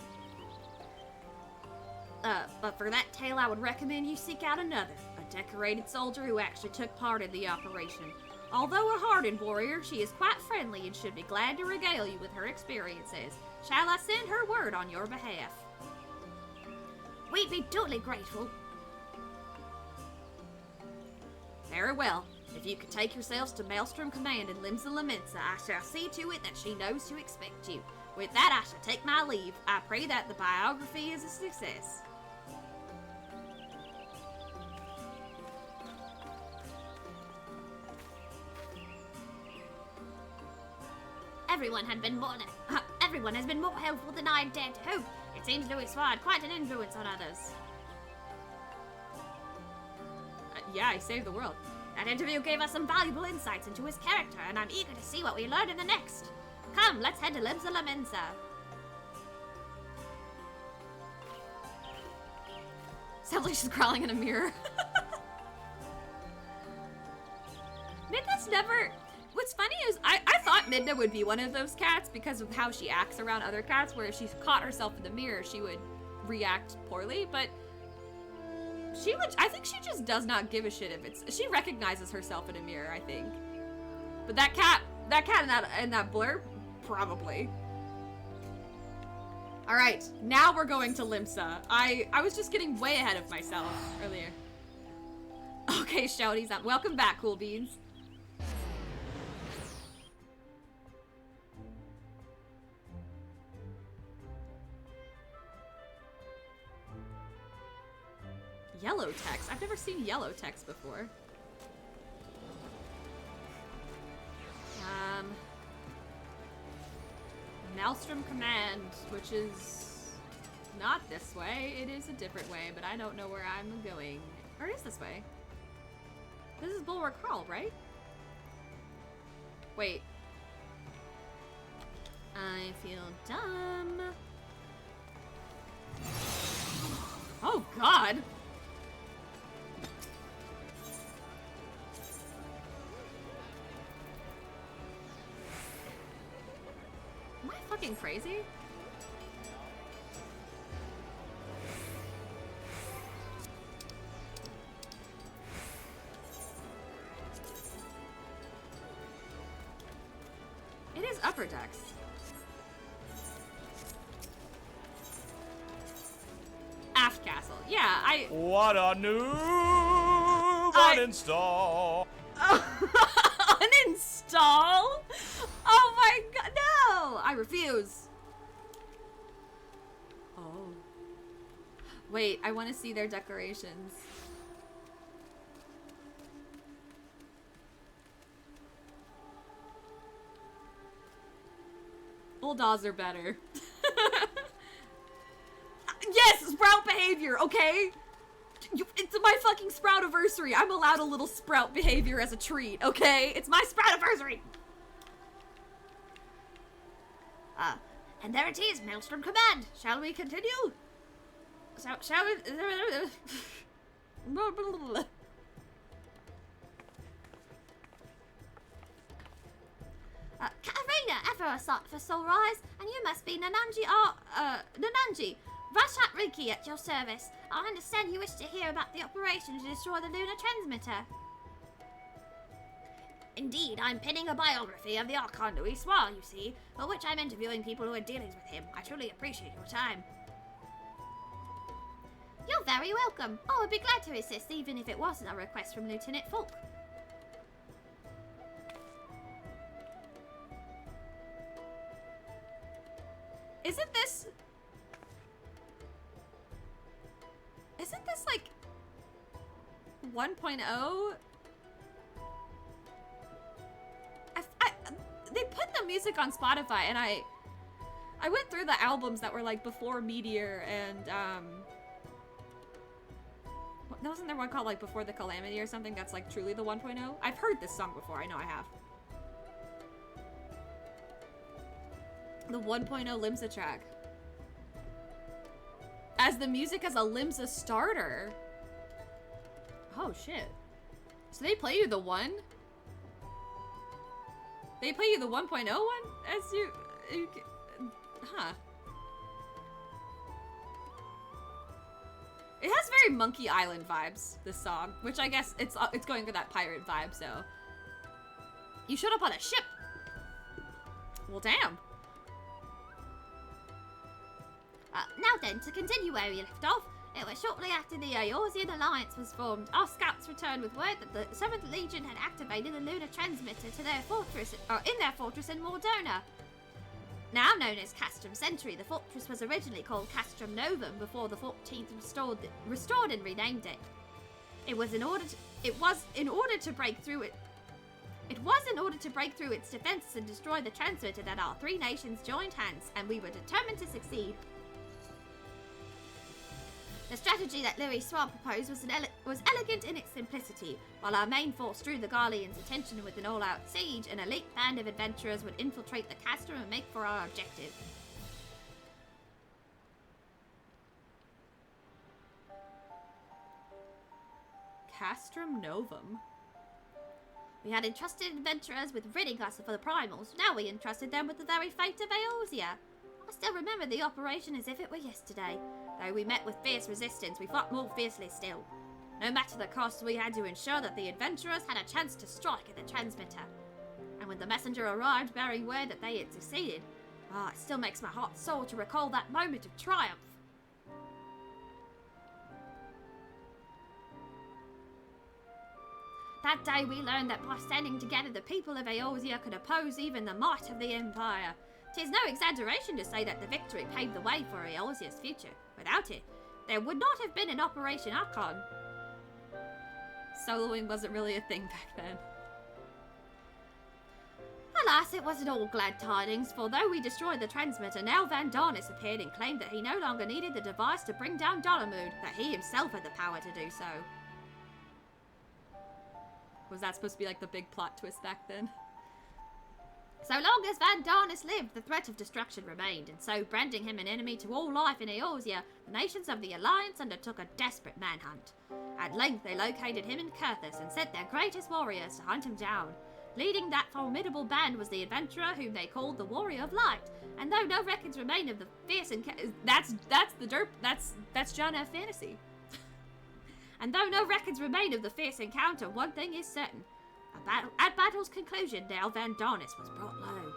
But for that tale, I would recommend you seek out another, a decorated soldier who actually took part in the operation. Although a hardened warrior, she is quite friendly and should be glad to regale you with her experiences. Shall I send her word on your behalf? We'd be duly grateful. Very well. If you could take yourselves to Maelstrom Command in Limsa Lamensa, I shall see to it that she knows to expect you. With that, I shall take my leave. I pray that the biography is a success. Everyone has been more helpful than I had dared to hope. It seems Louis had quite an influence on others. Yeah, he saved the world. That interview gave us some valuable insights into his character, and I'm eager to see what we learn in the next. Come, let's head to Limsa Lamensa. Sounds like she's crawling in a mirror. Midna's never... What's funny is I thought Midna would be one of those cats because of how she acts around other cats, where if she caught herself in the mirror, she would react poorly, but I think she just does not give a shit if it's, she recognizes herself in a mirror, I think. But that cat in that blur, probably. All right, now we're going to Limsa. I was just getting way ahead of myself earlier. Okay, Shouty's up. Welcome back, Cool Beans. Yellow text? I've never seen yellow text before. Maelstrom Command, which is not this way. It is a different way, but I don't know where I'm going. Or is this way? This is Bulwark Hall, right? Wait. I feel dumb. Oh, God. Am I fucking crazy? It is upper decks. Aft castle. Yeah, What a new uninstall. Uninstall? Oh my god, no! I refuse. Oh. Wait, I want to see their decorations. Bulldogs are better. Yes, sprout behavior, okay? It's my fucking Sproutaversary. I'm allowed a little sprout behavior as a treat, okay? It's my Sproutaversary. And there it is, Maelstrom Command. Shall we continue? Shall we? Katarina, ever a sight for sunrise, and you must be Nananji. Vashat Riki at your service. I understand you wish to hear about the operation to destroy the lunar transmitter. Indeed, I'm penning a biography of the Archon Louis, you see, for which I'm interviewing people who had dealings with him. I truly appreciate your time. You're very welcome. I would be glad to assist, even if it wasn't a request from Lieutenant Falk. Isn't this like 1.0? They put the music on Spotify, and I went through the albums that were like before Meteor and wasn't there one called like Before the Calamity or something that's like truly the 1.0? I've heard this song before, I know I have. The 1.0 Limsa track. As the music as a Limsa starter. Oh shit. So they play you the 1? They play you the 1.0 one as you huh. It has very Monkey Island vibes, this song, which I guess it's going for that pirate vibe, so. You showed up on a ship. Well, damn. Now then, to continue where we left off, it was shortly after the Eorzean Alliance was formed. Our scouts returned with word that the 7th Legion had activated the lunar transmitter to their fortress, in their fortress in Mordona. Now known as Castrum Century, the fortress was originally called Castrum Novum before the 14th restored and renamed it. It was in order to break through its defenses and destroy the transmitter that our three nations joined hands, and we were determined to succeed. The strategy that Ffxiv proposed was elegant in its simplicity. While our main force drew the Garleans' attention with an all-out siege, an elite band of adventurers would infiltrate the castrum and make for our objective. Castrum Novum? We had entrusted adventurers with ridding us of the primals. Now we entrusted them with the very fate of Eorzea. I still remember the operation as if it were yesterday. Though we met with fierce resistance, we fought more fiercely still. No matter the cost, we had to ensure that the adventurers had a chance to strike at the transmitter. And when the messenger arrived bearing word that they had succeeded, it still makes my heart sore to recall that moment of triumph. That day we learned that by standing together, the people of Eorzea could oppose even the might of the Empire. 'Tis no exaggeration to say that the victory paved the way for Eorzea's future. Without it, there would not have been an Operation Archon. Soloing wasn't really a thing back then. Alas, it wasn't all glad tidings, for though we destroyed the transmitter, now Van Darnis appeared and claimed that he no longer needed the device to bring down Dalamud, that he himself had the power to do so. Was that supposed to be like the big plot twist back then? So long as Van Darnis lived, the threat of destruction remained, and so, branding him an enemy to all life in Eorzea, the nations of the Alliance undertook a desperate manhunt. At length, they located him in Kurthus and sent their greatest warriors to hunt him down. Leading that formidable band was the adventurer whom they called the Warrior of Light, and though no records remain of the fierce that's John F. Fantasy. And though no records remain of the fierce encounter, one thing is certain. At battle's conclusion, now Van Darnis was brought low.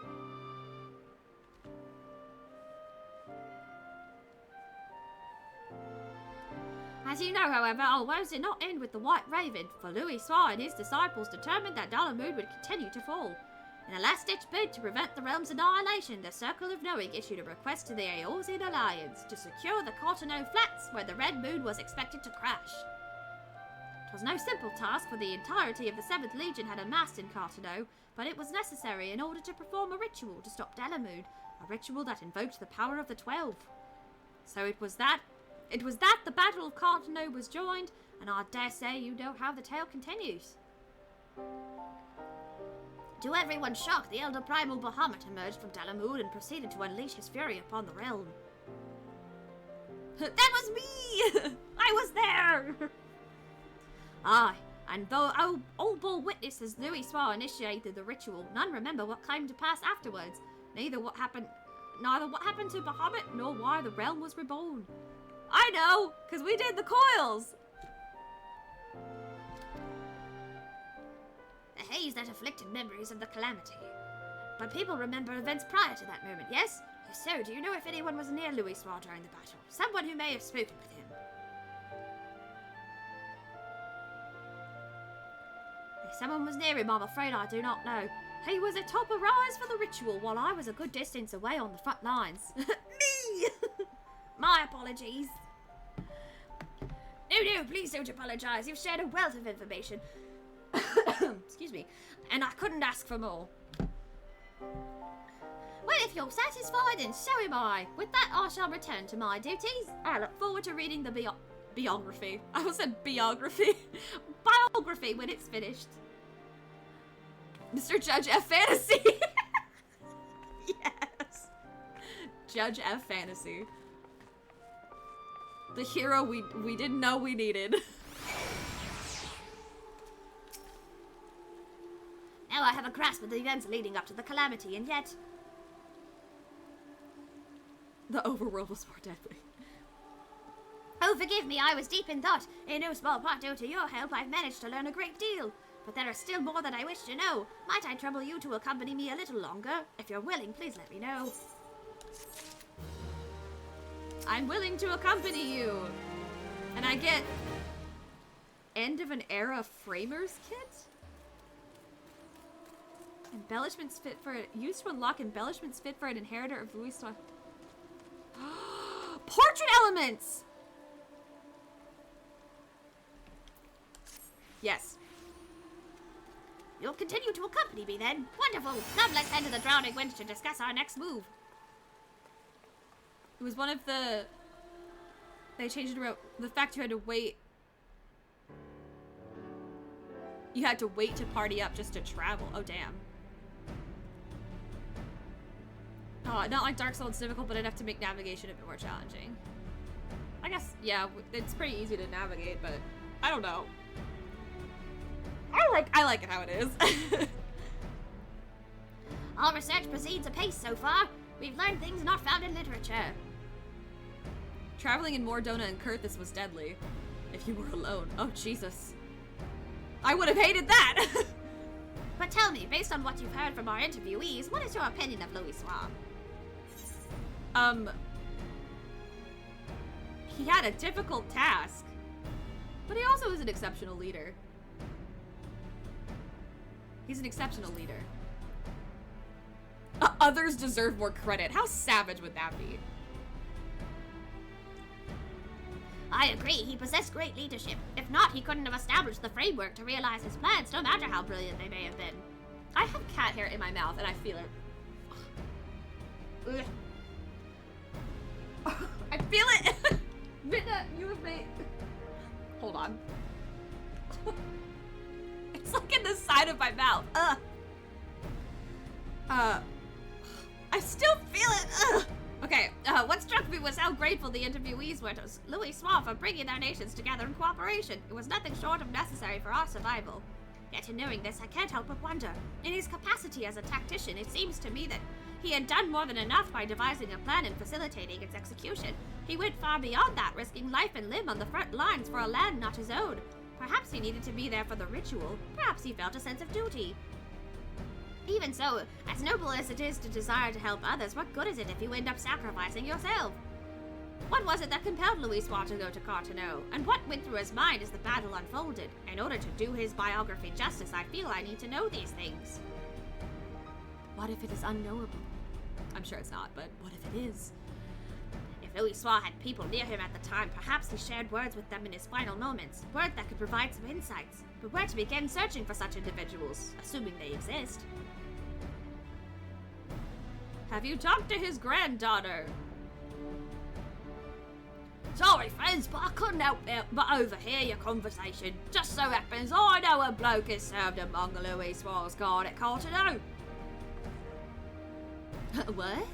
As you know, however, our woes did not end with the White Raven, for Ffxiv and his disciples determined that Dalamud would continue to fall. In a last-ditch bid to prevent the realm's annihilation, the Circle of Knowing issued a request to the Eorzean Alliance to secure the Cotonou Flats, where the Red Moon was expected to crash. It was no simple task, for the entirety of the 7th Legion had amassed in Cotonou, but it was necessary in order to perform a ritual to stop Dalamud, a ritual that invoked the power of the 12. So it was that the Battle of Cotonou was joined, and I dare say you know how the tale continues. To everyone's shock, the Elder Primal Bahamut emerged from Dalamud and proceeded to unleash his fury upon the realm. That was me! I was there! Aye, and though all bore witnesses Ffxiv initiated the ritual, none remember what came to pass afterwards. Neither what happened to Bahamut, nor why the realm was reborn. I know, because we did the coils! The haze that afflicted memories of the calamity. But people remember events prior to that moment, yes? If so, do you know if anyone was near Ffxiv during the battle? Someone who may have spoken with him. If someone was near him, I'm afraid I do not know. He was atop a rise for the ritual, while I was a good distance away on the front lines. Me! My apologies. No, please don't apologize. You've shared a wealth of information. Excuse me. And I couldn't ask for more. Well, if you're satisfied, then so am I. With that, I shall return to my duties. I look forward to reading the biography. I almost said biography. Biography when it's finished. Mr. Judge F. Fantasy. Yes. Judge F. Fantasy. The hero we didn't know we needed. Now I have a grasp of the events leading up to the calamity, and yet... The overworld was more deadly. Oh, forgive me, I was deep in thought. In no small part due to your help, I've managed to learn a great deal. But there is still more that I wish to know. Might I trouble you to accompany me a little longer? If you're willing, please let me know. I'm willing to accompany you. And I get end of an era framers kit? Embellishments fit for it. Used to unlock embellishments fit for an inheritor of Louis Vuitton. Portrait elements! Yes. You'll continue to accompany me then. Wonderful. Now let's head to the Drowning Winch to discuss our next move. It was one of the... They changed it around. The fact you had to wait. You had to wait to party up just to travel. Oh, damn. Not like Dark Souls difficult, but enough to make navigation a bit more challenging. I guess, yeah, it's pretty easy to navigate, but I don't know. I like it how it is. Our research proceeds apace so far. We've learned things not found in literature. Traveling in Mordona and Kurthus was deadly. If you were alone. Oh, Jesus. I would have hated that! But tell me, based on what you've heard from our interviewees, what is your opinion of Louis Vuitton? He had a difficult task. But he also is an exceptional leader. He's an exceptional leader. Others deserve more credit. How savage would that be? I agree, he possessed great leadership. If not, he couldn't have established the framework to realize his plans, no matter how brilliant they may have been. I have cat hair in my mouth and I feel it. I feel it! Midna, you have made... Hold on. It's like in the side of my mouth. I still feel it. Okay, what struck me was how grateful the interviewees were to Louis Vuitton for bringing their nations together in cooperation. It was nothing short of necessary for our survival. Yet in knowing this, I can't help but wonder. In his capacity as a tactician, it seems to me that he had done more than enough by devising a plan and facilitating its execution. He went far beyond that, risking life and limb on the front lines for a land not his own. Perhaps he needed to be there for the ritual. Perhaps he felt a sense of duty. Even so, as noble as it is to desire to help others, what good is it if you end up sacrificing yourself? What was it that compelled Louis Vuitton to go to Carteneau? And what went through his mind as the battle unfolded? In order to do his biography justice, I feel I need to know these things. What if it is unknowable? I'm sure it's not, but what if it is? If Louis Vuitton had people near him at the time, perhaps he shared words with them in his final moments. Words that could provide some insights. But where to begin searching for such individuals, assuming they exist? Have you talked to his granddaughter? Sorry, friends, but I couldn't help but overhear your conversation. Just so happens I know a bloke has served among Louis Vuitton's guard at Carteneau. What?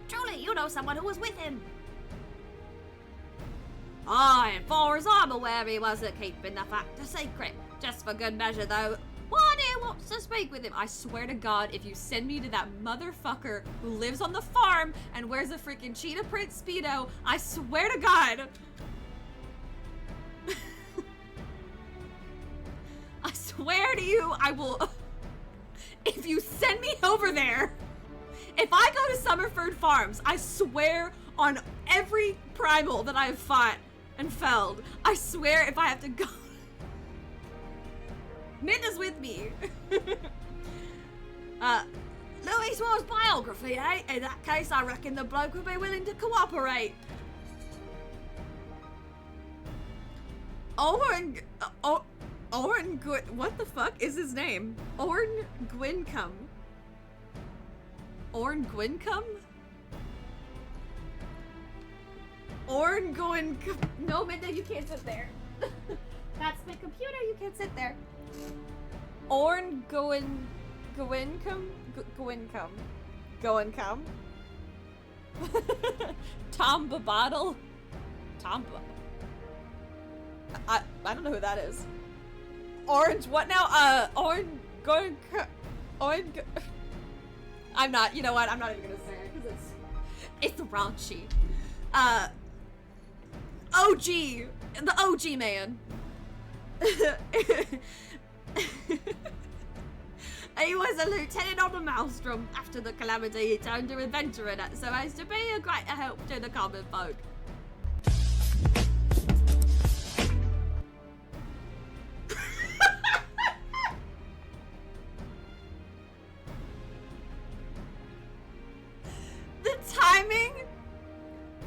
Truly, you know someone who was with him. Aye, and far as I'm aware, he wasn't keeping the fact a secret. Just for good measure, though, one here wants to speak with him. I swear to God, if you send me to that motherfucker who lives on the farm and wears a freaking cheetah print Speedo, I swear to God. I swear to you, I will... If you send me over there, if I go to Summerford Farms, I swear on every primal that I have fought and felled, I swear if I have to go... Midna's with me. Louis Vuitton's biography, eh? In that case, I reckon the bloke would be willing to cooperate. What the fuck is his name? Orn Gwyncum. Orn Gwyncum? Orn Gwyncum. No, Midna, you can't sit there. That's my computer, you can't sit there. Orn Gwyncum? Gwyncum? Tom Babottle? I don't know who that is. Orange, what now? I'm not, you know what? I'm not even gonna say it because it's raunchy. OG, the OG man. He was a lieutenant on the Maelstrom. After the calamity, he turned to adventurer so as to be a greater help to the common folk.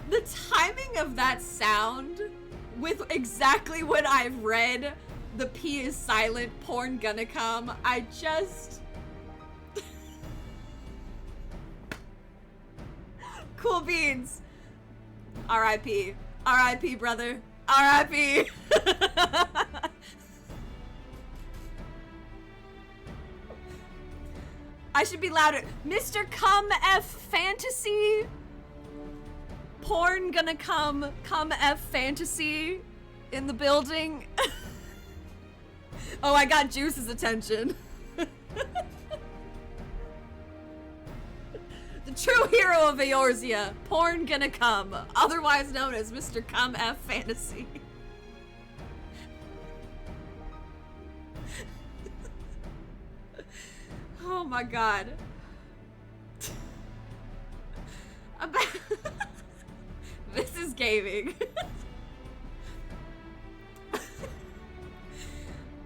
The timing of that sound with exactly what I've read, the P is silent, porn gonna come, I just... Cool beans. R.I.P. R.I.P. brother. R.I.P. I should be louder. Mr. Come F Fantasy. Porn gonna come F Fantasy in the building. Oh, I got Juice's attention. The true hero of Eorzea, Porn gonna come, otherwise known as Mr. Come F Fantasy. Oh my god. This is gaming.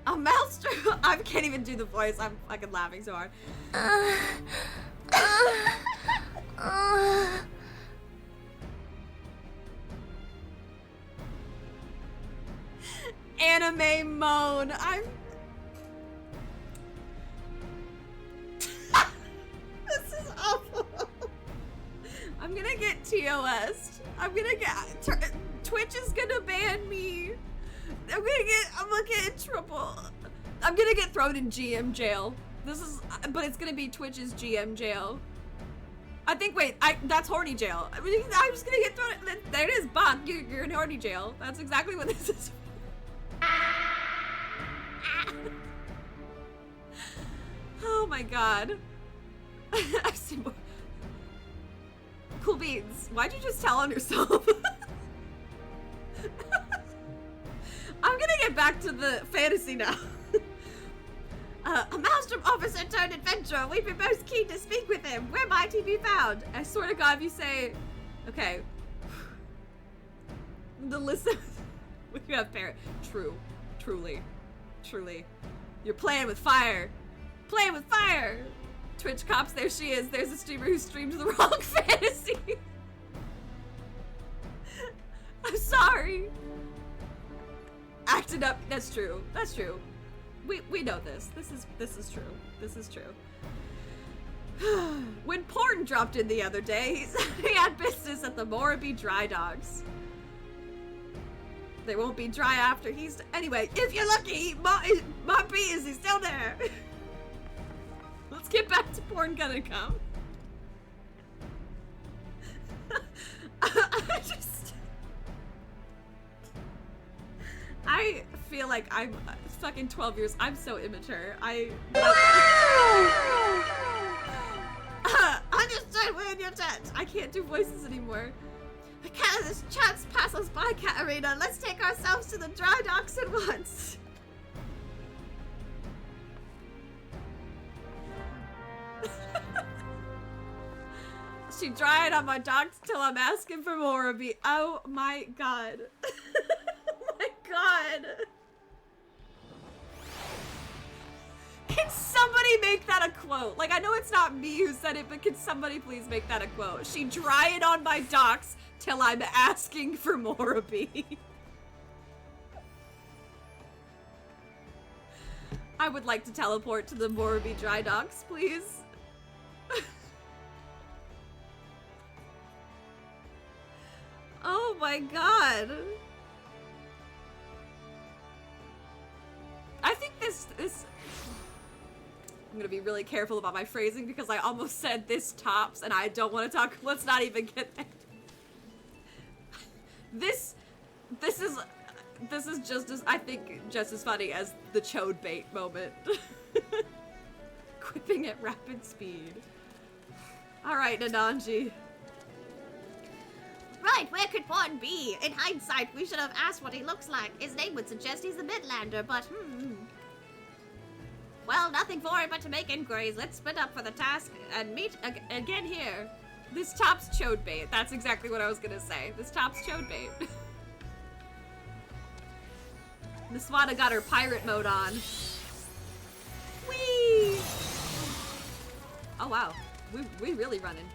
A Maelstrom. I can't even do the voice. I'm fucking laughing so hard. Anime moan. This is awful. I'm gonna get TOS'd. I'm gonna get Twitch is gonna ban me. I'm gonna get in trouble. I'm gonna get thrown in GM jail. But it's gonna be Twitch's GM jail. I think, wait, that's horny jail. I'm just gonna get thrown. There it is, Bach. You're in horny jail. That's exactly what this is. Oh my god. I've seen more. Cool beans. Why'd you just tell on yourself? I'm gonna get back to the fantasy now. A Maelstrom officer turned adventurer. We'd be most keen to speak with him. Where might he be found? I swear to God, if you say, okay. The list of you have parent. True. Truly. You're playing with fire. Playing with fire. Twitch cops, there she is. There's a streamer who streams the wrong fantasy. I'm sorry. Acted up. That's true. That's true. We know this. This is true. This is true. When Porn dropped in the other day, he had business at the Morabee Dry Docks. They won't be dry after he's... Anyway, if you're lucky, Moppy is he still there? Let's get back to Porn gonna come. I feel like I'm fucking 12 years. I'm so immature. Understood, we're in your tent. I can't do voices anymore. The cat of this chance pass us by, Katarina. Let's take ourselves to the dry docks at once. She dried on my docks till I'm asking for Morabee. Oh my god. Oh my god. Can somebody make that a quote? Like, I know it's not me who said it, but can somebody please make that a quote? She dried on my docks till I'm asking for Morabee. I would like to teleport to the Morabee dry docks, please. Oh my god. I think this I'm gonna be really careful about my phrasing because I almost said this tops and I don't want to talk. Let's not even get there. This is just as, I think, just as funny as the chode bait moment. Quipping at rapid speed. Alright, Nananji. Right, where could Porn be? In hindsight, we should have asked what he looks like. His name would suggest he's a Midlander, but Well, nothing for it but to make inquiries. Let's split up for the task and meet again here. This top's chode bait. That's exactly what I was gonna say. This top's chode bait. Niswada got her pirate mode on. Whee! Oh wow, we really running.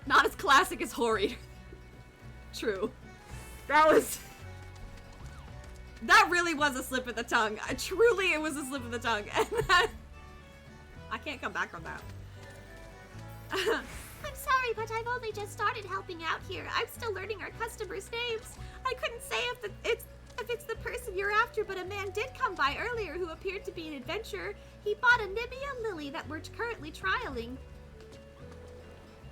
Not as classic as Hori. True. That really was a slip of the tongue. Truly, it was a slip of the tongue. And I can't come back from that. I'm sorry, but I've only just started helping out here. I'm still learning our customers' names. I couldn't say if it's the person you're after, but a man did come by earlier who appeared to be an adventurer. He bought a Nimia lily that we're currently trialing.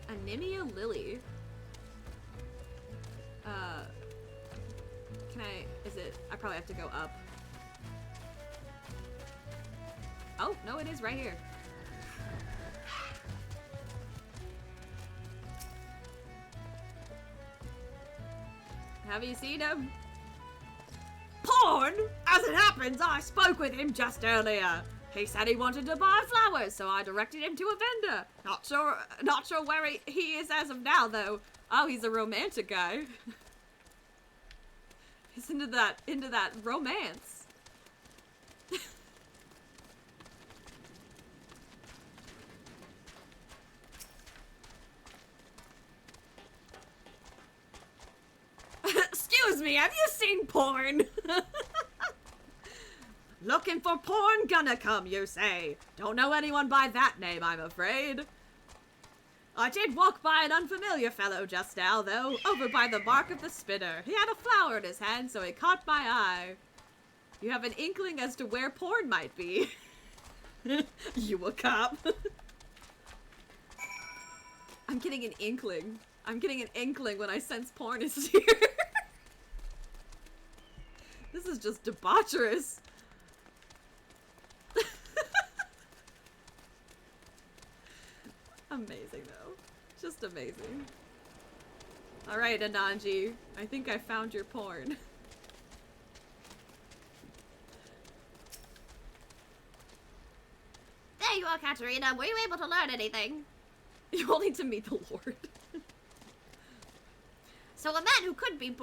A Nimia lily. I probably have to go up. Oh, no, it is right here. Have you seen him? Porn? As it happens, I spoke with him just earlier. He said he wanted to buy flowers, so I directed him to a vendor. Not sure where he is as of now, though. Oh, he's a romantic guy. He's into that romance. Excuse me, have you seen porn? Looking for porn? Gonna come, you say? Don't know anyone by that name, I'm afraid. I did walk by an unfamiliar fellow just now, though, over by the bark of the spinner. He had a flower in his hand, so it caught my eye. You have an inkling as to where porn might be. You a cop. I'm getting an inkling. I'm getting an inkling when I sense porn is here. This is just debaucherous. Amazing, though. Just amazing. Alright, Ananji. I think I found your porn. There you are, Katerina. Were you able to learn anything? You will need to meet the Lord. So a man who could be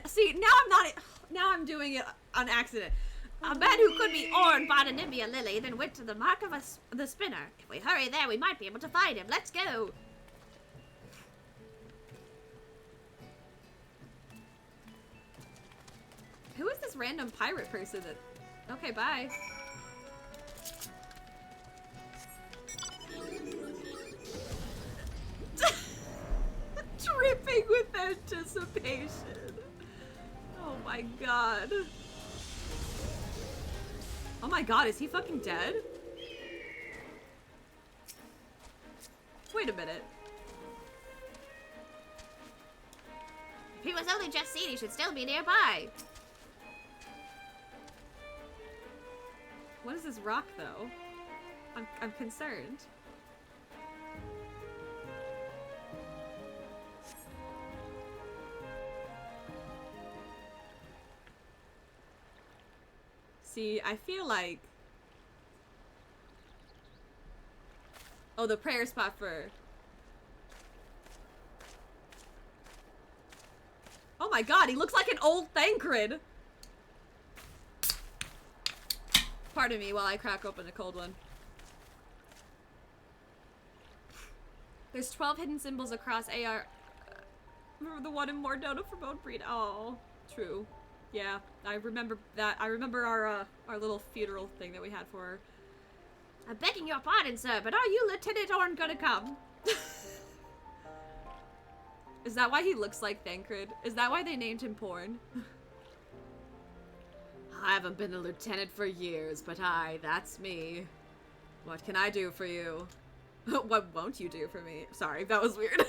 see, now I'm doing it on accident. A man who could be Orn bought a Nimia lily, then went to the mark of the spinner. If we hurry there, we might be able to find him. Let's go. Who is this random pirate person that... Okay, bye. Dripping with anticipation. Oh my god. Oh my god, is he fucking dead? Wait a minute. If he was only just seen, he should still be nearby. What is this rock, though? I'm concerned. See, I feel like... Oh, the prayer spot for... Oh my god, he looks like an old Thancred! Pardon me while I crack open a cold one. There's 12 hidden symbols across AR... Remember the one in Mordona from Oatbreed? Oh, true. Yeah, I remember that. I remember our little funeral thing that we had for her. I'm begging your pardon, sir, but are you Lieutenant Orn gonna come? Is that why he looks like Thancred? Is that why they named him Porn? I haven't been a lieutenant for years, but that's me. What can I do for you? What won't you do for me? Sorry, that was weird.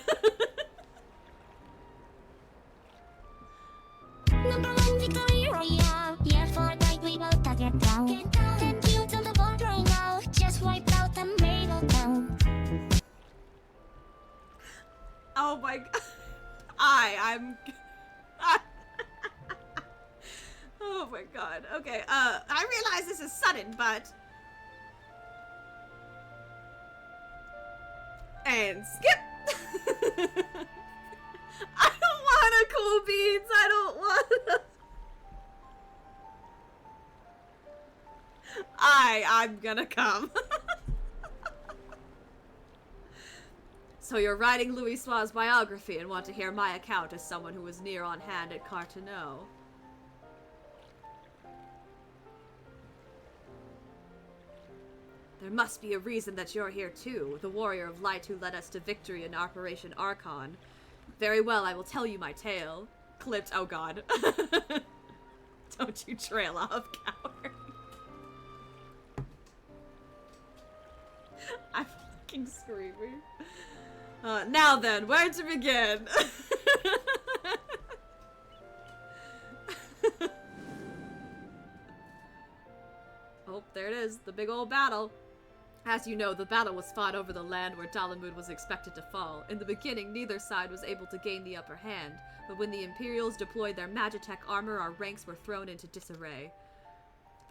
Number one victory royale. Yeah, for night we both to get down. And you to the board right now. Just wipe out the middle town. Oh my god. I'm... Oh Oh my god. Okay, I realize this is sudden, but... And skip! I don't want a cool beans! I don't want a... I'm gonna come. So you're writing Louisoix's biography and want to hear my account as someone who was near on hand at Carteneau. There must be a reason that you're here too, the warrior of light who led us to victory in Operation Archon. Very well, I will tell you my tale. Clipped, oh god. Don't you trail off, coward. I'm fucking screaming. Now then, where to begin? Oh, there it is, the big old battle. As you know, the battle was fought over the land where Dalamud was expected to fall. In the beginning, neither side was able to gain the upper hand, but when the Imperials deployed their Magitech armor, our ranks were thrown into disarray.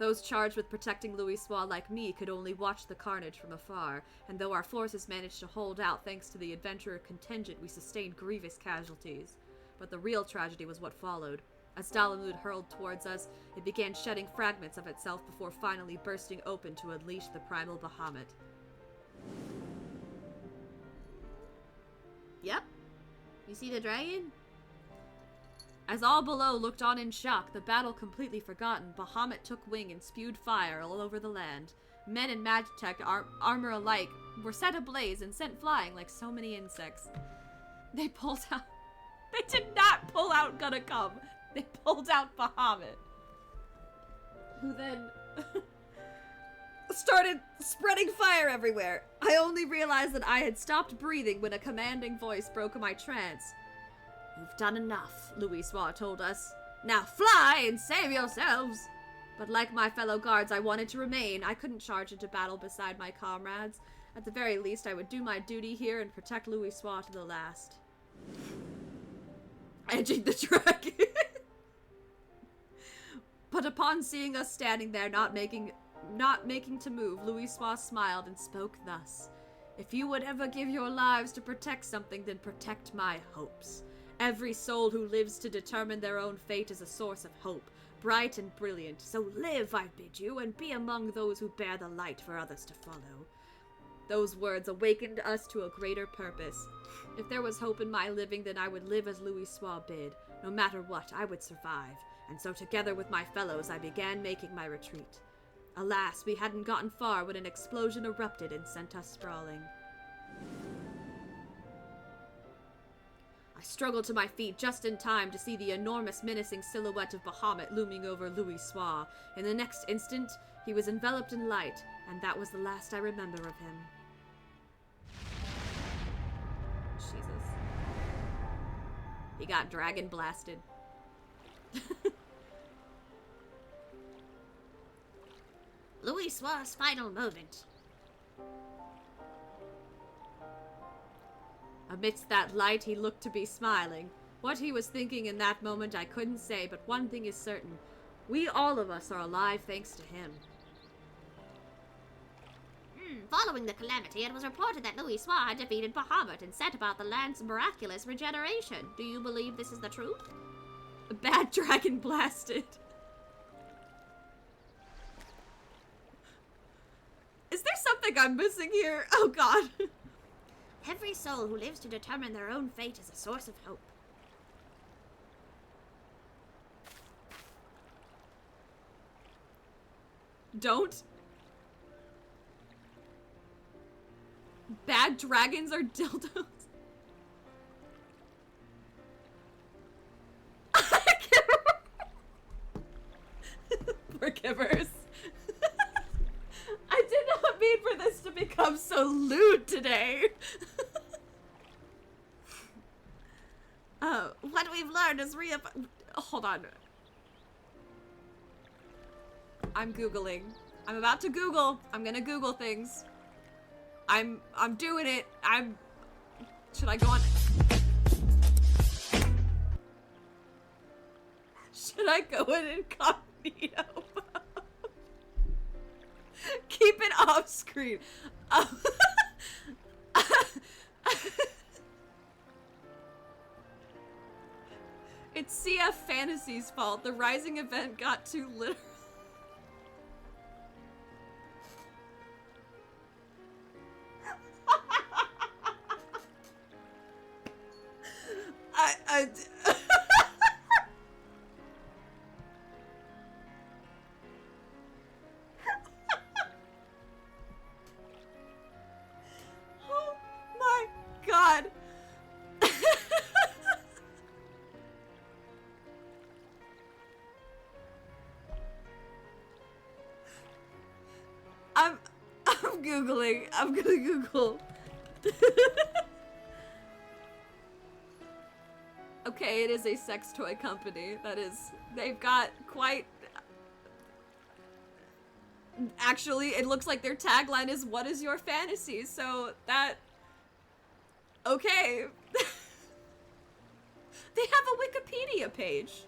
Those charged with protecting Louisoix like me could only watch the carnage from afar, and though our forces managed to hold out thanks to the adventurer contingent, we sustained grievous casualties. But the real tragedy was what followed. As Dalamud hurled towards us, it began shedding fragments of itself before finally bursting open to unleash the primal Bahamut. Yep. You see the dragon? As all below looked on in shock, the battle completely forgotten, Bahamut took wing and spewed fire all over the land. Men and Magitech, armor alike, were set ablaze and sent flying like so many insects. They pulled out... They did not pull out Gonna Come. They pulled out Bahamut, who then started spreading fire everywhere. I only realized that I had stopped breathing when a commanding voice broke my trance. You've done enough, Louisoix told us. Now fly and save yourselves. But like my fellow guards, I wanted to remain. I couldn't charge into battle beside my comrades. At the very least, I would do my duty here and protect Louisoix to the last. Edging the dragon. But upon seeing us standing there, not making to move, Louisoix smiled and spoke thus. If you would ever give your lives to protect something, then protect my hopes. Every soul who lives to determine their own fate is a source of hope, bright and brilliant. So live, I bid you, and be among those who bear the light for others to follow. Those words awakened us to a greater purpose. If there was hope in my living, then I would live as Louisoix bid. No matter what, I would survive. And so together with my fellows, I began making my retreat. Alas, we hadn't gotten far when an explosion erupted and sent us sprawling. I struggled to my feet just in time to see the enormous menacing silhouette of Bahamut looming over Louisoix. In the next instant, he was enveloped in light, and that was the last I remember of him. Jesus. He got dragon blasted. Louisoix's final moment. Amidst that light, he looked to be smiling. What he was thinking in that moment, I couldn't say, but one thing is certain. We, all of us, are alive thanks to him. Following the calamity, it was reported that Louisoix had defeated Bahamut and set about the land's miraculous regeneration. Do you believe this is the truth? A bad dragon blasted. Is there something I'm missing here? Oh god. Every soul who lives to determine their own fate is a source of hope. Don't. Bad dragons are dildos. Forgivers. I did not mean for this to become so lewd today. What we've learned is Hold on. I'm Googling. I'm about to Google. I'm gonna Google things. I'm doing it. Should I go on? Should I go in and Magneto. Keep it off screen. It's CF Fantasy's fault. The Rising event got too literal. Oh my god. I'm Googling. I'm gonna Google. Okay, it is a sex toy company. That is, they've got quite... Actually, it looks like their tagline is, "What is your fantasy?" So that... Okay. They have a Wikipedia page.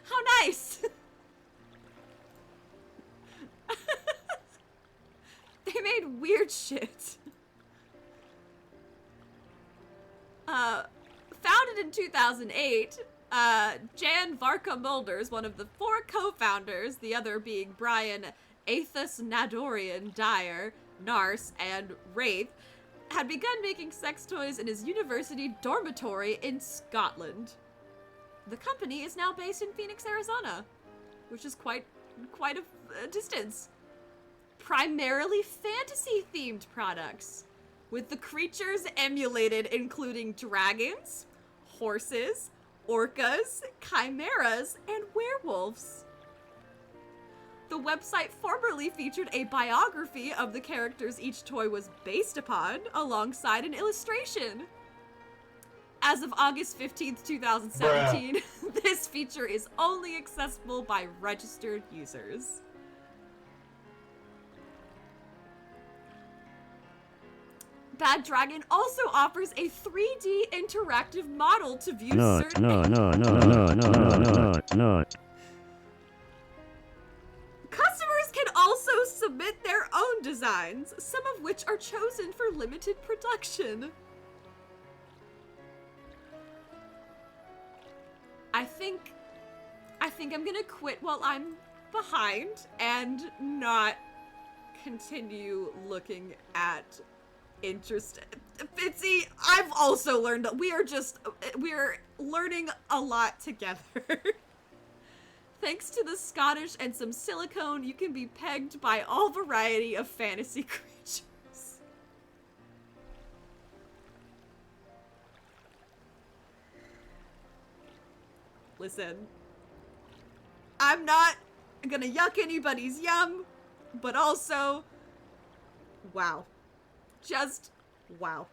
How nice! They made weird shit. Founded in 2008, Jan Varka Mulders, one of the 4 co-founders, the other being Brian Athos Nadorian Dyer, Nars, and Wraith, had begun making sex toys in his university dormitory in Scotland. The company is now based in Phoenix, Arizona, which is quite a distance. Primarily fantasy-themed products, with the creatures emulated including dragons, horses, orcas, chimeras, and werewolves. The website formerly featured a biography of the characters each toy was based upon, alongside an illustration. As of August 15th, 2017, this feature is only accessible by registered users. Bad Dragon also offers a 3D interactive model to view certain... Customers can also submit their own designs, some of which are chosen for limited production. I think I'm gonna quit while I'm behind and not continue looking at interested. Fitzy, I've also learned that we're learning a lot together. Thanks to the Scottish and some silicone, you can be pegged by all variety of fantasy creatures. Listen, I'm not gonna yuck anybody's yum, but also, wow. Just, wow.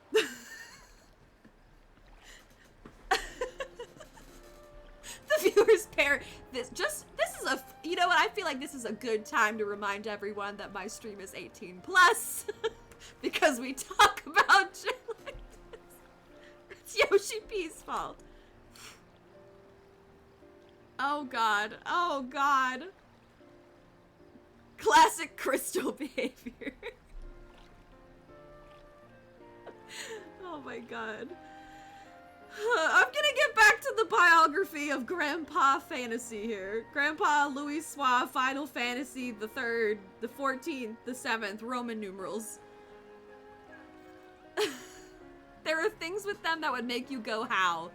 The viewers pair this is a, you know what, I feel like this is a good time to remind everyone that my stream is 18 plus because we talk about shit like this. It's Yoshi P's fault. Oh god, oh god. Classic Crystal behavior. Oh my god. I'm gonna get back to the biography of Grandpa Fantasy here. Grandpa Louis Soir, Final Fantasy the 3rd, the 14th, the 7th, Roman numerals. There are things with them that would make you go, how?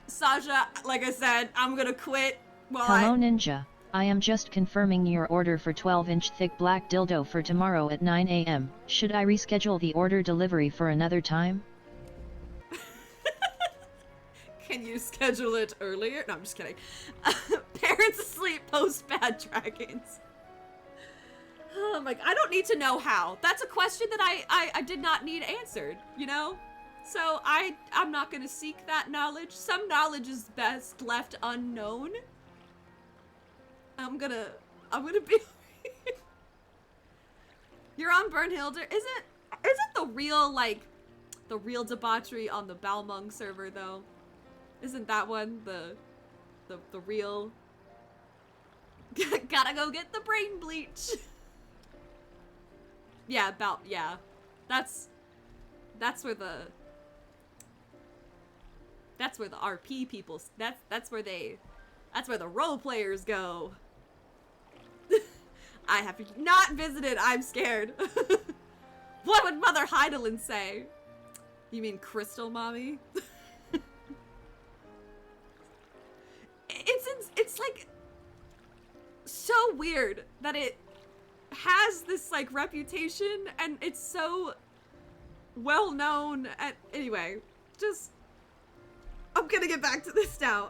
Sasha, like I said, I'm gonna quit while Hello Ninja, I am just confirming your order for 12-inch thick black dildo for tomorrow at 9 AM. Should I reschedule the order delivery for another time? Can you schedule it earlier? No, I'm just kidding. Parents asleep post Bad Dragons. Oh my, I don't need to know how. That's a question that I did not need answered, you know? So I'm not gonna seek that knowledge. Some knowledge is best left unknown. I'm gonna be You're on Bernhilder. Isn't the real debauchery on the Balmung server though? Isn't that one the the real. Gotta go get the brain bleach. Yeah, that's where the RP people, that's where the role players go. I have not visited, I'm scared. What would Mother Heidelin say? You mean Crystal Mommy? It's like so weird that it has this like reputation and it's so well known. And anyway, just I'm gonna get back to this now.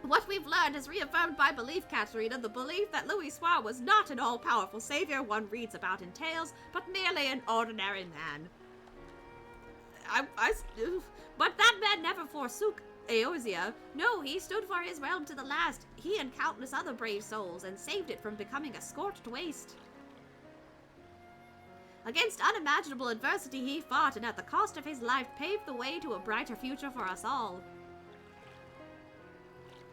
What we've learned is reaffirmed by belief, Katerina, the belief that Louis was not an all-powerful savior one reads about in tales, but merely an ordinary man. But that man never forsook Eorzea. No, he stood for his realm to the last. He and countless other brave souls, and saved it from becoming a scorched waste. Against unimaginable adversity he fought, and at the cost of his life paved the way to a brighter future for us all.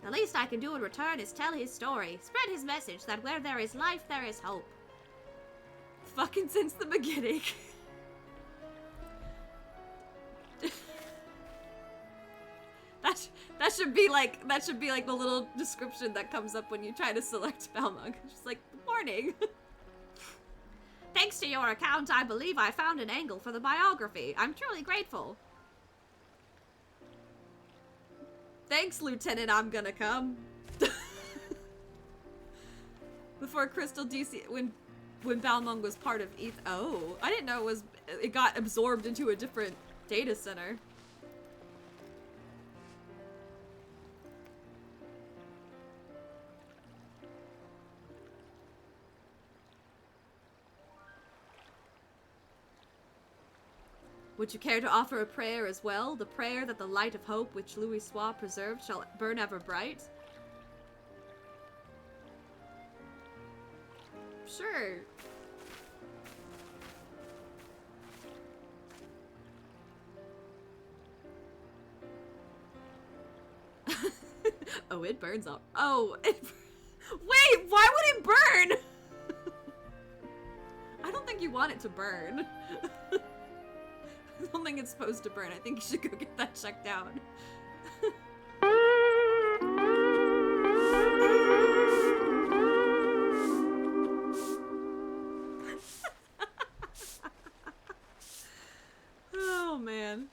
The least I can do in return is tell his story, spread his message that where there is life, there is hope. Fucking since the beginning. That should be like the little description that comes up when you try to select Balmung. Just like, warning. Thanks to your account, I believe I found an angle for the biography. I'm truly grateful. Thanks, Lieutenant, I'm gonna come. Before Crystal DC, when Balmung was part of ETH. Oh, I didn't know it got absorbed into a different data center. Would you care to offer a prayer as well? The prayer that the light of hope which Louis preserved shall burn ever bright? Sure. Oh, it burns up. Oh, wait, why would it burn? I don't think you want it to burn. I don't think it's supposed to burn. I think you should go get that checked out. Oh man.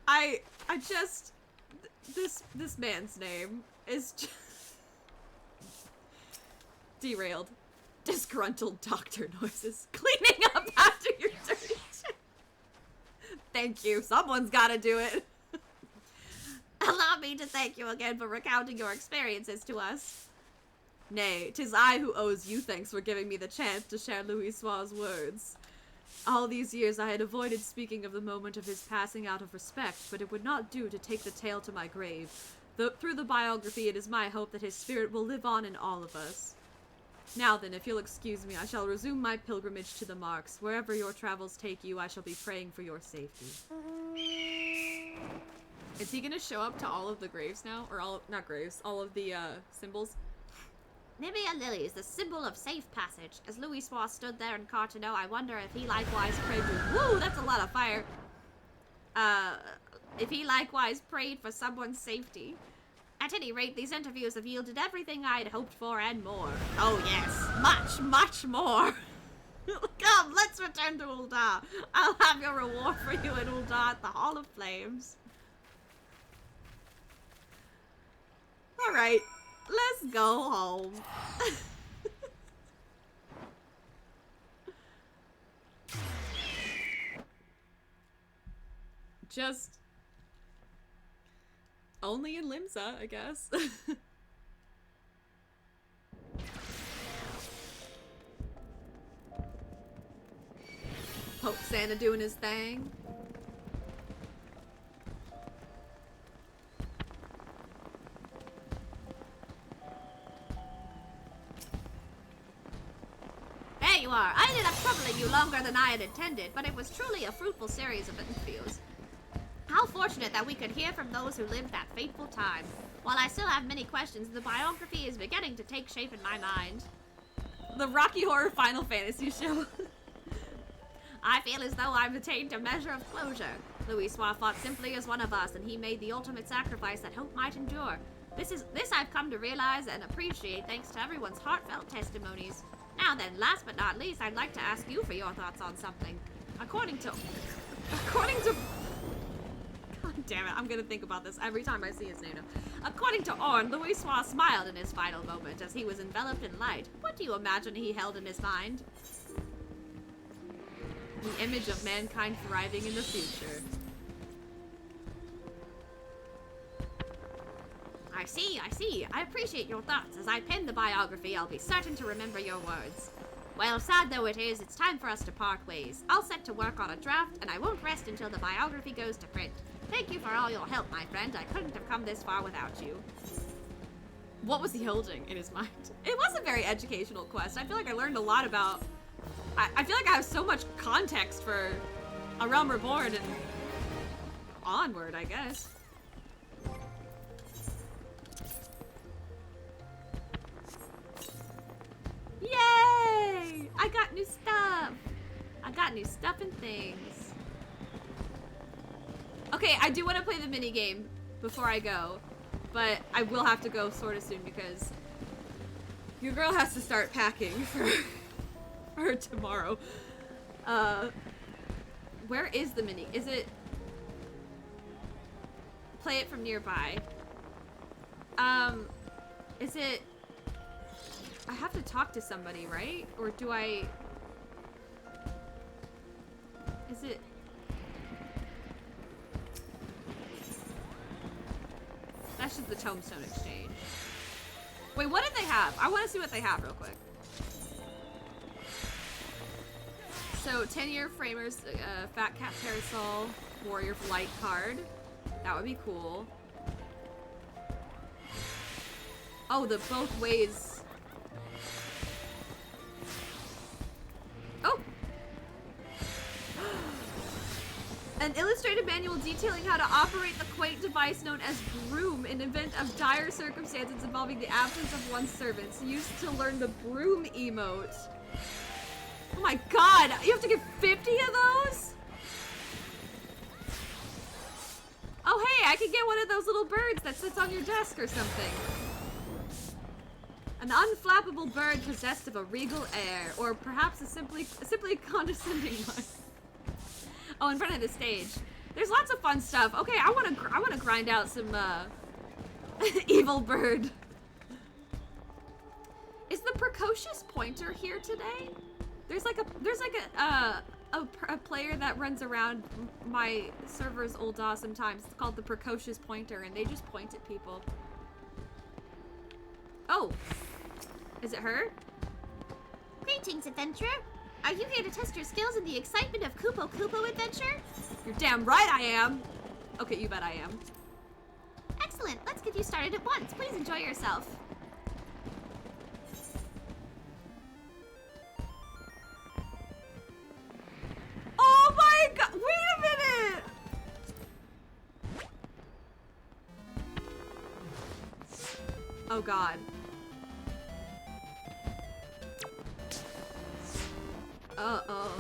I just this man's name is just derailed. Disgruntled doctor noises. Cleaning up after your dirty shit. Thank you. Someone's gotta do it. Allow me to thank you again for recounting your experiences to us. Nay, 'tis I who owes you thanks for giving me the chance to share Louis' words. All these years I had avoided speaking of the moment of his passing out of respect, but it would not do to take the tale to my grave. Through the biography, it is my hope that his spirit will live on in all of us. Now then, if you'll excuse me, I shall resume my pilgrimage to the marks. Wherever your travels take you, I shall be praying for your safety. Is he gonna show up to all of the graves now? Or not graves, all of the, symbols? Nibia lilies, the symbol of safe passage. As Louis stood there in Cartano, I wonder if he likewise prayed for— Woo, that's a lot of fire! If he likewise prayed for someone's safety. At any rate, these interviews have yielded everything I'd hoped for and more. Oh yes, much, much more. Come, let's return to Ul'dah. I'll have your reward for you in Ul'dah at the Hall of Flames. Alright, let's go home. Just only in Limsa, I guess. Pope Santa doing his thing. There you are. I ended up troubling you longer than I had intended, but it was truly a fruitful series of interviews. How fortunate that we could hear from those who lived that fateful time. While I still have many questions, the biography is beginning to take shape in my mind. The Rocky Horror Final Fantasy show. I feel as though I've attained a measure of closure. Louis-Soir fought simply as one of us, and he made the ultimate sacrifice that hope might endure. This I've come to realize and appreciate thanks to everyone's heartfelt testimonies. Now then, last but not least, I'd like to ask you for your thoughts on something. According to... God damn it, I'm gonna think about this every time I see his name now. According to Orn, Louis-Soir smiled in his final moment as he was enveloped in light. What do you imagine he held in his mind? The image of mankind thriving in the future. I see. I appreciate your thoughts. As I pen the biography, I'll be certain to remember your words. Well, sad though it is, it's time for us to part ways. I'll set to work on a draft, and I won't rest until the biography goes to print. Thank you for all your help, my friend. I couldn't have come this far without you. What was he holding in his mind? It was a very educational quest. I feel like I learned a lot about... I feel like I have so much context for A Realm Reborn and onward, I guess. Yay! I got new stuff! I got new stuff and things. Okay, I do want to play the mini game before I go, but I will have to go sort of soon because your girl has to start packing for tomorrow. Where is the mini? Is it... Play it from nearby. Is it... I have to talk to somebody, right? Or do I... Is it... That's just the Tombstone Exchange. Wait, what did they have? I want to see what they have real quick. So, 10-year framers, Fat Cat Parasol, Warrior of Light card. That would be cool. Oh, the both ways. Oh! An illustrated manual detailing how to operate the quaint device known as Broom in event of dire circumstances involving the absence of one's servants, used to learn the Broom emote. Oh my god! You have to get 50 of those? Oh hey, I could get one of those little birds that sits on your desk or something. An unflappable bird possessed of a regal air, or perhaps a simply condescending one. Oh, in front of the stage. There's lots of fun stuff. Okay, I wanna grind out some evil bird. Is the precocious pointer here today? There's like a player that runs around my server's old DAW sometimes. It's called the Precocious Pointer, and they just point at people. Oh, is it her? Greetings, adventurer. Are you here to test your skills in the excitement of Kupo Kupo adventure? You're damn right I am. Okay, you bet I am. Excellent. Let's get you started at once. Please enjoy yourself. Oh my god! Wait a minute! Oh god. Uh-oh.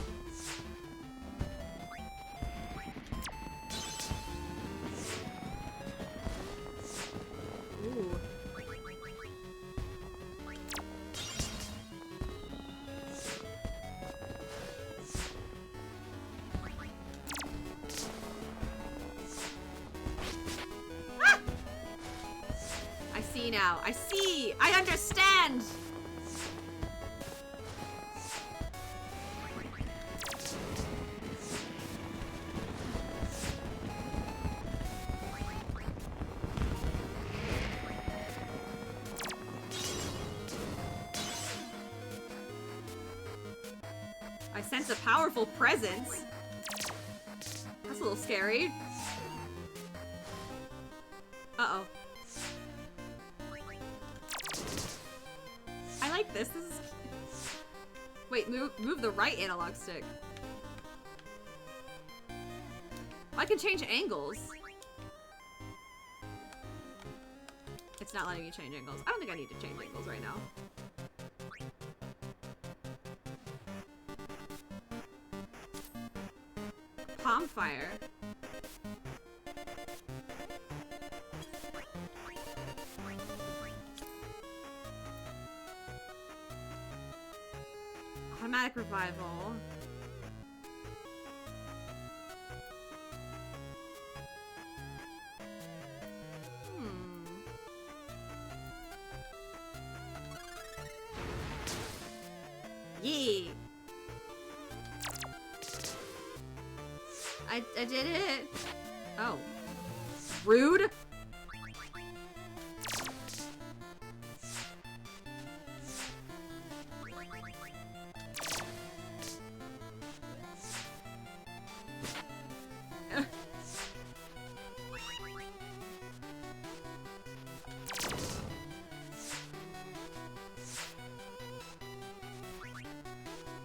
Ooh. Ah! I see now. I see! I understand! I sense a powerful presence. That's a little scary. Uh-oh. I like this. This is... Wait, move the right analog stick. I can change angles. It's not letting me change angles. I don't think I need to change angles right now. Palm fire. Automatic revival. Yeah. I did it. Oh. Rude.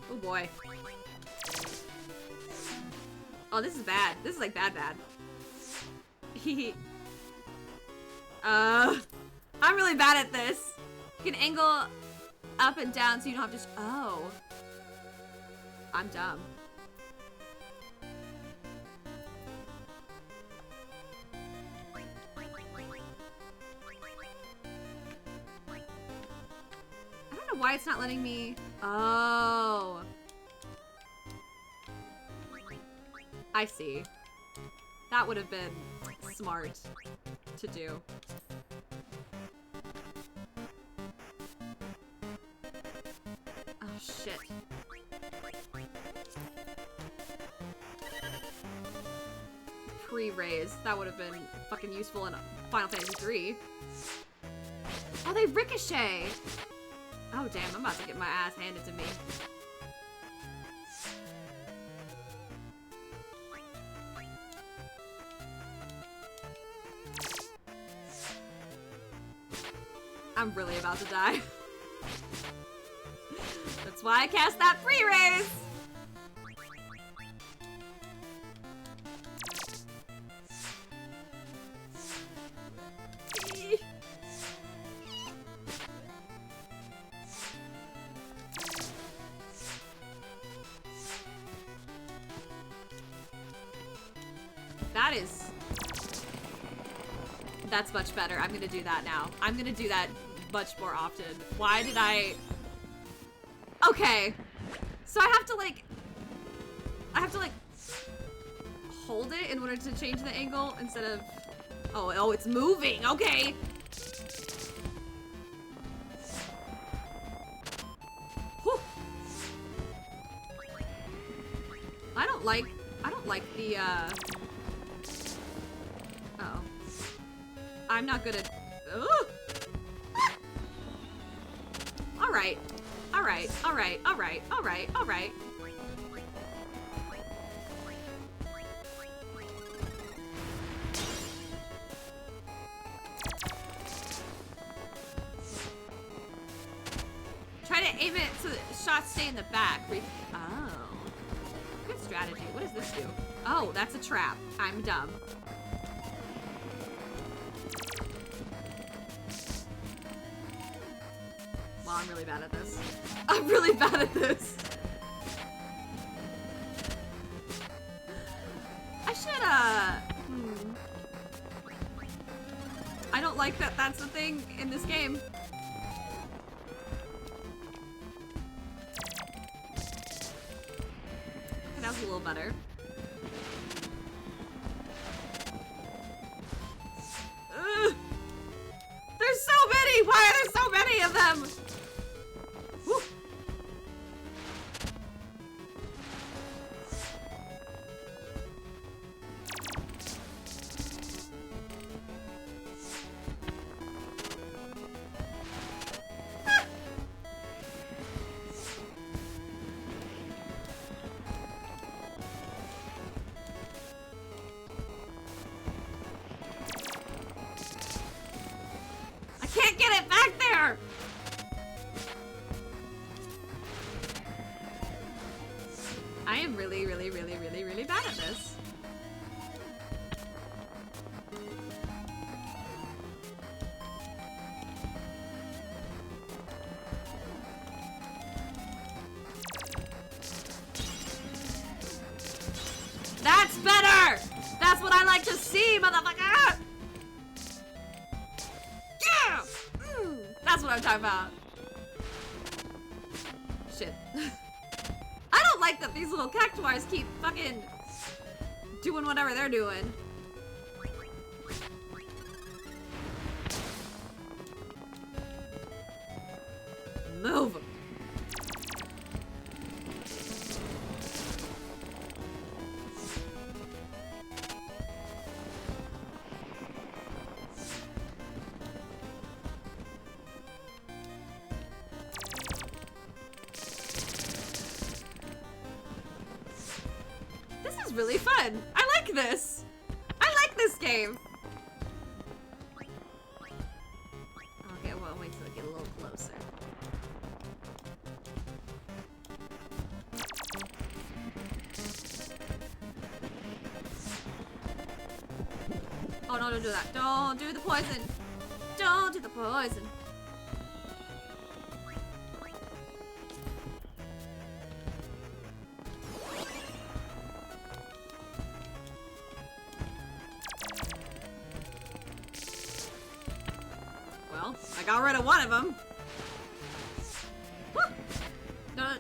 Oh boy. Oh, this is bad. This is like bad. I'm really bad at this. You can angle up and down so you don't have to. Oh. I'm dumb. I don't know why it's not letting me. Oh. I see. That would have been smart to do. Oh, shit. Pre-raise. That would have been fucking useful in Final Fantasy 3. Oh, they ricochet! Oh, damn. I'm about to get my ass handed to me. I'm really about to die. That's why I cast that pre-raise! That's much better. I'm gonna do that now. I'm gonna do that much more often. Why did I... Okay. So I have to like hold it in order to change the angle instead of... Oh, it's moving. Okay. Whew. I don't like the, Uh-oh. I'm not good at... Ugh. Alright. Alright. Alright. Alright. Alright. Alright. Try to aim it so that shots stay in the back. Oh. Good strategy. What does this do? Oh, that's a trap. I'm dumb. Well, I'm really bad at this. I'm really bad at this. I should, I don't like that that's the thing in this game. Okay, that was a little better. Ugh. There's so many! Why are there so many of them? Woo. I can't get it back there! I am really, really, really, really, really bad at this. to see, motherfucker! Yeah! That's what I'm talking about. Shit. I don't like that these little cactuars keep fucking doing whatever they're doing. Move. This is really fun. I like this. I like this game. Okay, well, wait till I get a little closer. Oh no, don't do that. Don't do the poison. Don't do the poison. Well, I got rid of one of them. Woo! No,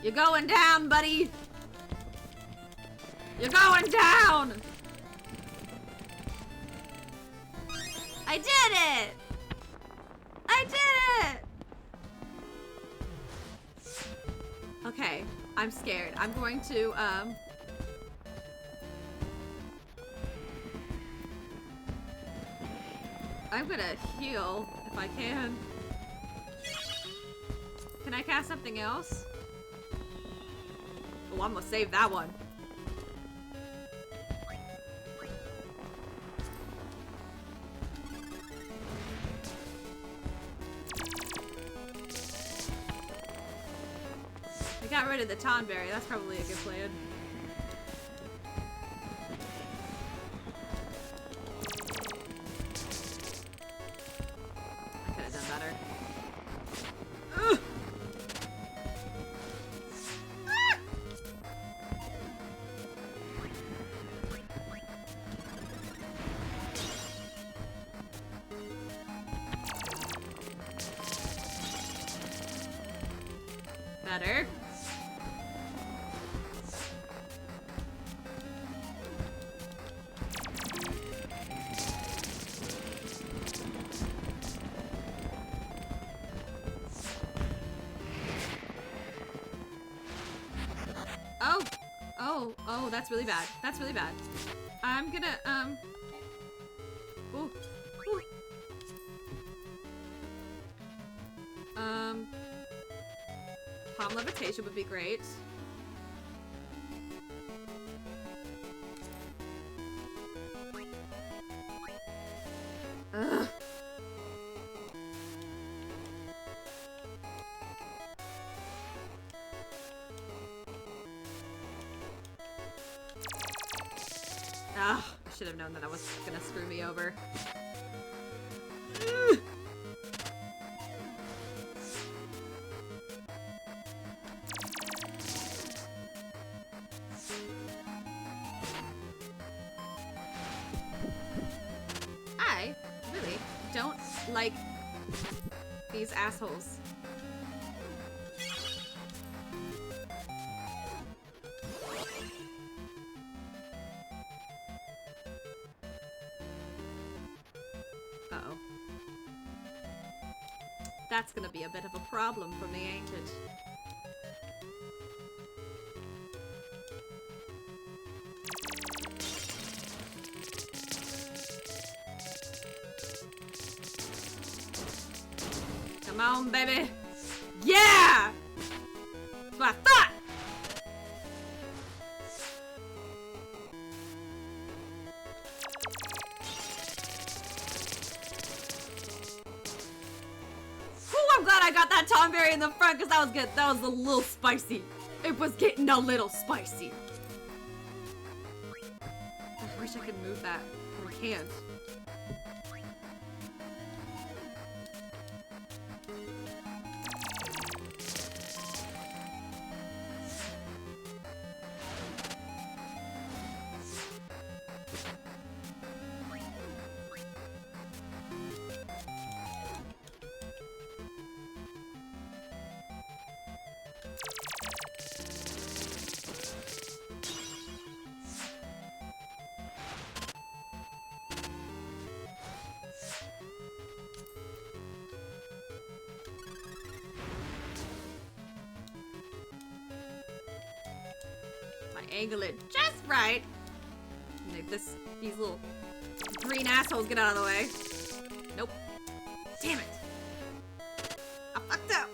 you're going down, buddy. You're going down. I did it. I did it. Okay, I'm scared. I'm going to, I'm gonna heal if I can. Can I cast something else? Oh, I'm gonna save that one. I got rid of the Tonberry. That's probably a good plan. I could have done better. Ugh. Ah! Better. Oh, that's really bad. That's really bad. I'm gonna, ooh, ooh. Palm levitation would be great. Ugh. Ah, I should have known that I was gonna screw me over. Ugh. I really don't like these assholes. Uh-oh. That's gonna be a bit of a problem for me, ain't it? Come on, baby. Yeah! That's what I thought! Ooh, I'm glad I got that Tonberry in the front because that was good. That was a little spicy. It was getting a little spicy. I wish I could move that. I can't. angle it just right. Make these little green assholes get out of the way. Nope. Damn it. I fucked up.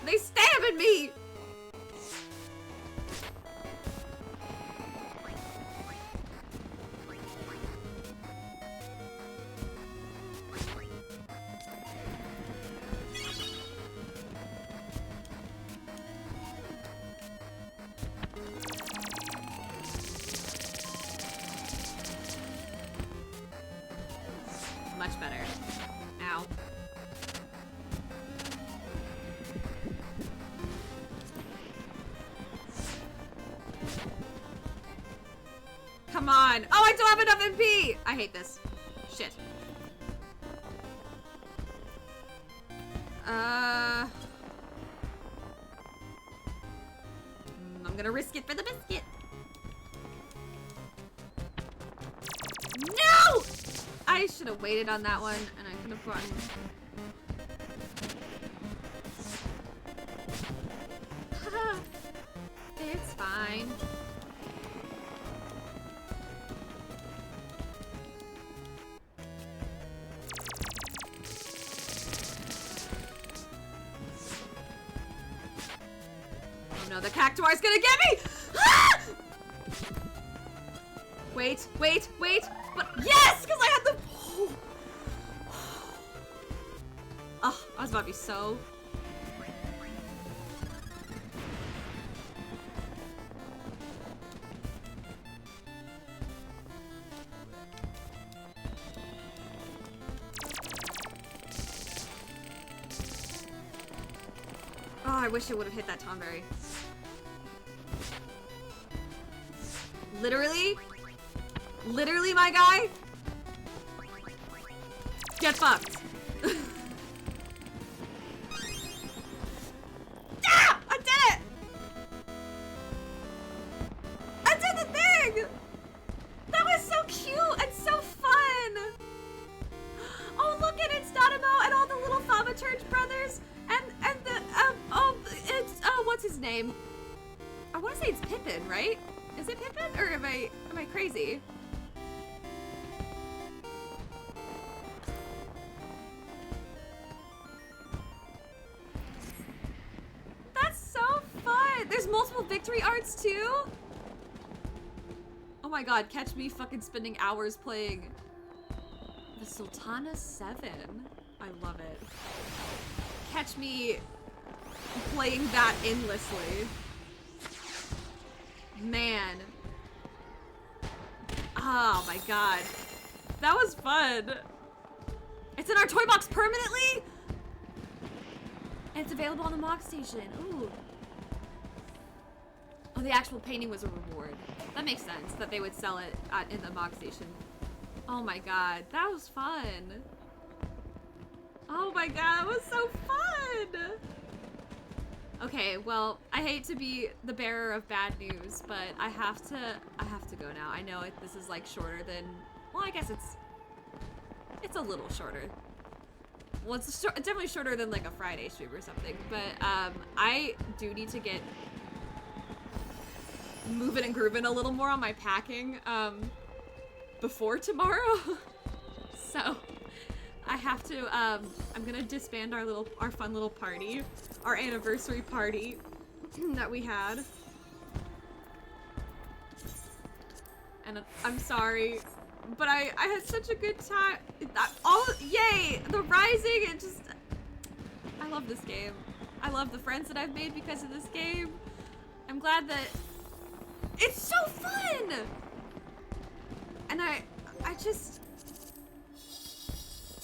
They stabbing me. Much better. Ow. Come on. Oh, I don't have enough MP! I hate this. Shit. I'm gonna risk it for the biscuit. No! I should have waited on that one, and I could have gotten... It's fine. Oh no, the cactuar's gonna get me! Ah! Wait, wait, wait! But yes, because I had the... Oh, I was about to be so... Oh, I wish it would have hit that Tomberry. Literally? Literally, my guy? Get fucked. Ah! I did it! I did the thing! That was so cute and so fun! Oh, look at it, Statimo and all the little Thaumaturge brothers and the, what's his name? I want to say it's Pippin, right? Is it Pippin or am I crazy? That's so fun! There's multiple victory arts too? Oh my god, catch me fucking spending hours playing the Sultana 7. I love it. Catch me playing that endlessly. Man. Oh my god. That was fun. It's in our toy box permanently? And it's available on the Mog Station. Ooh. Oh, the actual painting was a reward. That makes sense that they would sell it in the Mog Station. Oh my god. That was fun. Oh my god, it was so fun! Okay, well, I hate to be the bearer of bad news, but I have to go now. I know this is like shorter than, well, I guess it's a little shorter. Well, it's definitely shorter than like a Friday stream or something, but I do need to get moving and grooving a little more on my packing before tomorrow. So I have to, I'm gonna disband our fun little party, our anniversary party that we had. And I'm sorry, but I had such a good time. Yay, the Rising, and just, I love this game. I love the friends that I've made because of this game. I'm glad that it's so fun! And I just,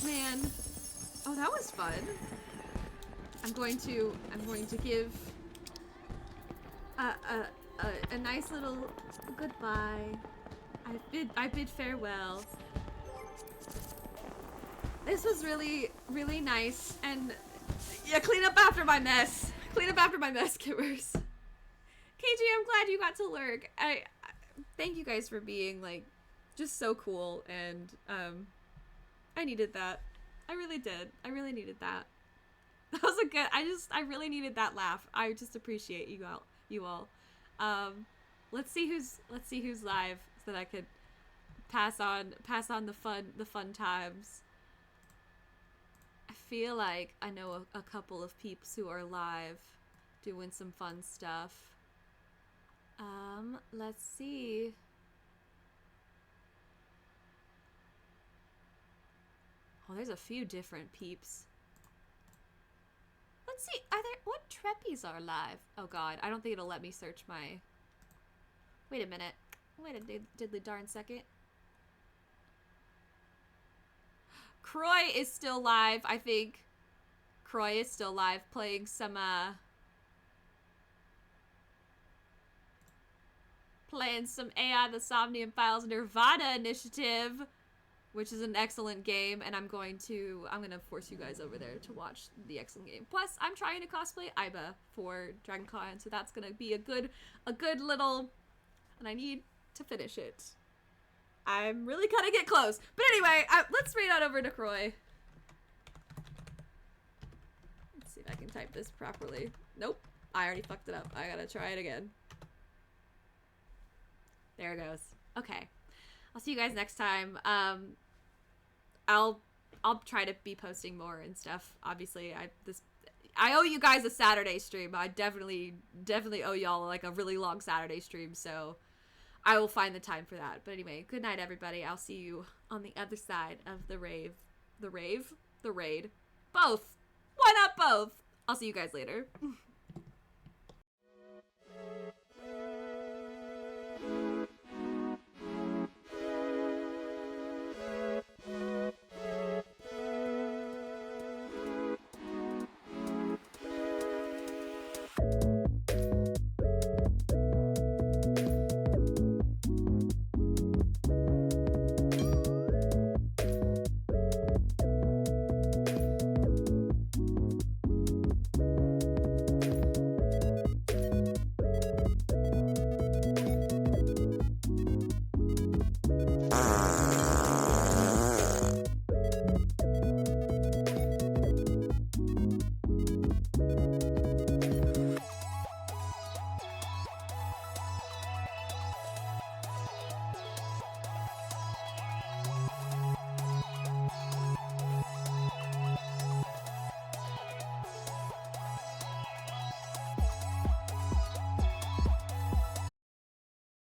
man, oh, that was fun. I'm going to give a nice little goodbye. I bid farewell. This was really, really nice, and yeah, clean up after my mess. Clean up after my mess, Kimmers. KG, I'm glad you got to lurk. I thank you guys for being like just so cool, and I needed that. I really did. I really needed that. That was a good. I really needed that laugh. I just appreciate you all. Let's see who's live so that I could pass on the fun times. I feel like I know a couple of peeps who are live doing some fun stuff. Let's see. Oh, there's a few different peeps. Let's see, what Treppies are live? Oh god, I don't think it'll let me search my... Wait a minute. Wait a diddly darn second. Croy is still live, I think. Croy is still live playing some, playing some AI the Somnium Files Nirvana Initiative, which is an excellent game, and I'm gonna force you guys over there to watch the excellent game. Plus, I'm trying to cosplay Aiba for DragonCon, so that's gonna be a good little, and I need to finish it. I'm really gonna get close. But anyway, let's read on over to Croy. Let's see if I can type this properly. Nope, I already fucked it up. I gotta try it again. There it goes. Okay. I'll see you guys next time. I'll try to be posting more and stuff. Obviously, I owe you guys a Saturday stream. I definitely owe y'all like a really long Saturday stream, so I will find the time for that. But anyway, good night everybody. I'll see you on the other side of the raid. Both. Why not both? I'll see you guys later.